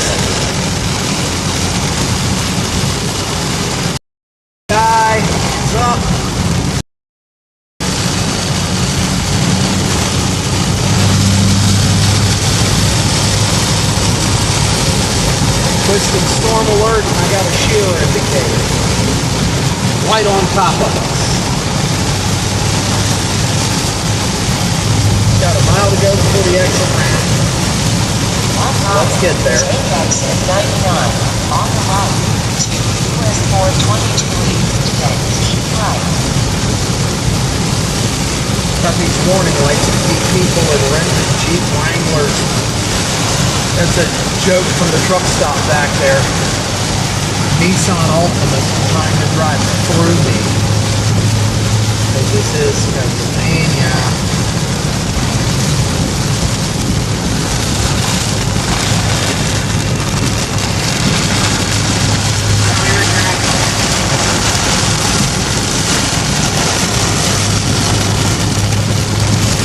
Guy, what's up? Twisting storm alert, and I got a shear indicator. Right on top of us. Got a mile to go before the exit ramp. Let's get there. Take exit 99 on the right to US 422 East, then keep right. Got these warning lights to keep people in rented Jeep Wranglers. That's a joke from the truck stop back there. Nissan Altimas trying to drive through me. Because this is Pennsylvania.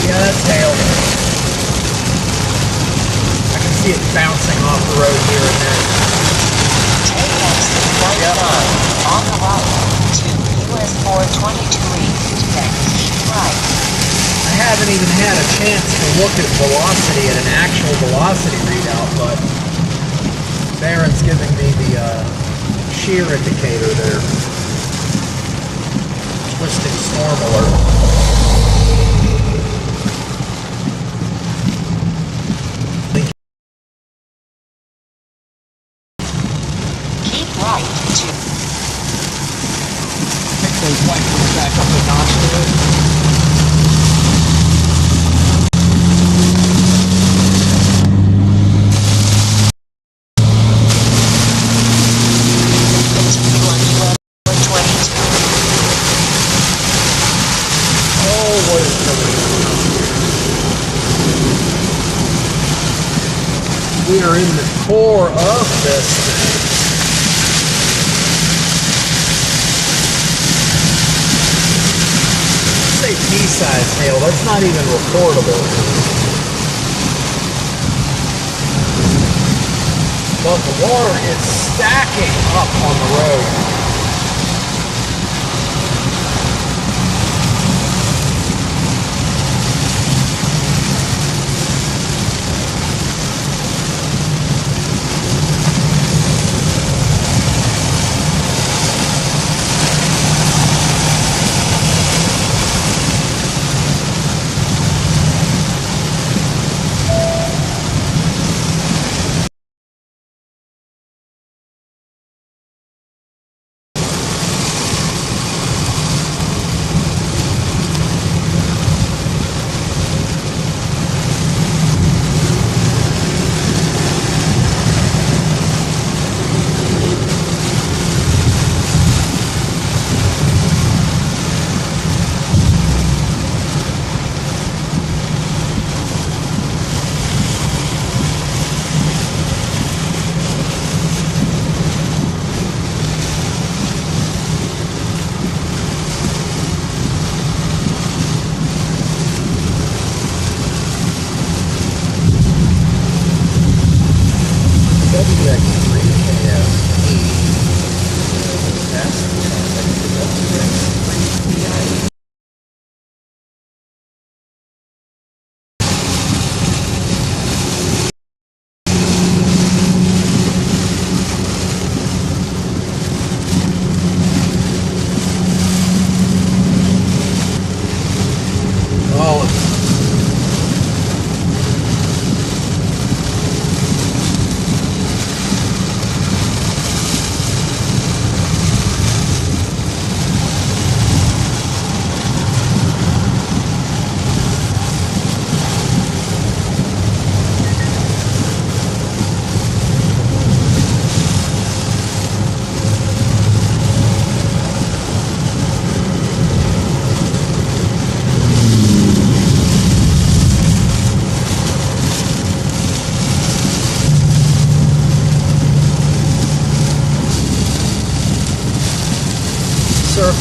Yeah, that's hail. I can see it bouncing off the road here and there. Take exit 99 on the right to US 422 East, then keep right. I haven't even had a chance to look at velocity at an actual velocity readout, but Barron's giving me the shear indicator there. Twisting storm alert. Right to Pick those wipers back up a notch there. continue on US 422. Oh, what is going on here? We are in the core of this thing. Say pea-sized hail, that's not even reportable. But the water is stacking up on the road.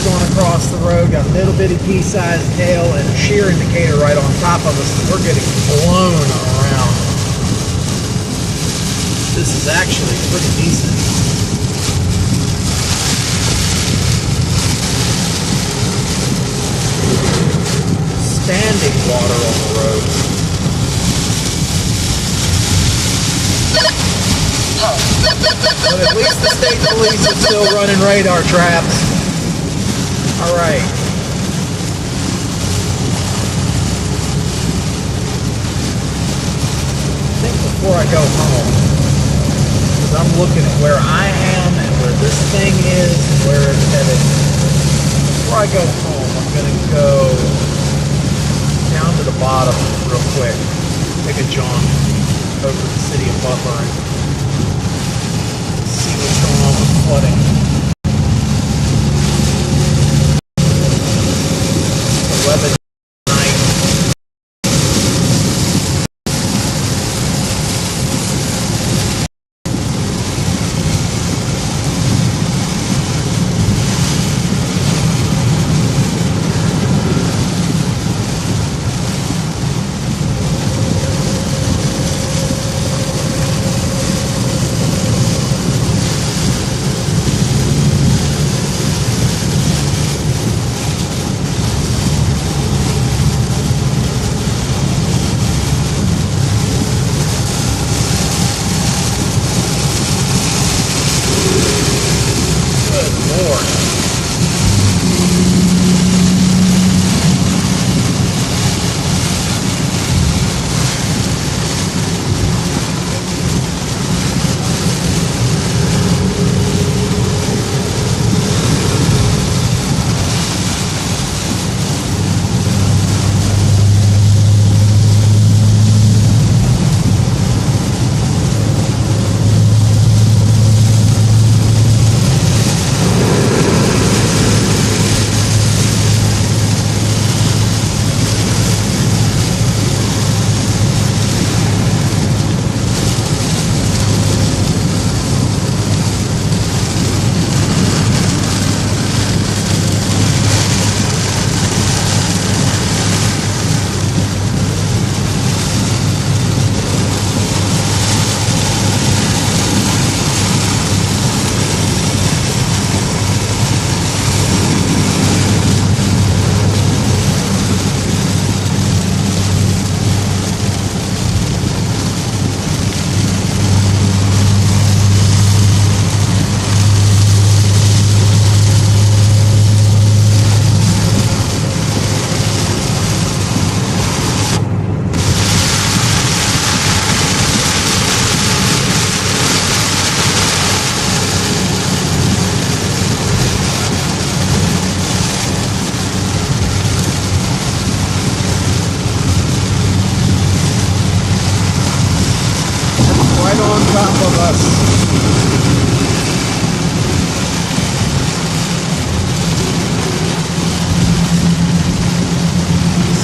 going across the road, got a little bitty pea-sized tail and a shear indicator right on top of us, so we're getting blown around. This is actually pretty decent. Standing water on the road. But at least the state police are still running radar traps. All right. I think before I go home, because I'm looking at where I am and where this thing is and where it's headed. Before I go home, I'm going to go down to the bottom real quick, take a jaunt over the city of Butler and see what's going on with flooding. 11 night.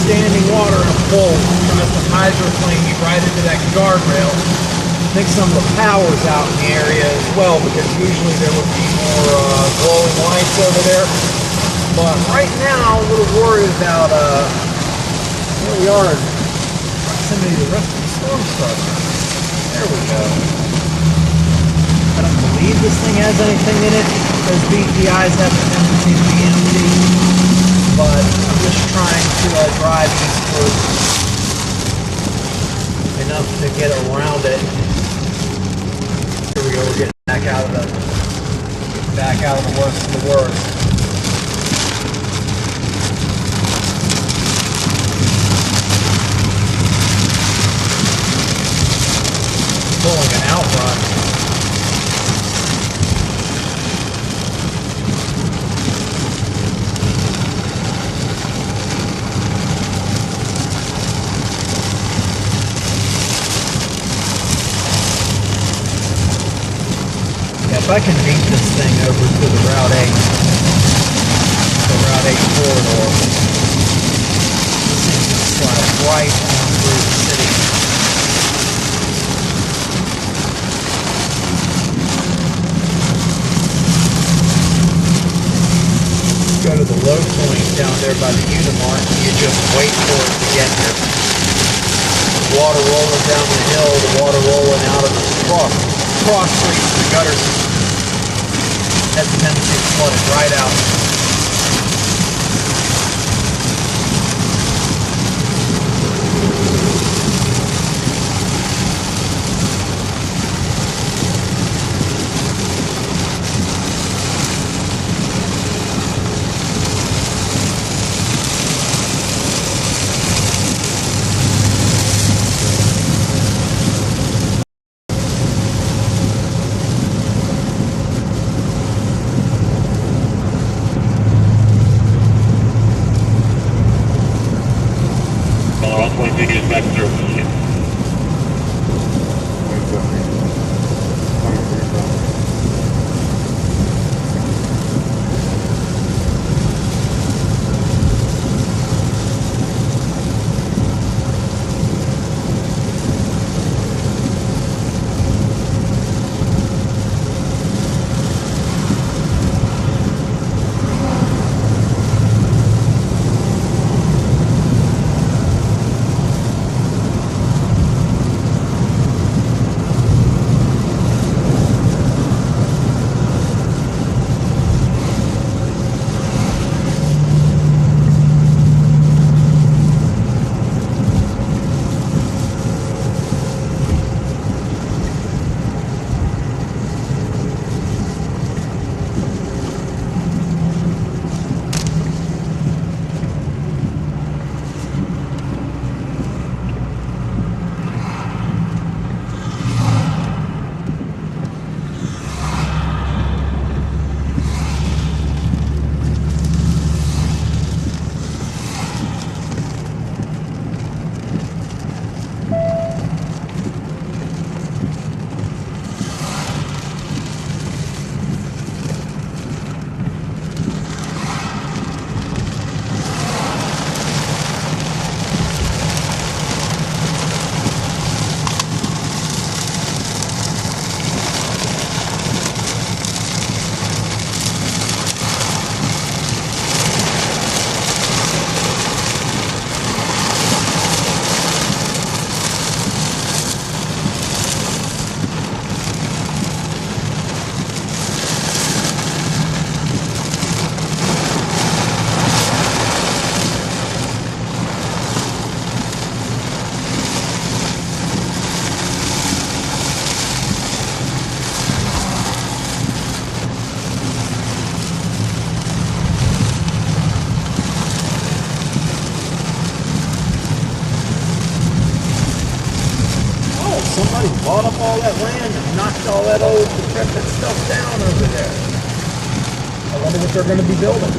Standing water in a bowl tries to hydroplane me right into that guardrail. I think some of the power's out in the area as well, because usually there would be more glowing lights over there. But right now, a little worried about where we are in proximity to the rest of the storm structure. There we go. I don't believe this thing has anything in it. Those BPIs have a tendency to be empty. But I'm just trying to drive eastward enough to get around it. Here we go, we're getting back out of the worst of the worst. Pulling an outrun. If I can beat this thing over to the Route 8 corridor, this thing just slides right on through the city. Go down there by the Unimart. You just wait for it to get here. Water rolling down the hill, the water rolling out of the cross streets, the gutters has a tendency to flood it right out. Somebody bought up all that land and knocked all that old decrepit stuff down over there. I wonder what they're going to be building.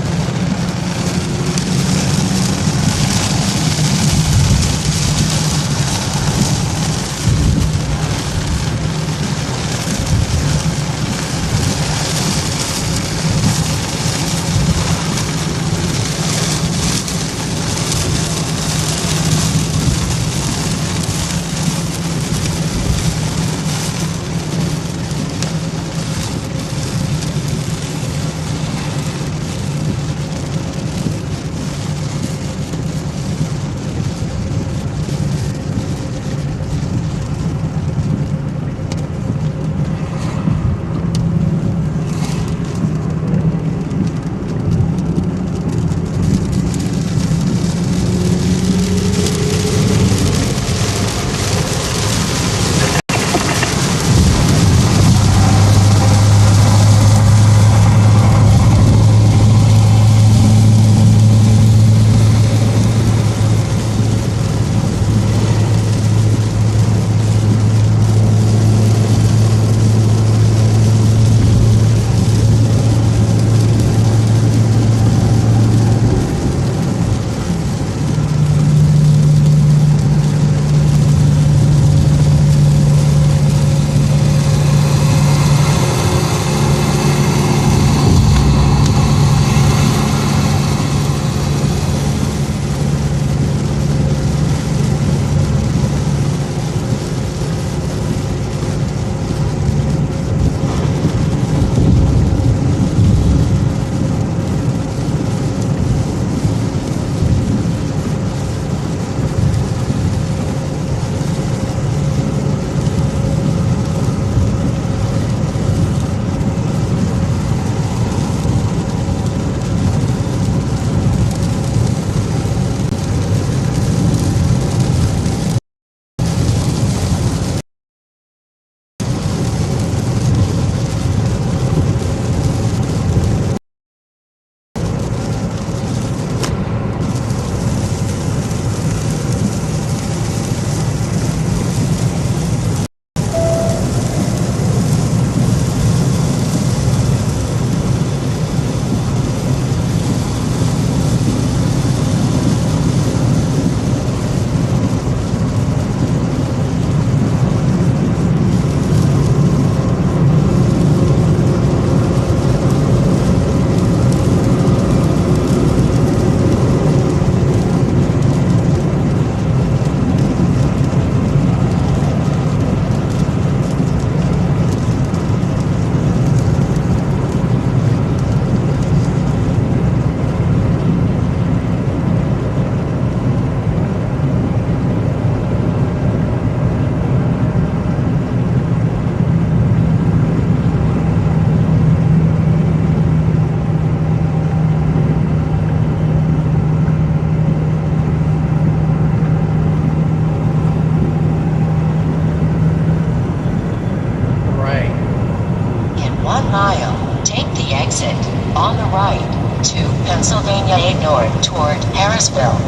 exit on the right to Pennsylvania 8 North toward Harrisville.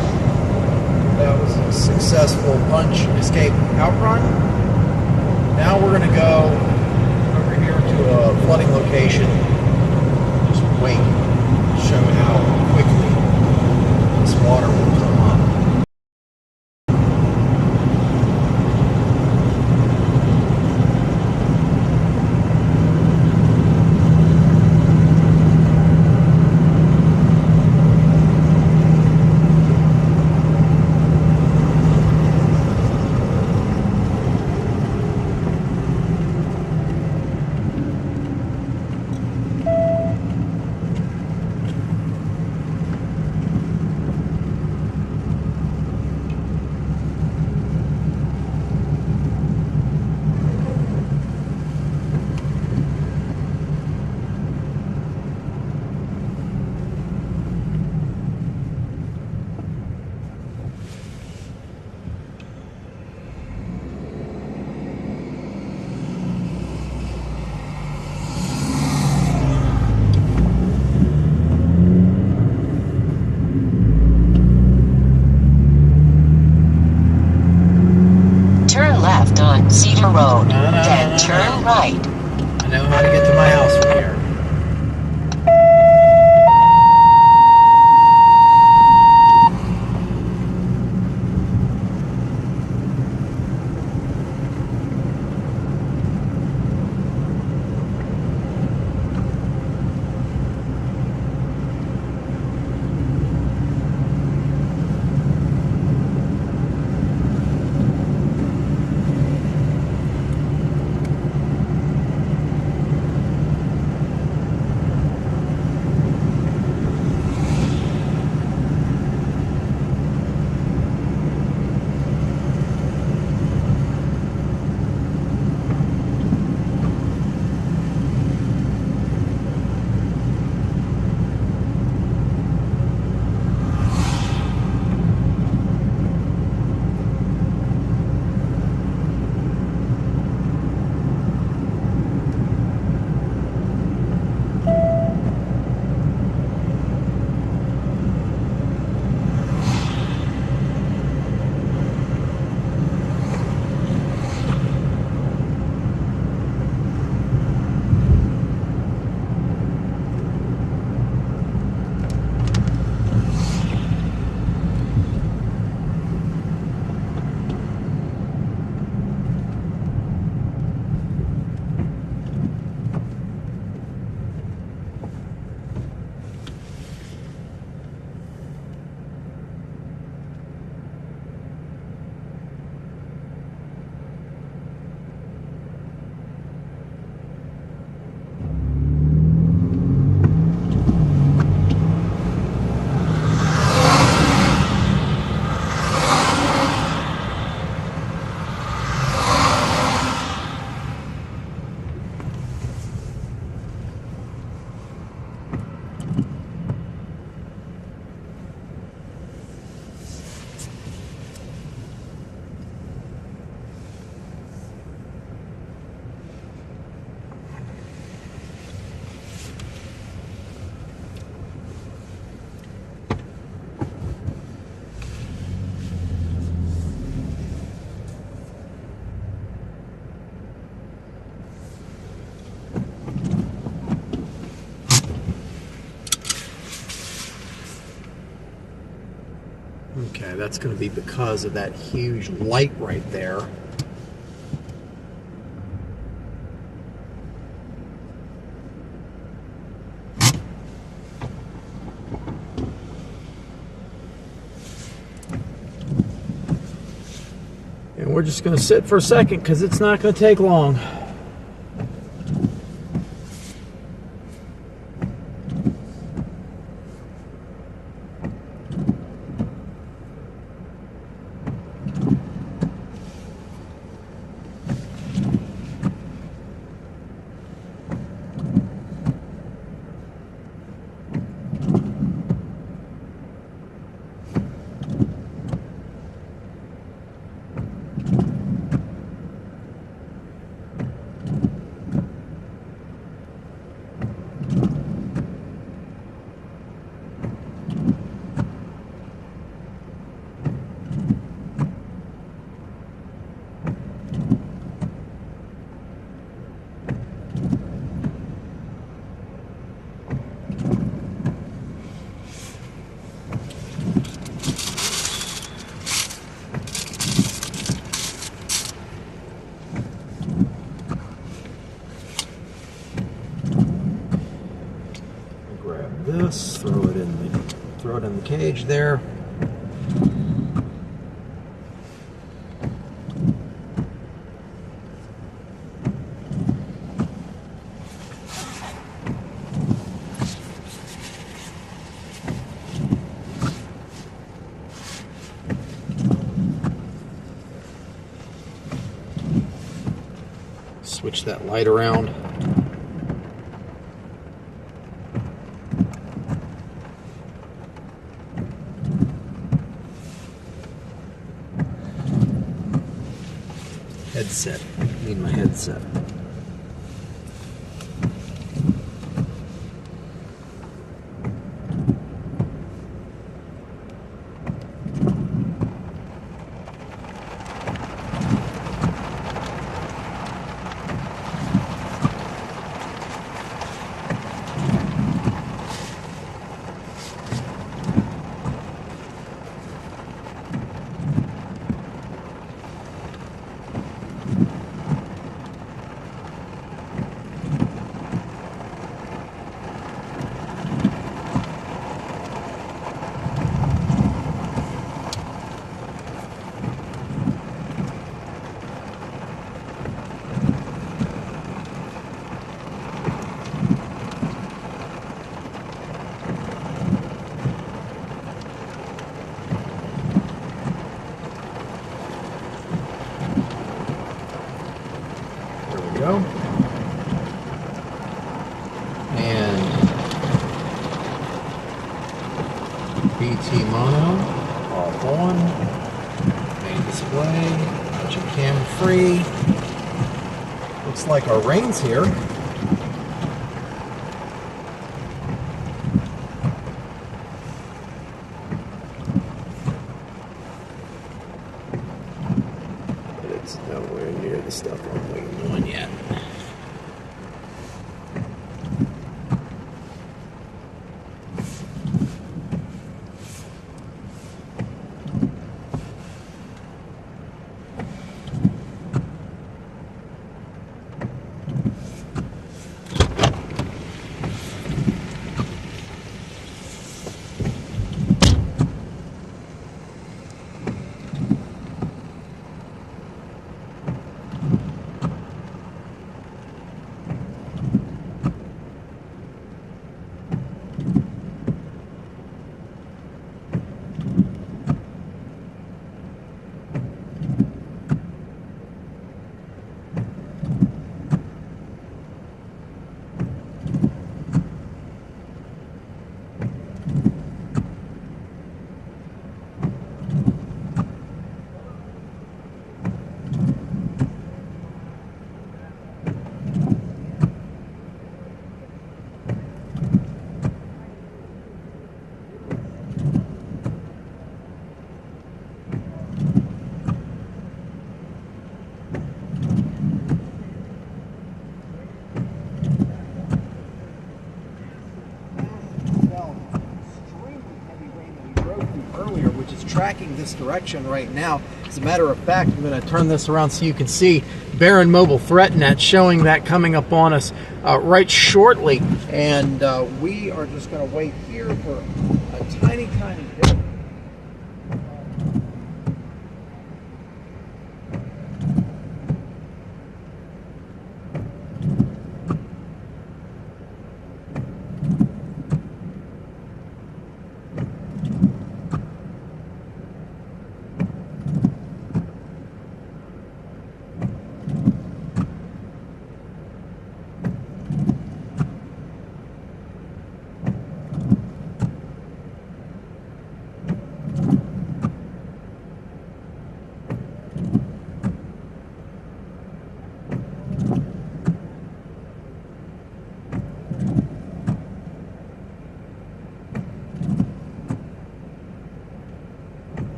That was a successful punch escape outrun. Now we're going to go over here to a flooding location. Just wait. Show how quickly this water will come up. Cedar Road, then turn right. I know how to get to my house from here. Okay, that's going to be because of that huge light right there. And we're just going to sit for a second because it's not going to take long. cage there. Switch that light around. Headset. Need my headset. Go. And BT mono off on. Main display. Budget cam free. Looks like our rain's here. But it's nowhere near the stuff I'm waiting on yet. Earlier, which is tracking this direction right now. As a matter of fact, I'm going to turn this around so you can see Barron Mobile ThreatNet showing that coming up on us right shortly. And we are just going to wait here for a tiny bit.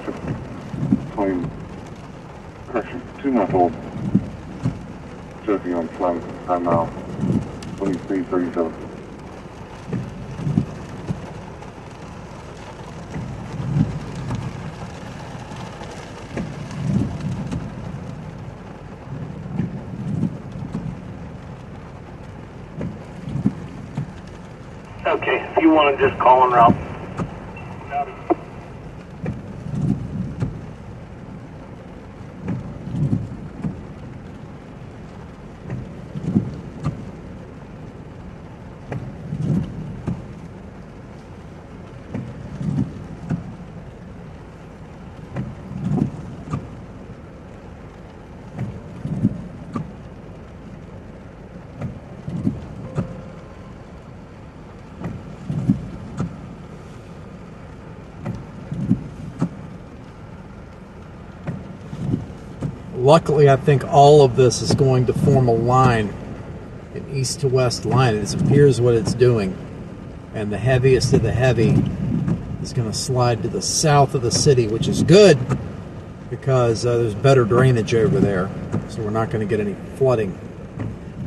traffic between, correction, 2-month-old Josie on flight, high mile, 2337. Okay, if you want to just call en route. Luckily, I think all of this is going to form a line, an east to west line. It appears what it's doing. And the heaviest of the heavy is going to slide to the south of the city, which is good because there's better drainage over there. So we're not going to get any flooding.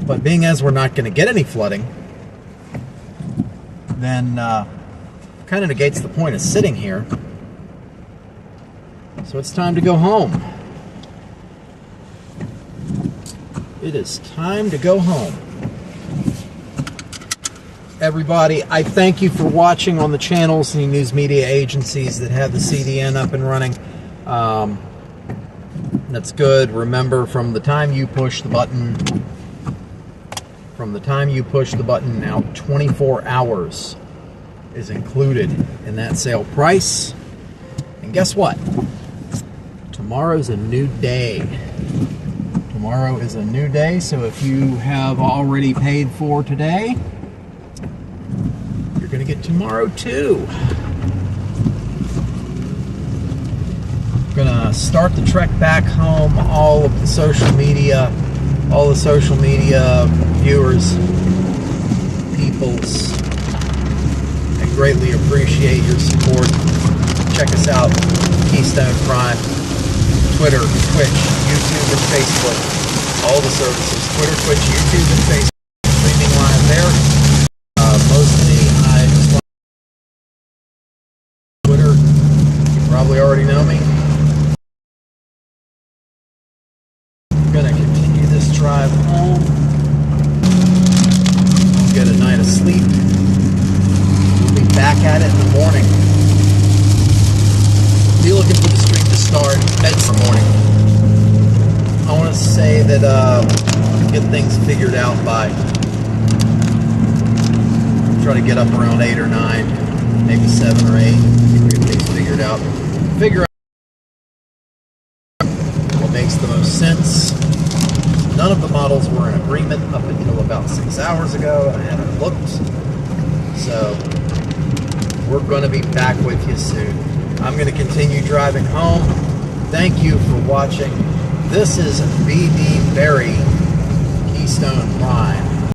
But being as we're not going to get any flooding, then kind of negates the point of sitting here. So it's time to go home. It is time to go home. Everybody, I thank you for watching on the channels and the news media agencies that have the CDN up and running. That's good. Remember, from the time you push the button, now 24 hours is included in that sale price. And guess what? Tomorrow's a new day. Tomorrow is a new day, so if you have already paid for today, you're going to get tomorrow too. I'm going to start the trek back home. All the social media viewers, peoples, I greatly appreciate your support. Check us out, Keystone Prime, Twitter, Twitch, YouTube, and Facebook. All the services, Twitter, Twitch, YouTube, and Facebook, streaming live there. Mostly, I just want Twitter. You probably already know me. I'm going to continue this drive home. Get a night of sleep. We'll be back at it in the morning. Be looking for the stream to start at the morning. I want to say that get things figured out by, try to get up around 8 or 9, maybe 7 or 8, get things figured out. Figure out what makes the most sense. None of the models were in agreement up until about 6 hours ago. I haven't looked. So we're going to be back with you soon. I'm going to continue driving home. Thank you for watching. This is BD Berry, Keystone Prime.